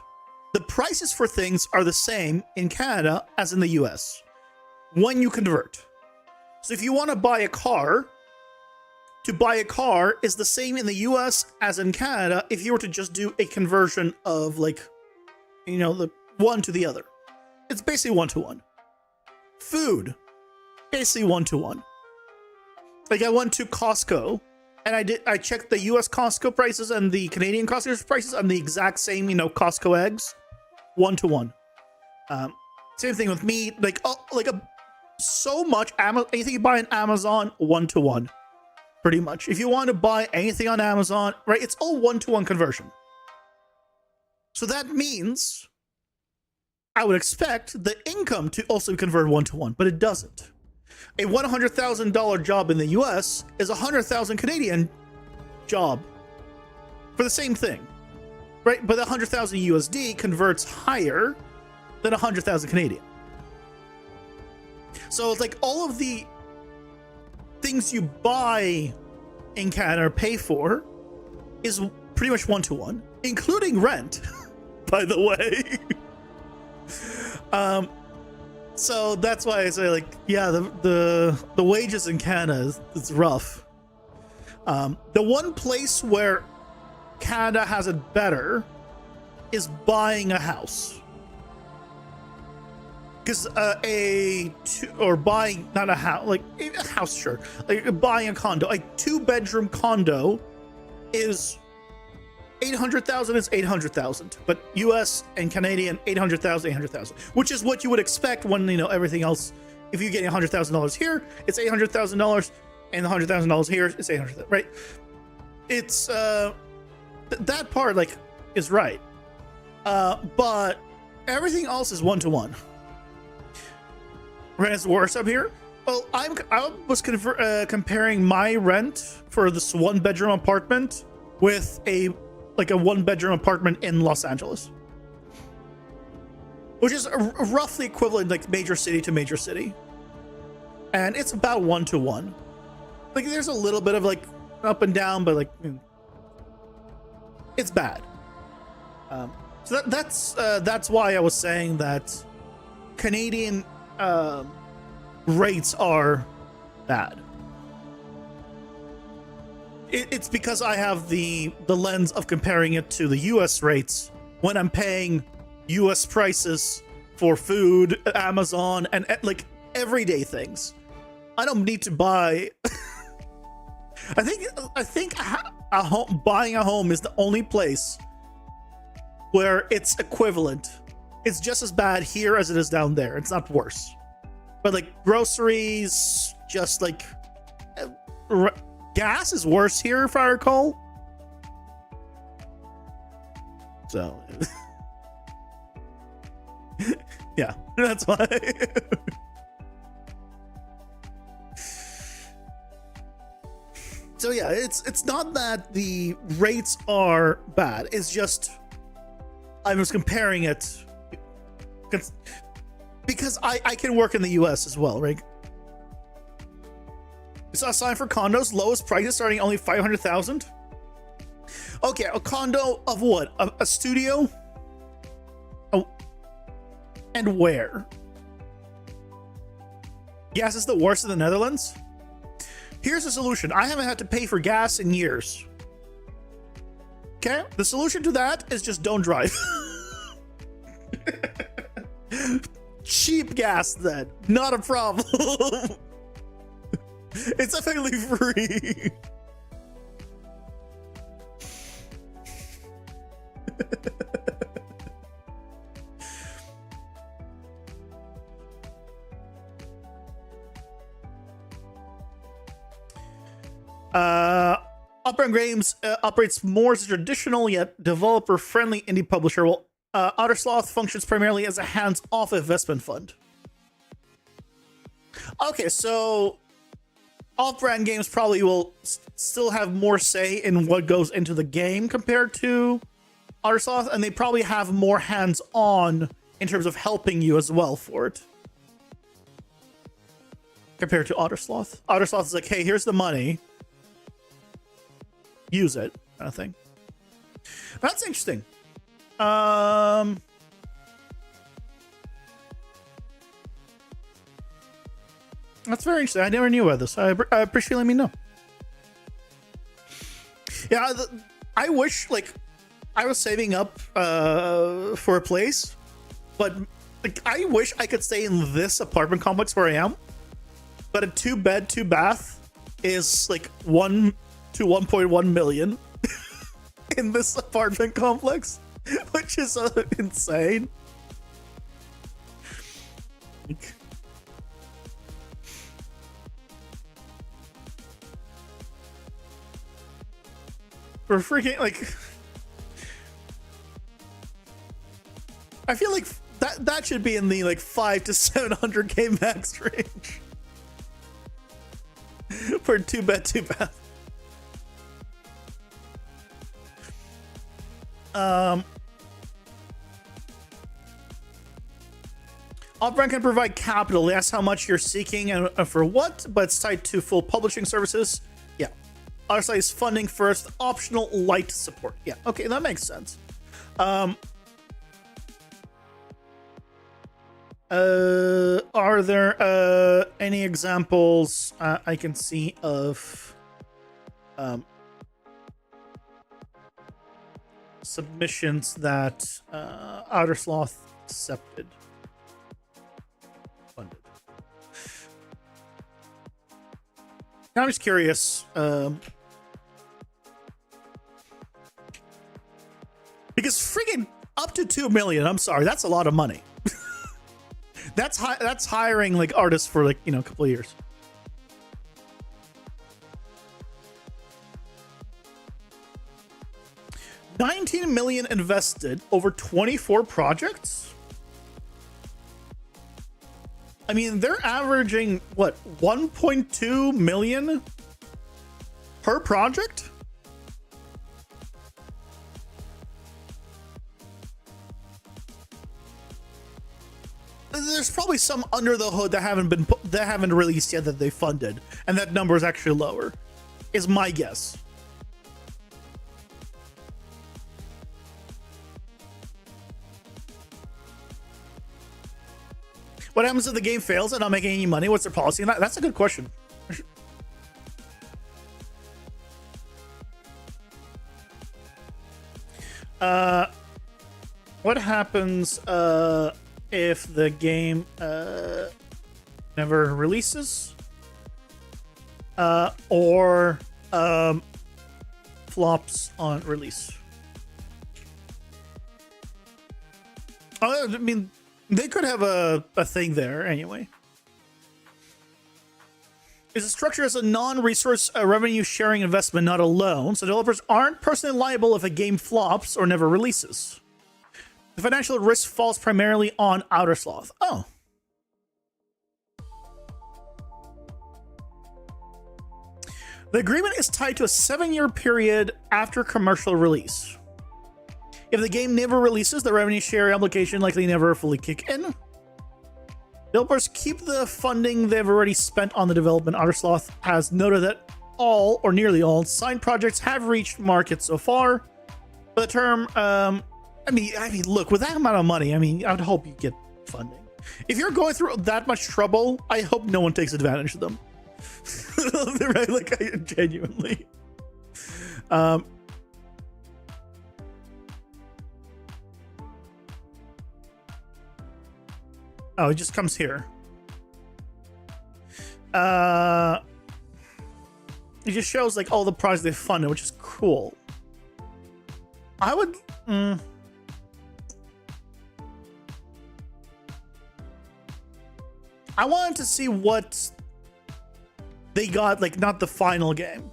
the prices for things are the same in Canada as in the US when you convert. So if you want to buy a car, is the same in the US as in Canada if you were to just do a conversion of, like, you know, the one to the other. It's basically 1-to-1. Food. Basically 1-to-1. Like, I went to Costco and I checked the US Costco prices and the Canadian Costco prices on the exact same, you know, Costco eggs. 1-to-1. Same thing with meat, so much anything you buy on Amazon, 1-to-1. Pretty much. If you want to buy anything on Amazon, right, it's all 1-to-1 conversion. So that means I would expect the income to also convert 1-to-1, but it doesn't. A $100,000 job in the US is a 100,000 Canadian job for the same thing, right? But 100,000 USD converts higher than 100,000 Canadian. So it's like all of the things you buy in Canada or pay for is pretty much 1-to-1, including rent, by the way. So that's why I say, like, yeah, the wages in Canada is rough. The one place where Canada has it better is buying a house. Because buying, not a house, like a house, sure. Like buying a condo, a 2-bedroom condo is 800,000 is 800,000, but US and Canadian 800,000, 800,000, which is what you would expect when, everything else. If you're getting $100,000 here, it's $800,000, and $100,000 here, it's 800,000, right? It's that part is right, but everything else is 1-to-1. Rent is worse up here. Well, I was comparing my rent for this 1-bedroom apartment with a 1-bedroom apartment in Los Angeles, which is roughly equivalent, major city to major city, and it's about 1-to-1. There's a little bit of up and down, but it's bad. So that's why I was saying that Canadian rates are bad. It's because I have the lens of comparing it to the US rates when I'm paying US prices for food, Amazon, and everyday things. I don't need to buy. I think buying a home is the only place where it's equivalent. It's just as bad here as it is down there. It's not worse. But groceries, just gas is worse here, if I recall. So, yeah, that's why. So yeah, it's not that the rates are bad. It's just I was comparing it because I can work in the US as well, right? We saw a sign for condos, lowest prices starting only 500,000. Okay, a condo of what? A studio? Oh, and where? Gas is the worst in the Netherlands. Here's the solution. I haven't had to pay for gas in years. Okay, the solution to that is just don't drive. Cheap gas then, not a problem. It's effectively free. Opera Games operates more as a traditional yet developer-friendly indie publisher, while Otter Sloth functions primarily as a hands-off investment fund. Okay, so off-brand games probably will still have more say in what goes into the game compared to Otter Sloth, and they probably have more hands-on in terms of helping you as well for it. Compared to Otter Sloth. Otter Sloth is like, hey, here's the money. Use it, kind of thing. That's interesting. That's very interesting. I never knew about this. I appreciate you letting me know. Yeah, I wish I was saving up for a place, but I wish I could stay in this apartment complex where I am. But a 2-bed, 2-bath is 1 to 1.1 million in this apartment complex, which is insane. For freaking I feel like that should be in the 5 to 700k max range for a 2-bed, 2-bath. Off-brand can provide capital. That's how much you're seeking and for what, but it's tied to full publishing services. Yeah. Other side is funding first, optional light support. Yeah, okay, that makes sense. Are there any examples I can see of submissions that Outer Sloth accepted. Funded. Now I'm just curious. Because friggin' up to 2 million, I'm sorry, that's a lot of money. That's hiring like artists for like, a couple of years. $19 million invested over 24 projects. I mean, they're averaging what, 1.2 million per project? There's probably some under the hood that haven't released yet that they funded, and that number is actually lower, is my guess. What happens if the game fails and not making any money? What's their policy? And that's a good question. What happens if the game never releases or flops on release? I mean, they could have a thing there anyway. Is it structured as a non-resource revenue sharing investment, not a loan, so developers aren't personally liable if a game flops or never releases? The financial risk falls primarily on Outer Sloth. Oh. The agreement is tied to a 7-year period after commercial release. If the game never releases, the revenue share obligation likely never fully kick in. Developers keep the funding they've already spent on the development. Outer Sloth has noted that all, or nearly all, signed projects have reached market so far. But the term, I mean, look, with that amount of money, I mean, I would hope you get funding. If you're going through that much trouble, I hope no one takes advantage of them. Right? Like, genuinely. Oh, it just comes here. It just shows like all the projects they funded, which is cool. I would. I wanted to see what they got, like, not the final game.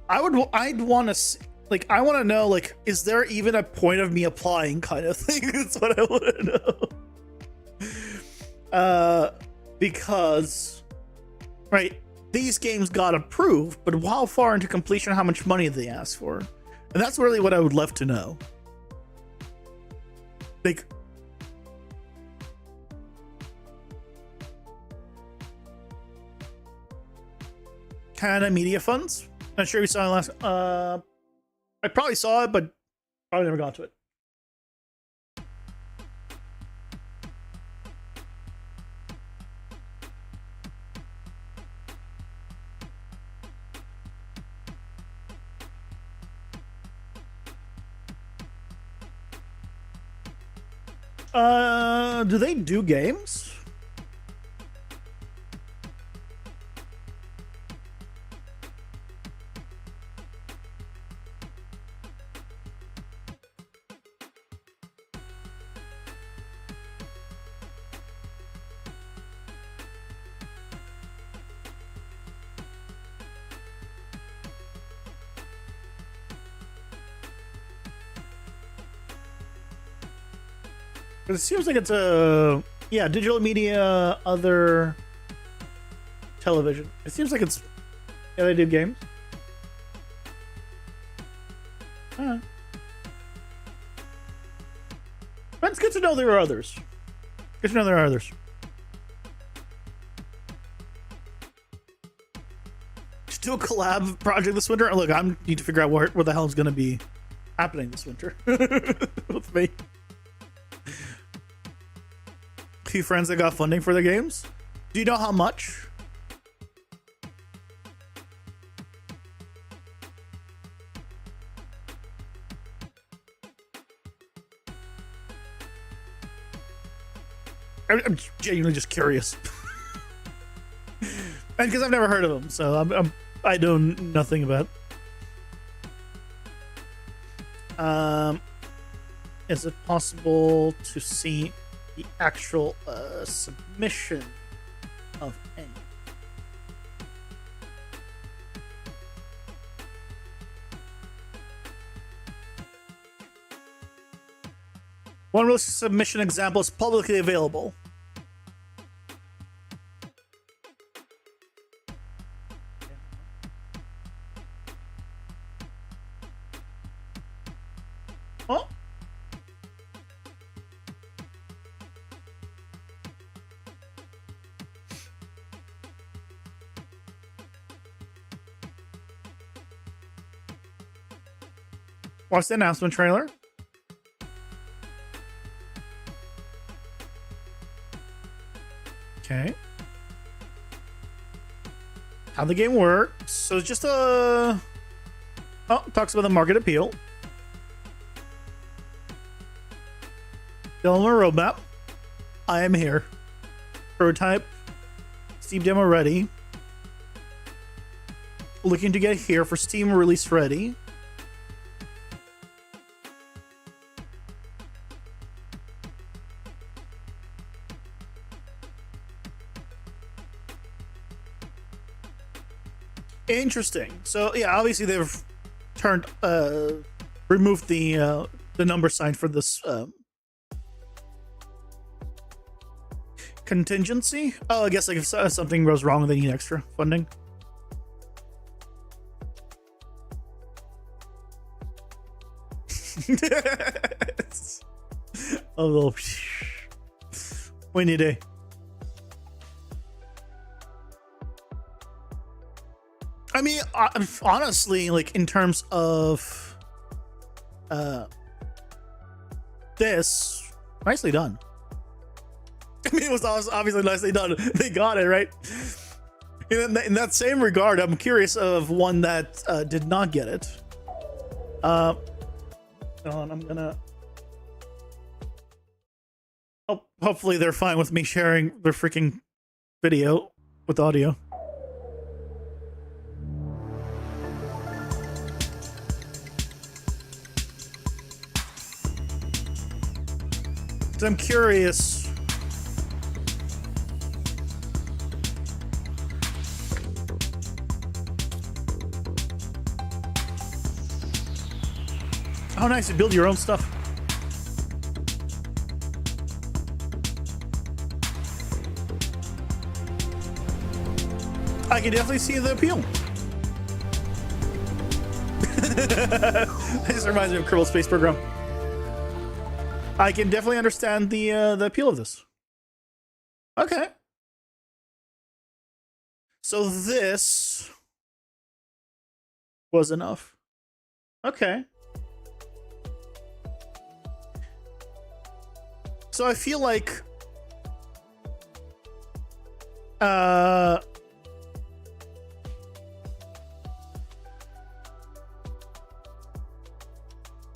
I'd want to see, like, I want to know, like, is there even a point of me applying kind of thing? That's what I want to know. Because, right, these games got approved, but how far into completion, how much money did they ask for? And that's really what I would love to know. Like, Canada Media Funds. Not sure if you saw it last. I probably saw it, but probably never got to it. Do they do games? It seems like it's a, yeah, digital media, other television. It seems like it's, yeah, they do games. But it's good to know there are others. Good to know there are others. Just do a collab project this winter. Look, I need to figure out what the hell is going to be happening this winter with me. Few friends that got funding for their games. Do you know how much? I'm genuinely just curious. And because I've never heard of them, so I know nothing about. Is it possible to see the actual submission of any? One real submission example is publicly available. Oh. Watch the announcement trailer. Okay. How the game works. So it's just a... Oh, talks about the market appeal. Development roadmap. I am here. Prototype. Steam demo ready. Looking to get here for Steam release ready. Interesting. So yeah, obviously they've turned removed the number sign for this contingency. Oh, I guess like if something goes wrong, they need extra funding. A little windy day. I mean, honestly, like in terms of this, nicely done. I mean, it was obviously nicely done. They got it right. In that same regard, I'm curious of one that did not get it. Hold on, I'm gonna. Oh, hopefully they're fine with me sharing their freaking video with audio. I'm curious. How nice to build your own stuff. I can definitely see the appeal. This reminds me of Kerbal Space Program. I can definitely understand the appeal of this. Okay. So this was enough. Okay. So I feel like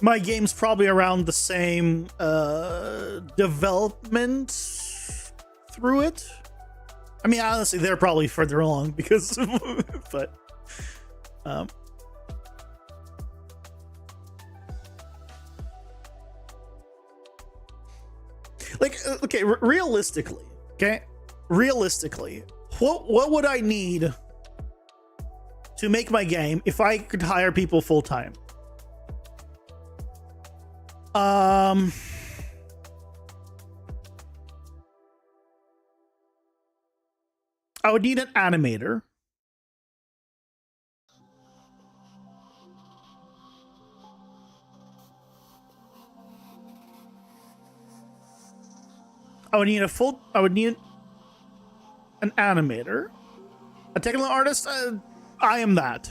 my game's probably around the same development through it. I mean, honestly, they're probably further along because, but, like, okay, realistically, what would I need to make my game if I could hire people full time? I would need an animator. I would need an animator. A technical artist, I am that.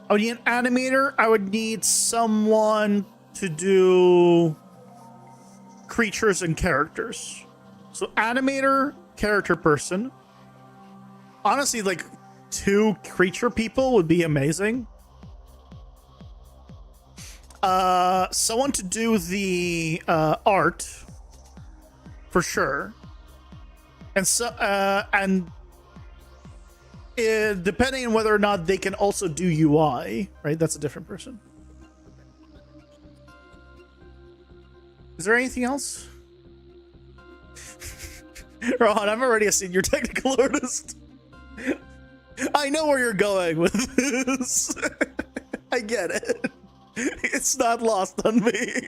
I would need an animator. I would need someone to do creatures and characters. So animator, character person. Honestly, like 2 creature people would be amazing. Someone to do the art. for sure. And so, depending on whether or not they can also do UI, right? That's a different person. Is there anything else? Ron, I'm already a senior technical artist. I know where you're going with this. I get it. It's not lost on me.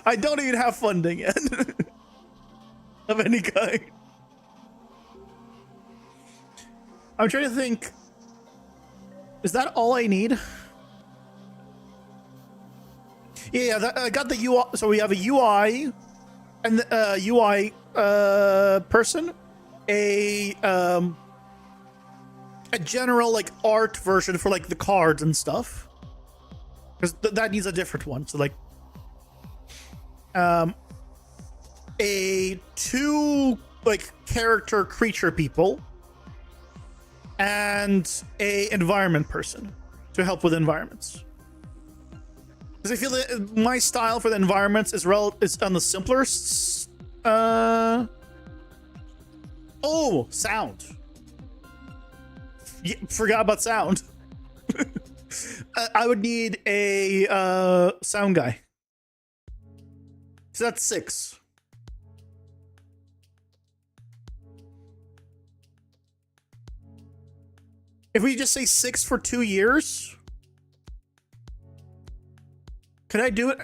I don't even have funding yet. Of any kind. I'm trying to think. Is that all I need? Yeah, I got the UI. So we have a UI and UI person, a general like art version for like the cards and stuff, because that needs a different one. So like, a 2 like character creature people, and a environment person to help with environments. Because I feel that my style for the environments is on the simpler. Oh, sound. Yeah, forgot about sound. I would need a sound guy. So that's 6. If we just say 6 for 2 years, could I do it?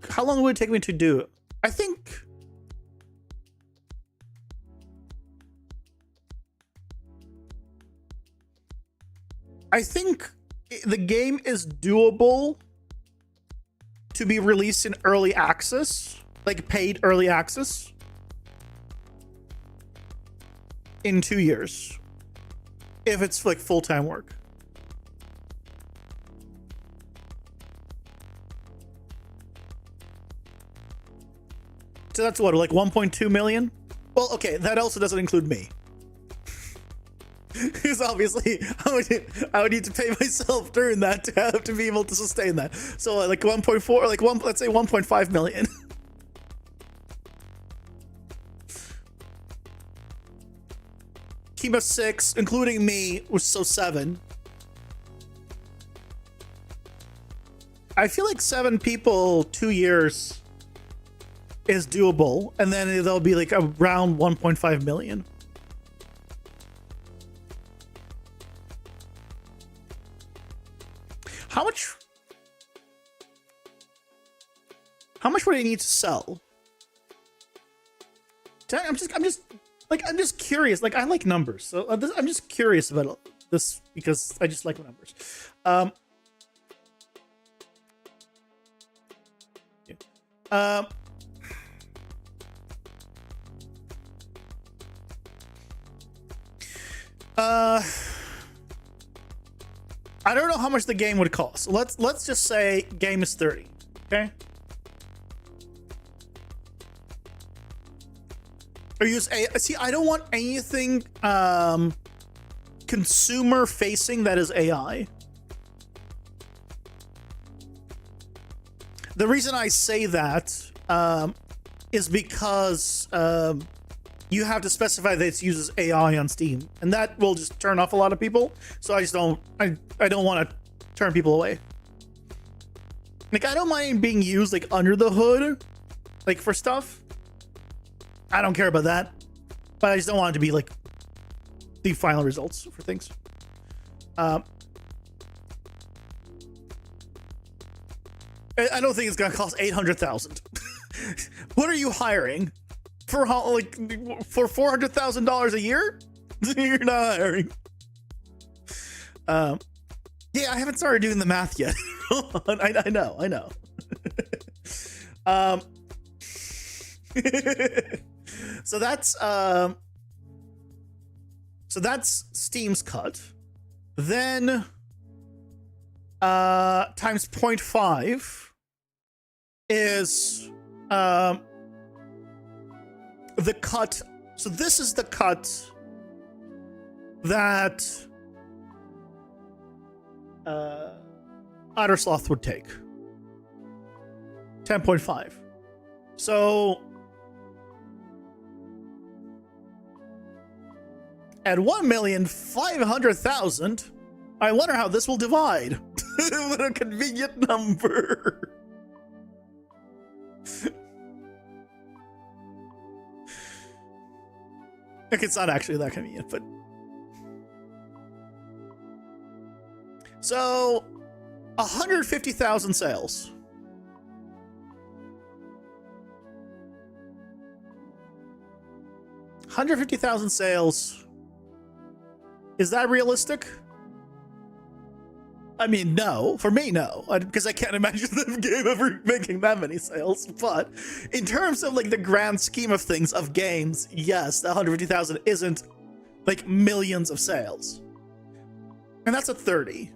How long would it take me to do it? I think. The game is doable to be released in early access, like paid early access, in 2 years. If it's like full-time work. So that's what, like 1.2 million? Well, okay, that also doesn't include me. Because obviously I would need to pay myself during that to be able to sustain that. So like 1.4, like let's say 1.5 million. Keep us 6, including me, was so 7. I feel like 7 people, 2 years is doable, and then they'll be like around 1.5 million. How much would I need to sell? I'm just curious. Like, I like numbers, so I'm just curious about this because I just like numbers. I don't know how much the game would cost. Let's just say game is 30. Okay. Or use see, I don't want anything consumer facing that is AI. The reason I say that is because you have to specify that it uses AI on Steam, and that will just turn off a lot of people. So I just don't. I don't want to turn people away. Like, I don't mind being used like under the hood, like for stuff. I don't care about that, but I just don't want it to be like the final results for things. I don't think it's gonna cost 800,000. What are you hiring for? How, like, for $400,000 a year? You're not hiring. Yeah, I haven't started doing the math yet. I know. So that's Steam's cut. Then times 0.5 is the cut. So this is the cut that Ottersloth would take. 10.5. So at 1,500,000, I wonder how this will divide. What a convenient number. Like, it's not actually that convenient, but so 150,000 sales. $150,000 sales. Is that realistic? I mean, no. For me, no. Because I can't imagine the game ever making that many sales. But in terms of like the grand scheme of things of games, yes, the 150,000 isn't like millions of sales. And that's a 30.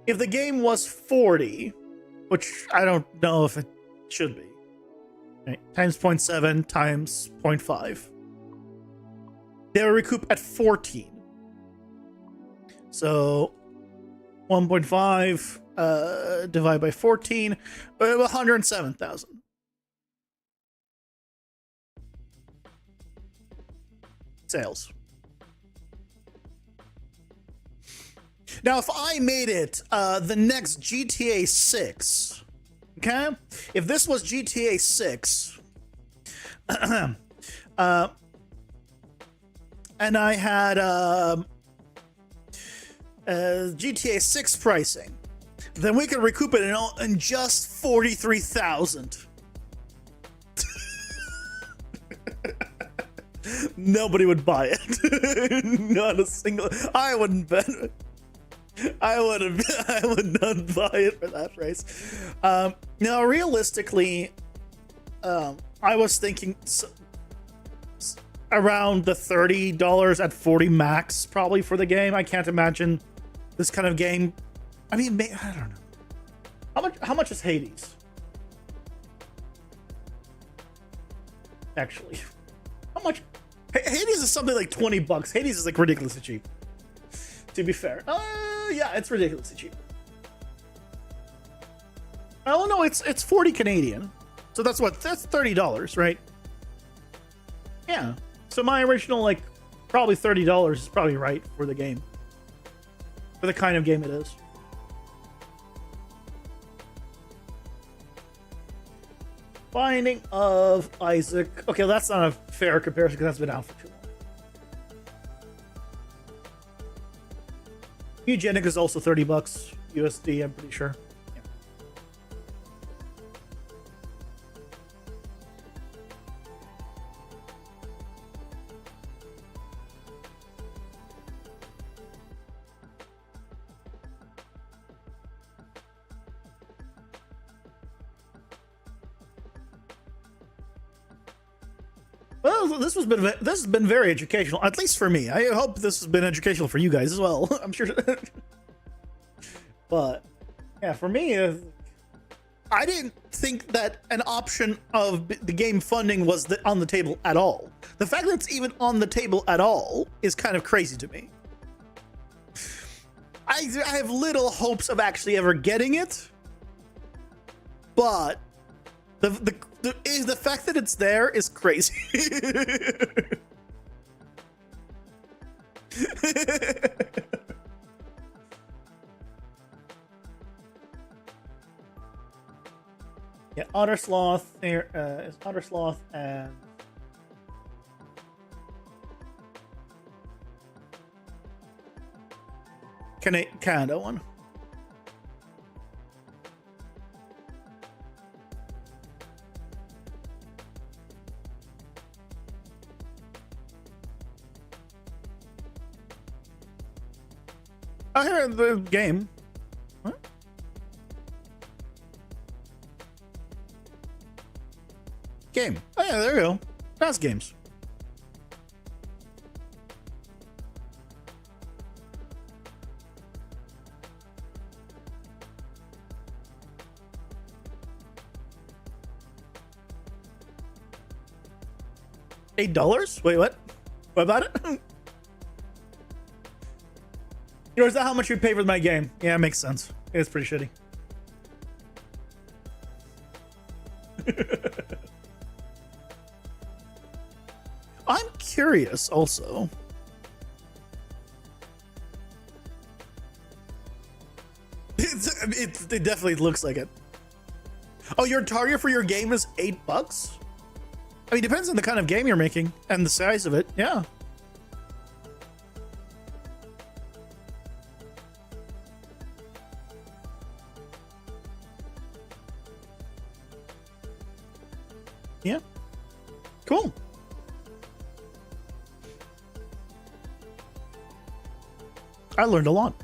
If the game was 40, which I don't know if it should be, right, times 0.7 times 0.5, they will recoup at 14. So 1.5 divided by 14, 107,000. Sales. Now, if I made it the next GTA 6, okay? If this was GTA 6, and I had GTA 6 pricing, then we could recoup it in just 43,000. Nobody would buy it. Not a single. I wouldn't bet. I would not buy it for that price. Now, realistically, I was thinking around the $30 at 40 max, probably, for the game. I can't imagine this kind of game. I mean, I don't know. How much is Hades? Actually, how much? Hades is something like $20. Hades is like ridiculously cheap. To be fair, yeah, it's ridiculously cheap. Oh no, it's 40 Canadian, so that's $30, right? Yeah. So my original, like, probably $30 is probably right for the game, for the kind of game it is. Binding of Isaac. Okay, that's not a fair comparison because that's been out for too long. Eugenic is also $30 USD, I'm pretty sure. Yeah. Well, this has been very educational, at least for me. I hope this has been educational for you guys as well. I'm sure. But yeah, for me, I didn't think that an option of the game funding was on the table at all. The fact that it's even on the table at all is kind of crazy to me. I have little hopes of actually ever getting it, but the fact that it's there is crazy. Yeah, Otter Sloth there is Otter Sloth and Canada one. Oh, here the game. What? Game. Oh yeah, there you go. That's games. $8? Wait, what? What about it? You know, is that how much you pay for my game? Yeah, it makes sense. It's pretty shitty. I'm curious also. It definitely looks like it. Oh, your target for your game is $8? I mean, depends on the kind of game you're making and the size of it. Yeah. Yeah. Cool. I learned a lot.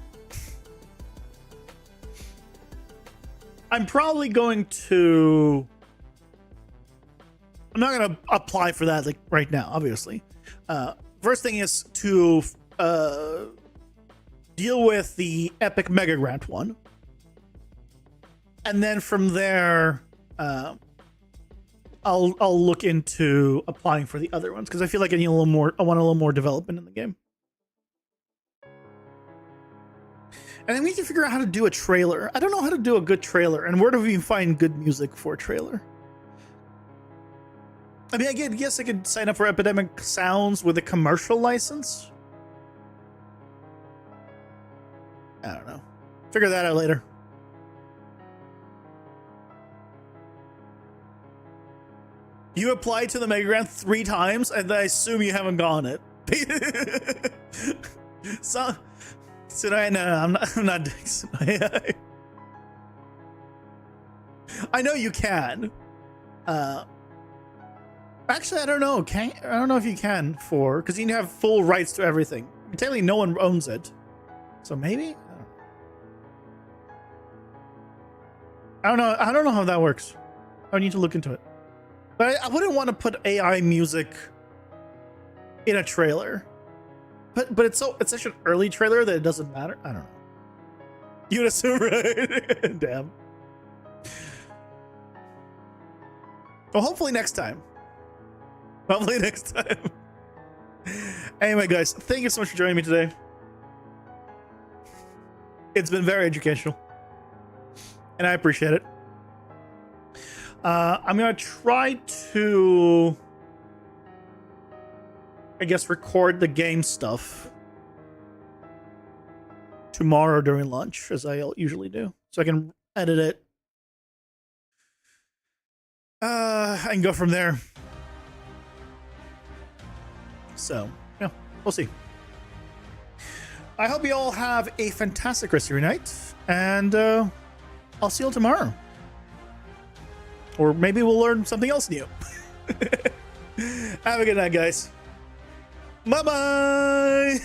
I'm probably going to... I'm not going to apply for that like right now, obviously. First thing is to deal with the Epic Mega Grant one. And then from there, I'll look into applying for the other ones because I feel like I need a little more. I want a little more development in the game. And then we need to figure out how to do a trailer. I don't know how to do a good trailer, and where do we find good music for a trailer? I mean, I guess I could sign up for Epidemic Sounds with a commercial license. I don't know. Figure that out later. You applied to the Mega Grant 3 times, and I assume you haven't gone it. So no, I'm not doing so. I know you can. Actually, I don't know. I don't know if you can because you have full rights to everything. Technically, no one owns it. So maybe. I don't know. I don't know how that works. I need to look into it. But I wouldn't want to put AI music in a trailer. But it's such an early trailer that it doesn't matter. I don't know. You would assume, right? Damn. Well, hopefully next time. Hopefully next time. Anyway, guys, thank you so much for joining me today. It's been very educational. And I appreciate it. I'm going to try to... I guess record the game stuff tomorrow during lunch, as I usually do, so I can edit it and go from there. So yeah, we'll see. I hope you all have a fantastic rest of your night, and I'll see you all tomorrow, or maybe we'll learn something else new. Have a good night, guys. Bye-bye.